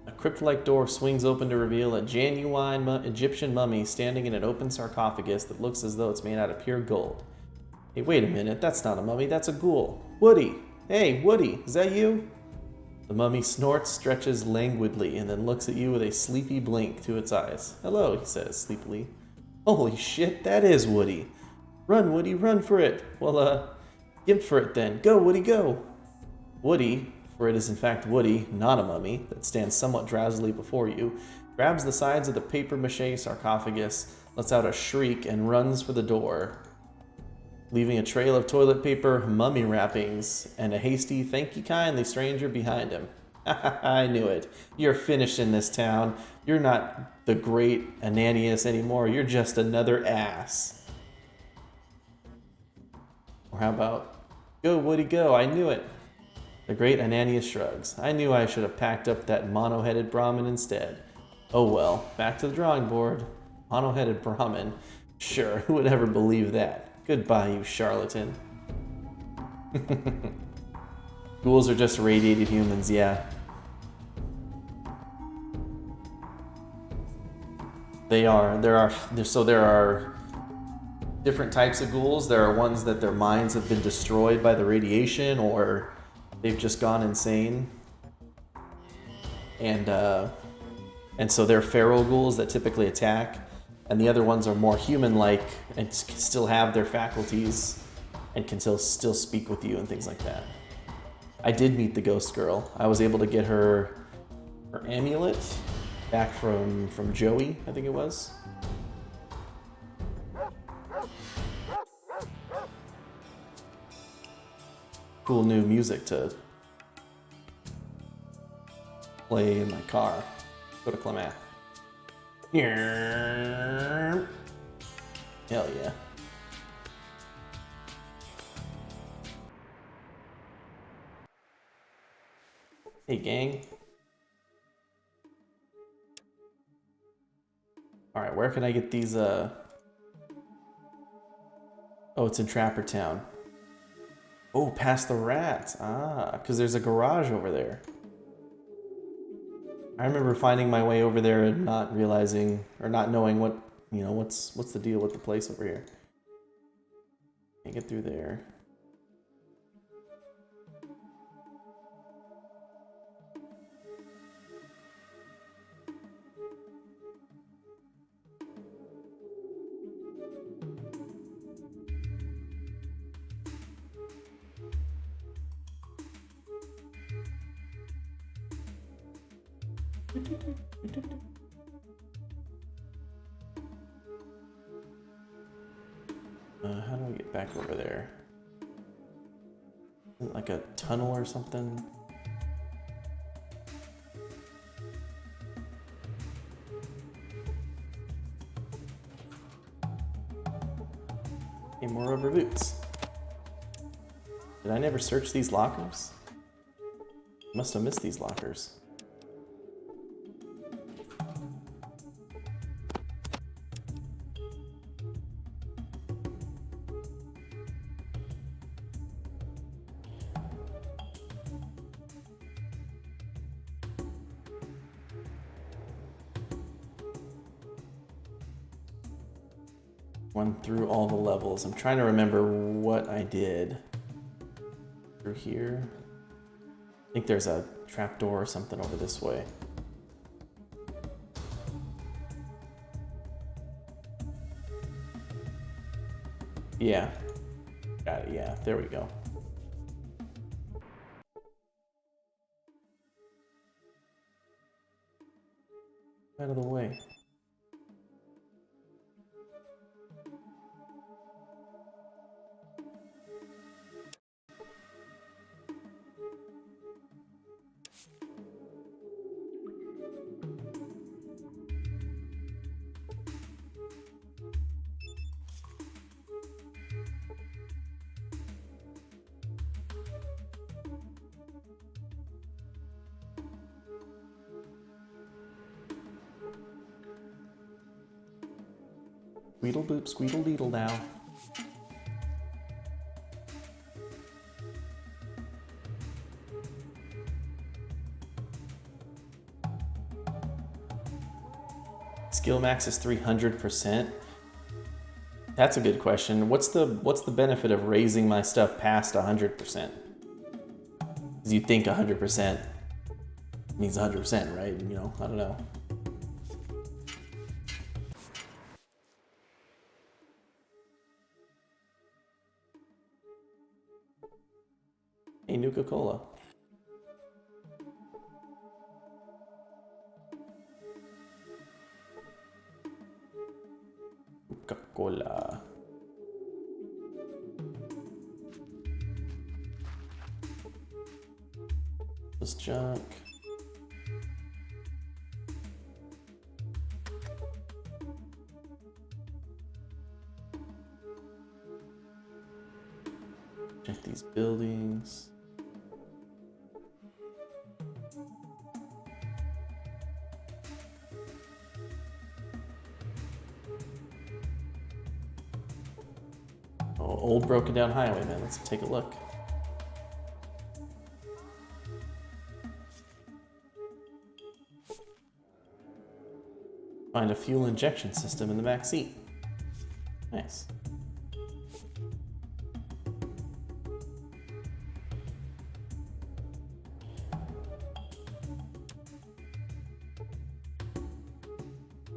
A crypt-like door swings open to reveal a genuine Egyptian mummy standing in an open sarcophagus that looks as though it's made out of pure gold. Hey, wait a minute. That's not a mummy. That's a ghoul. Woody! Hey, Woody! Is that you? The mummy snorts, stretches languidly, and then looks at you with a sleepy blink to its eyes. Hello, he says sleepily. Holy shit, that is Woody. Run, Woody, run for it. Well, gimp for it then. Go, Woody, go. Woody, for it is in fact Woody, not a mummy, that stands somewhat drowsily before you, grabs the sides of the papier-mâché sarcophagus, lets out a shriek, and runs for the door. leaving a trail of toilet paper, mummy wrappings, and a hasty "thank you kindly, stranger" behind him. I knew it. You're finished in this town. You're not the great Ananias anymore. You're just another ass. Or how about, "Go, Woody, go. I knew it." The great Ananias shrugs. "I knew I should have packed up that mono-headed Brahmin instead. Oh well, back to the drawing board. Mono-headed Brahmin. Sure, who would ever believe that? Goodbye, you charlatan." Ghouls are just radiated humans, yeah. They are. There are different types of ghouls. There are ones that their minds have been destroyed by the radiation, or they've just gone insane. And so they're feral ghouls that typically attack, and the other ones are more human-like and can still have their faculties and can still speak with you and things like that. I did meet the ghost girl. I was able to get her amulet back from Joey, I think it was. Cool new music to play in my car. Go to Clemath. Hell yeah. Hey gang. Alright, where can I get these Oh, it's in Trapper Town. Oh, past the rats. Ah, because there's a garage over there. I remember finding my way over there and not realizing, or not knowing what's the deal with the place over here. Can't get through there. How do I get back over there? Is it like a tunnel or something? Hey, more rubber boots. Did I never search these lockers? Must have missed these lockers. Went through all the levels. I'm trying to remember what I did. Through here. I think there's a trapdoor or something over this way. Yeah. Got it, yeah. There we go. Out of the way. Squeedle boop, squeedle deedle now. Skill max is 300%. That's a good question. What's the benefit of raising my stuff past 100%? Because you think 100% means 100%, right? You know, I don't know. Hey, Nuka-Cola. Coca-Cola. This junk. Check these buildings. Oh, old broken down highway, man. Let's take a look. Find a fuel injection system in the back seat. Nice.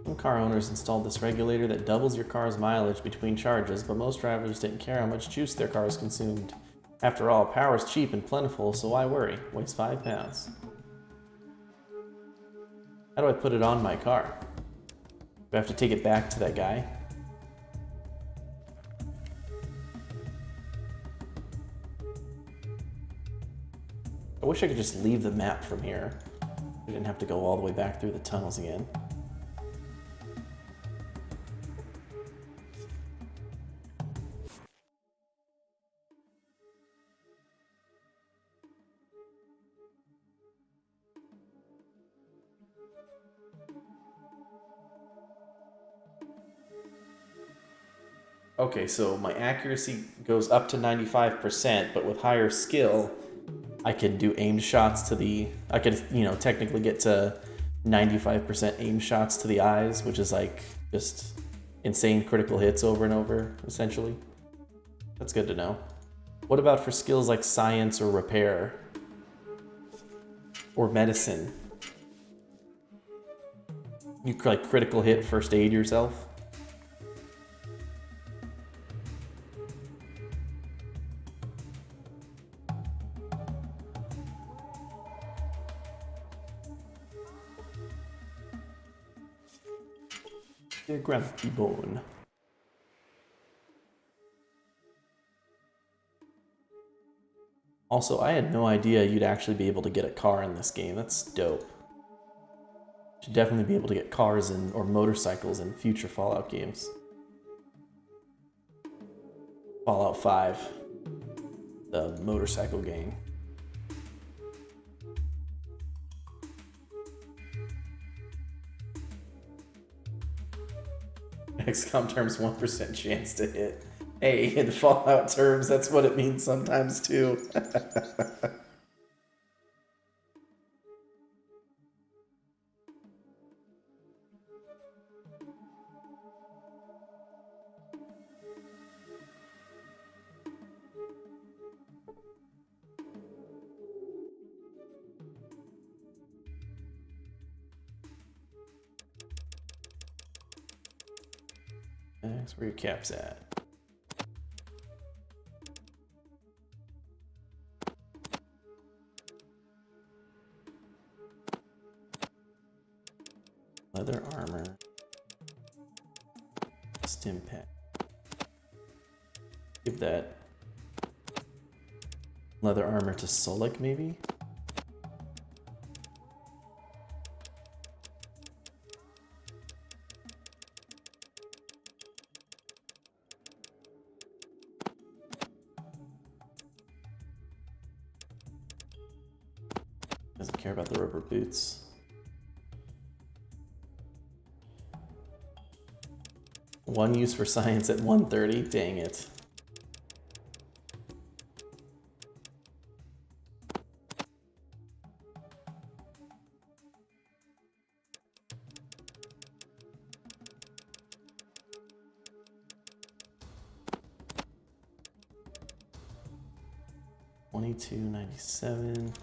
Some car owners installed this regulator that doubles your car's mileage between charges, but most drivers didn't care how much juice their cars consumed. After all, power is cheap and plentiful, so why worry? Weighs 5 pounds. How do I put it on my car? Do I have to take it back to that guy? I wish I could just leave the map from here. We didn't have to go all the way back through the tunnels again. Okay, so my accuracy goes up to 95%, but with higher skill, I can do aimed shots to the... I could, technically get to 95% aim shots to the eyes, which is like just insane critical hits over and over, essentially. That's good to know. What about for skills like science or repair? Or medicine? You like critical hit first aid yourself? Grumpy bone. Also, I had no idea you'd actually be able to get a car in this game. That's dope. Should definitely be able to get cars in, or motorcycles in future Fallout games. Fallout 5. The motorcycle game. XCOM terms 1% chance to hit. Hey, in Fallout terms, that's what it means sometimes too. That's where your cap's at. Leather armor. Stim pack. Give that leather armor to Solik, maybe? Doesn't care about the rubber boots. One use for science at 130. Dang it. $22.97.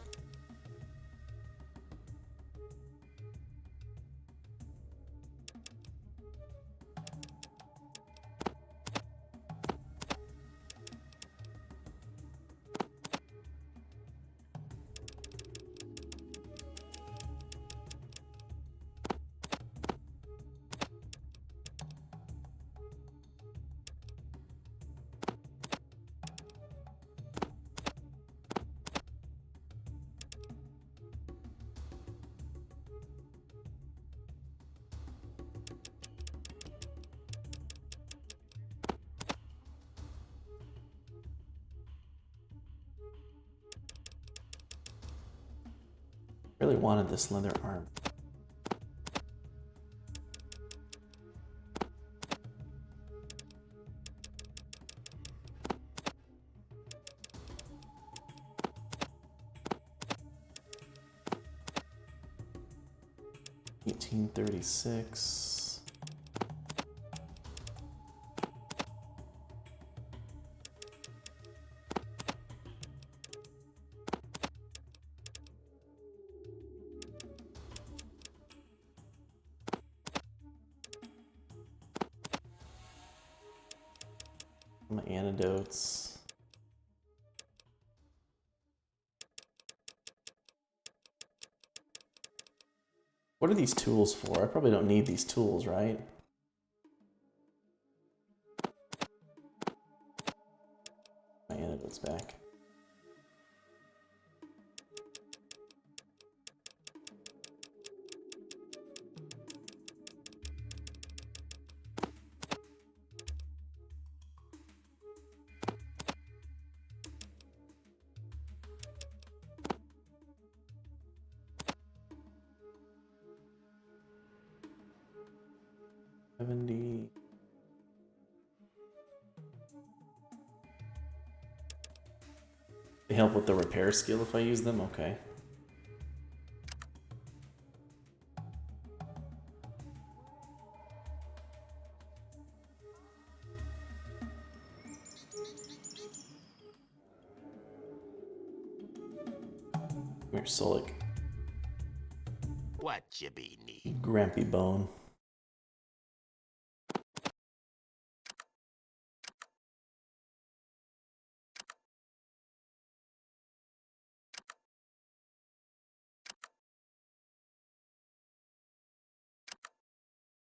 Really wanted this leather arm. $18.36. My antidotes. What are these tools for? I probably don't need these tools, right? My antidotes back. $70. They help with the repair skill if I use them? Okay. Come here, Solik. What you be need? Grampy bone.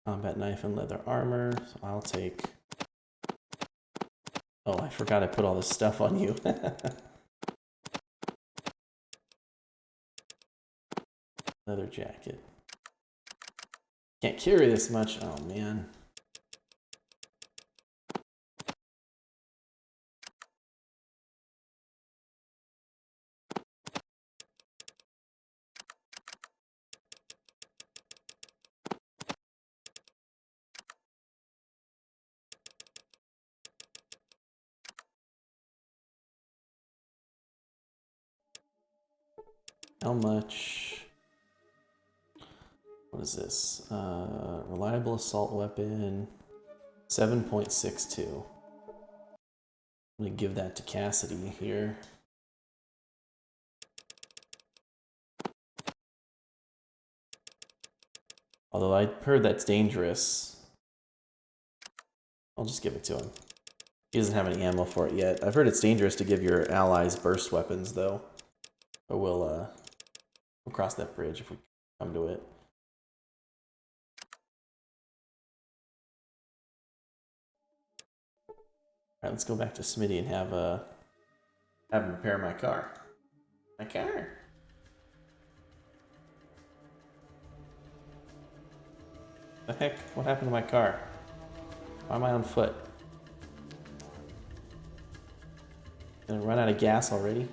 Combat knife and leather armor. So I'll take... Oh, I forgot I put all this stuff on you. Leather jacket. Can't carry this much. Oh, man. How much? What is this? Reliable assault weapon, 7.62. I'm gonna give that to Cassidy here. Although I heard that's dangerous. I'll just give it to him. He doesn't have any ammo for it yet. I've heard it's dangerous to give your allies burst weapons, though. But we'll cross that bridge if we come to it. Alright, let's go back to Smitty and have him repair my car. My car. The heck? What happened to my car? Why am I on foot? Did I run out of gas already?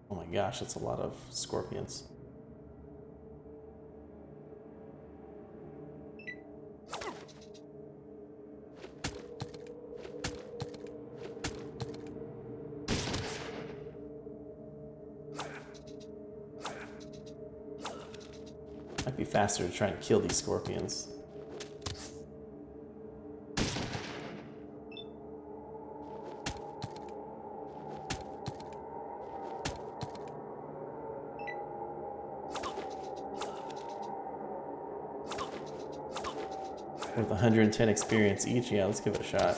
Oh my gosh, that's a lot of scorpions. Might be faster to try and kill these scorpions. With 110 experience each, yeah, let's give it a shot.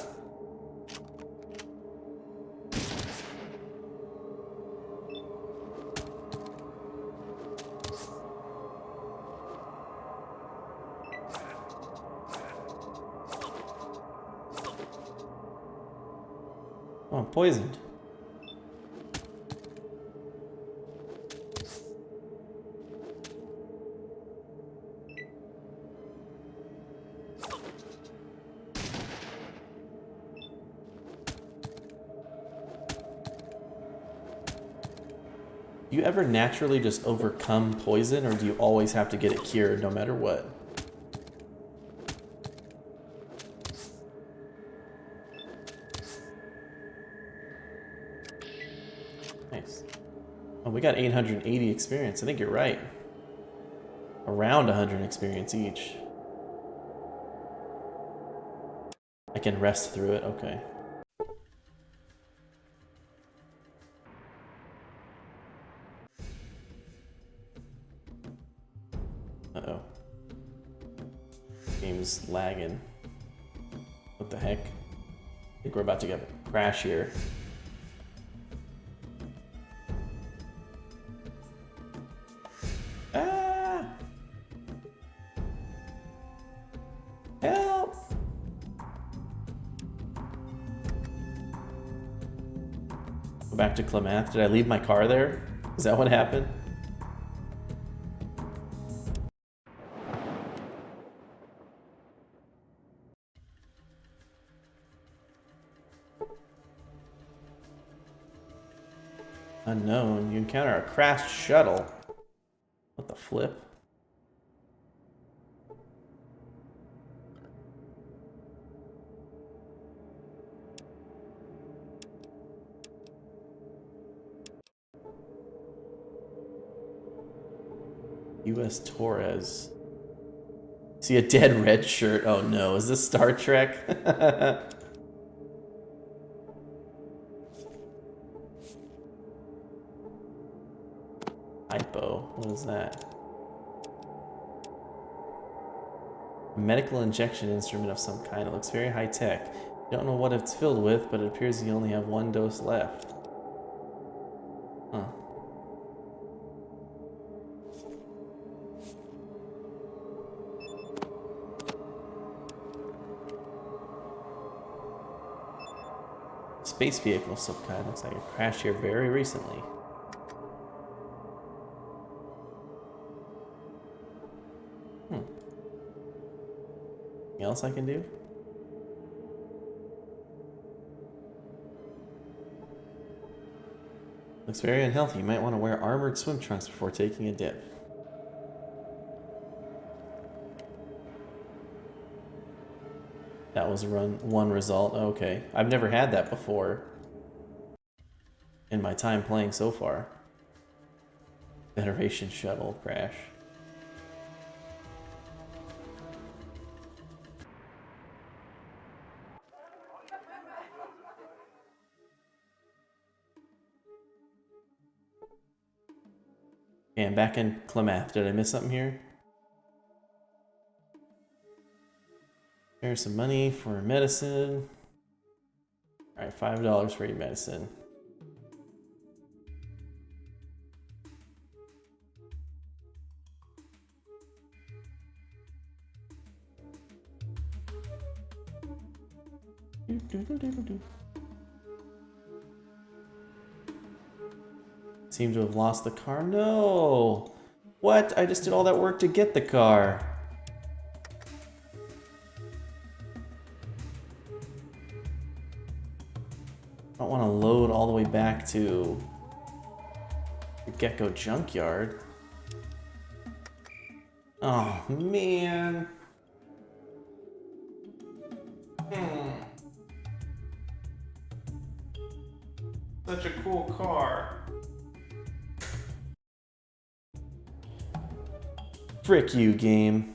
Oh, I'm poisoned. Do you ever naturally just overcome poison, or do you always have to get it cured no matter what? Nice. Oh, we got 880 experience. I think you're right. Around 100 experience each. I can rest through it. Okay. Uh-oh. Game's lagging. What the heck? I think we're about to get a crash here. Ah! Help! Go back to Klamath. Did I leave my car there? Is that what happened? Unknown. You encounter a crashed shuttle. What the flip? U.S. Torres. See a dead red shirt. Oh no, is this Star Trek? Hypo. What is that? A medical injection instrument of some kind. It looks very high tech. Don't know what it's filled with, but it appears you only have one dose left. Huh. Space vehicle of some kind. Looks like it crashed here very recently. Anything else I can do? Looks very unhealthy. You might want to wear armored swim trunks before taking a dip. That was one result. Okay. I've never had that before in my time playing so far. Federation shuttle crash. Okay, I'm back in Klamath. Did I miss something here? There's some money for medicine. Alright, $5 for your medicine. Seem to have lost the car. No! What? I just did all that work to get the car. I don't want to load all the way back to the Gecko junkyard. Oh, man. Such a cool car. Frick you, game.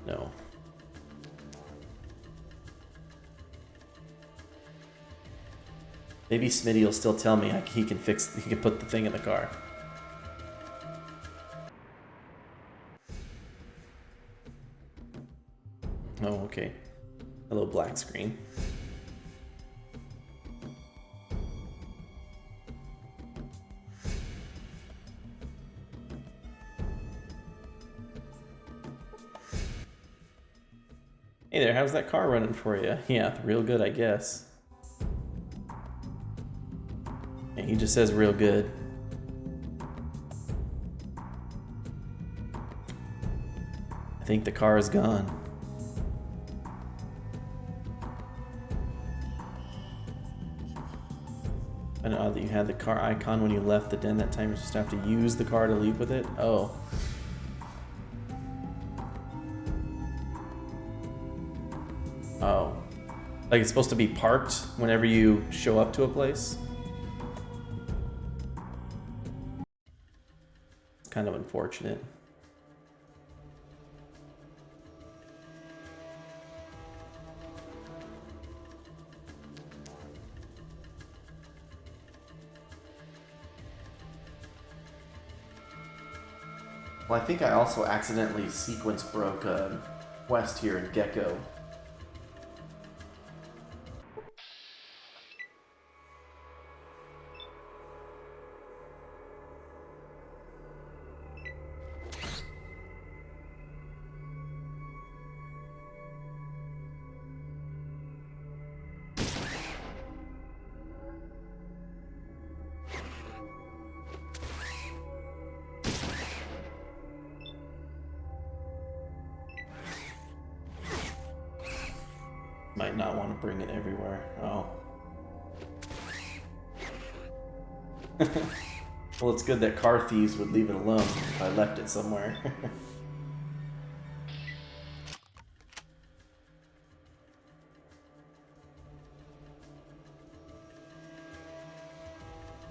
No. Maybe Smitty will still tell me he can put the thing in the car. Oh, okay. Hello, black screen. Hey there, how's that car running for you? Yeah, real good, I guess. And he just says real good. I think the car is gone. I know that you had the car icon when you left the den that time. You just have to use the car to leave with it. Oh. Oh. Like it's supposed to be parked whenever you show up to a place? It's kind of unfortunate. Well, I think I also accidentally sequence broke a quest here in Gecko. Might not want to bring it everywhere. Oh. Well, it's good that car thieves would leave it alone if I left it somewhere.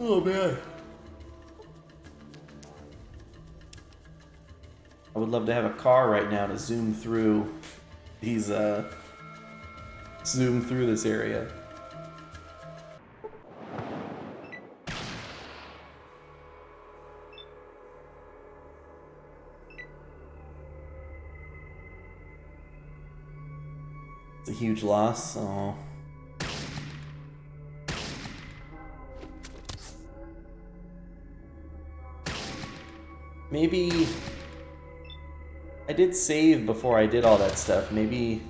Oh man. I would love to have a car right now to zoom through these zoom through this area. It's a huge loss. Oh. Maybe I did save before I did all that stuff. Maybe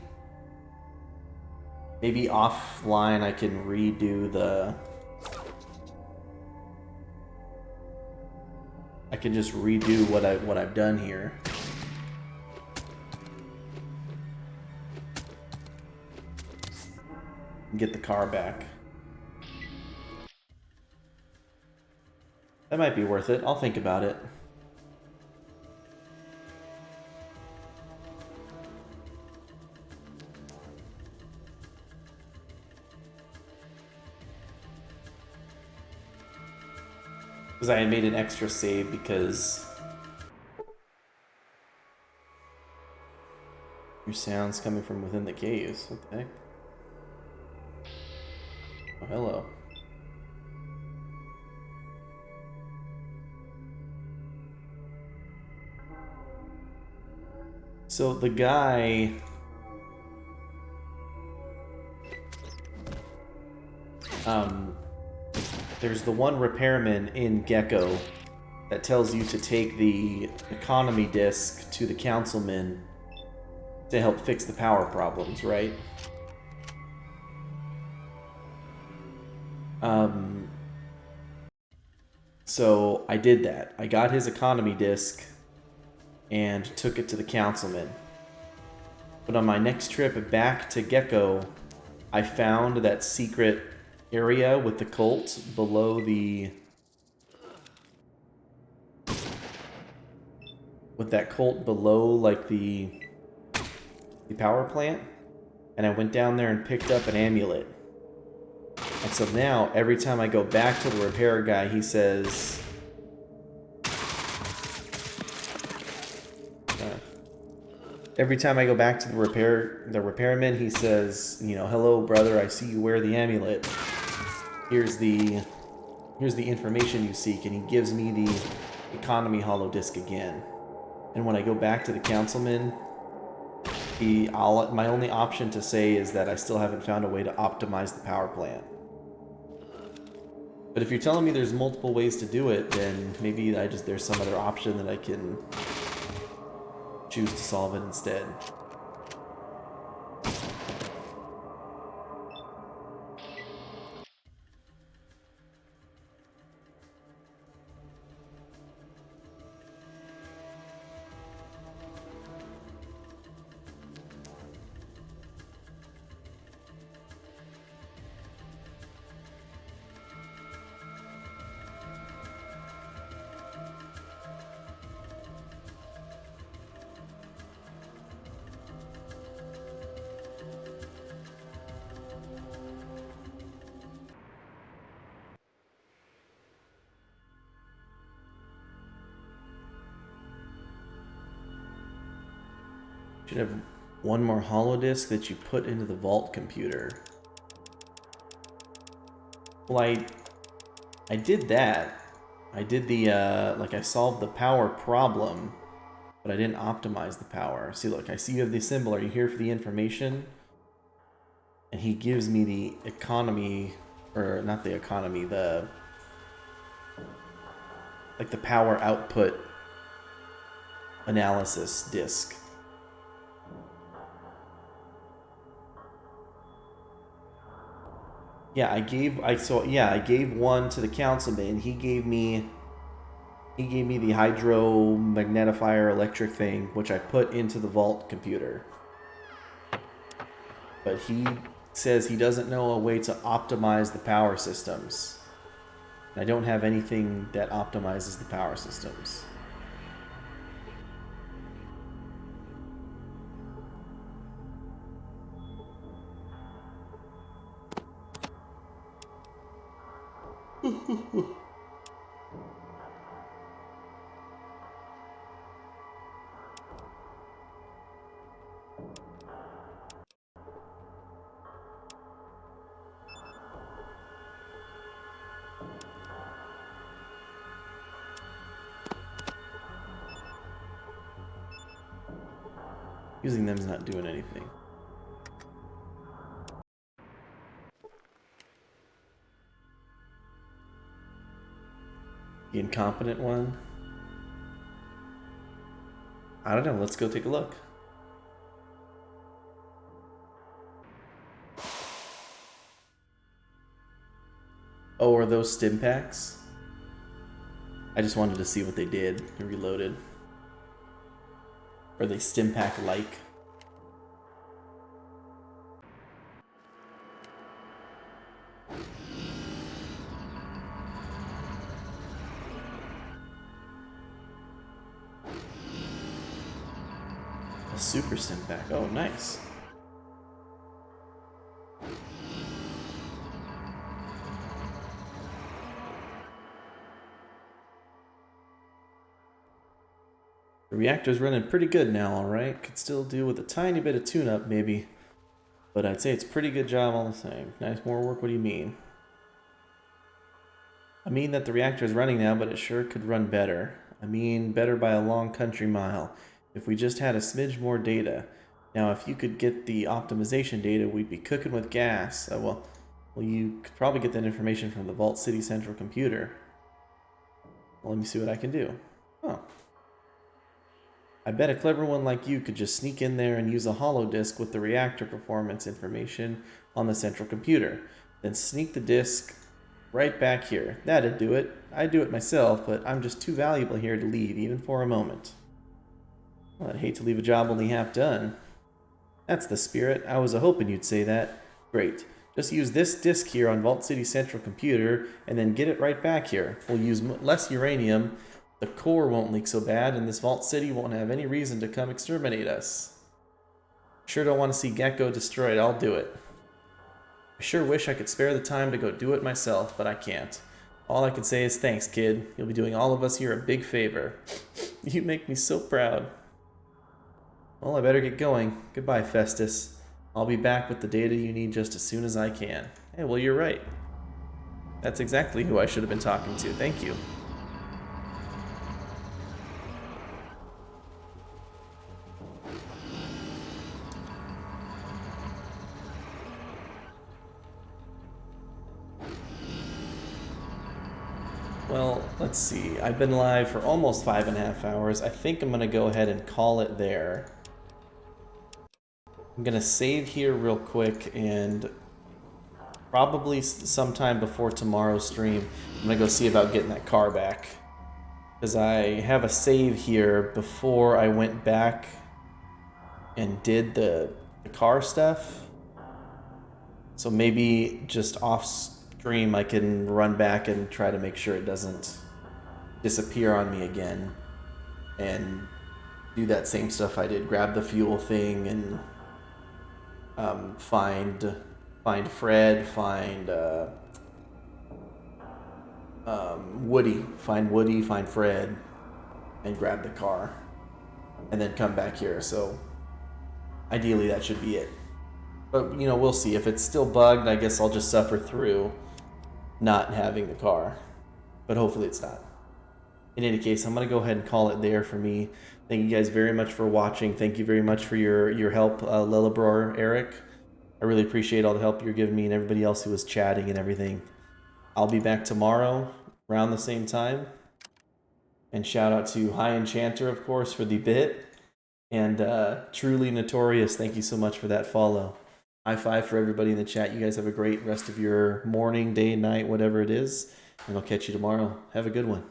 offline I can redo the... I can just redo what I've done here. And get the car back. That might be worth it. I'll think about it. Because I had made an extra save because your sounds coming from within the caves. What the heck? Oh, hello. So the guy... there's the one repairman in Gecko that tells you to take the economy disc to the councilman to help fix the power problems, right? So I did that. I got his economy disc and took it to the councilman. But on my next trip back to Gecko, I found that secret area with the cult below the... with that cult below, like, the power plant. And I went down there and picked up an amulet. And so now, every time I go back to the repair guy, he says... every time I go back to the repairman, he says, you know, hello, brother, I see you wear the amulet. Here's the information you seek, and he gives me the economy hollow disc again. And when I go back to the councilman, my only option to say is that I still haven't found a way to optimize the power plant. But if you're telling me there's multiple ways to do it, then maybe there's some other option that I can choose to solve it instead. Should have one more hollow disk that you put into the vault computer. Well, I did that. I did the, like I solved the power problem, but I didn't optimize the power. See, look, I see you have the symbol. Are you here for the information? And he gives me the economy, or not the economy, the, like the power output analysis disk. Yeah, I gave one to the councilman. He gave me the hydromagnetifier electric thing, which I put into the vault computer. But he says he doesn't know a way to optimize the power systems. I don't have anything that optimizes the power systems. Using them's not doing anything. The incompetent one? I don't know, let's go take a look. Oh, are those stim packs? I just wanted to see what they did and reloaded. Are they stim pack like? A super stim pack. Oh, nice. The reactor's running pretty good now, alright? Could still do with a tiny bit of tune-up, maybe. But I'd say it's a pretty good job all the same. Nice, more work, what do you mean? I mean that the reactor is running now, but it sure could run better. I mean, better by a long country mile. If we just had a smidge more data. Now, if you could get the optimization data, we'd be cooking with gas. Well, you could probably get that information from the Vault City Central Computer. Well, let me see what I can do. Oh. I bet a clever one like you could just sneak in there and use a hollow disk with the reactor performance information on the central computer. Then sneak the disk right back here. That'd do it. I'd do it myself, but I'm just too valuable here to leave, even for a moment. Well, I'd hate to leave a job only half done. That's the spirit. I was a-hoping you'd say that. Great. Just use this disk here on Vault City Central Computer, and then get it right back here. We'll use less uranium. The core won't leak so bad, and this Vault City won't have any reason to come exterminate us. Sure don't want to see Gecko destroyed. I'll do it. I sure wish I could spare the time to go do it myself, but I can't. All I can say is thanks, kid. You'll be doing all of us here a big favor. You make me so proud. Well, I better get going. Goodbye, Festus. I'll be back with the data you need just as soon as I can. Hey, well, you're right. That's exactly who I should have been talking to. Thank you. Well, let's see. I've been live for almost 5.5 hours. I think I'm going to go ahead and call it there. I'm going to save here real quick, and probably sometime before tomorrow's stream, I'm going to go see about getting that car back. Because I have a save here before I went back and did the car stuff. So maybe just off stream I can run back and try to make sure it doesn't disappear on me again. And do that same stuff I did. Grab the fuel thing and find Fred, find Woody, find Fred, and grab the car, and then come back here. So ideally that should be it. But, you know, we'll see. If it's still bugged, I guess I'll just suffer through not having the car. But hopefully it's not. In any case, I'm going to go ahead and call it there for me. Thank you guys very much for watching. Thank you very much for your help, Lillibor, Eric. I really appreciate all the help you're giving me and everybody else who was chatting and everything. I'll be back tomorrow around the same time. And shout out to High Enchanter, of course, for the bit. And Truly Notorious, thank you so much for that follow. High five for everybody in the chat. You guys have a great rest of your morning, day, night, whatever it is. And I'll catch you tomorrow. Have a good one.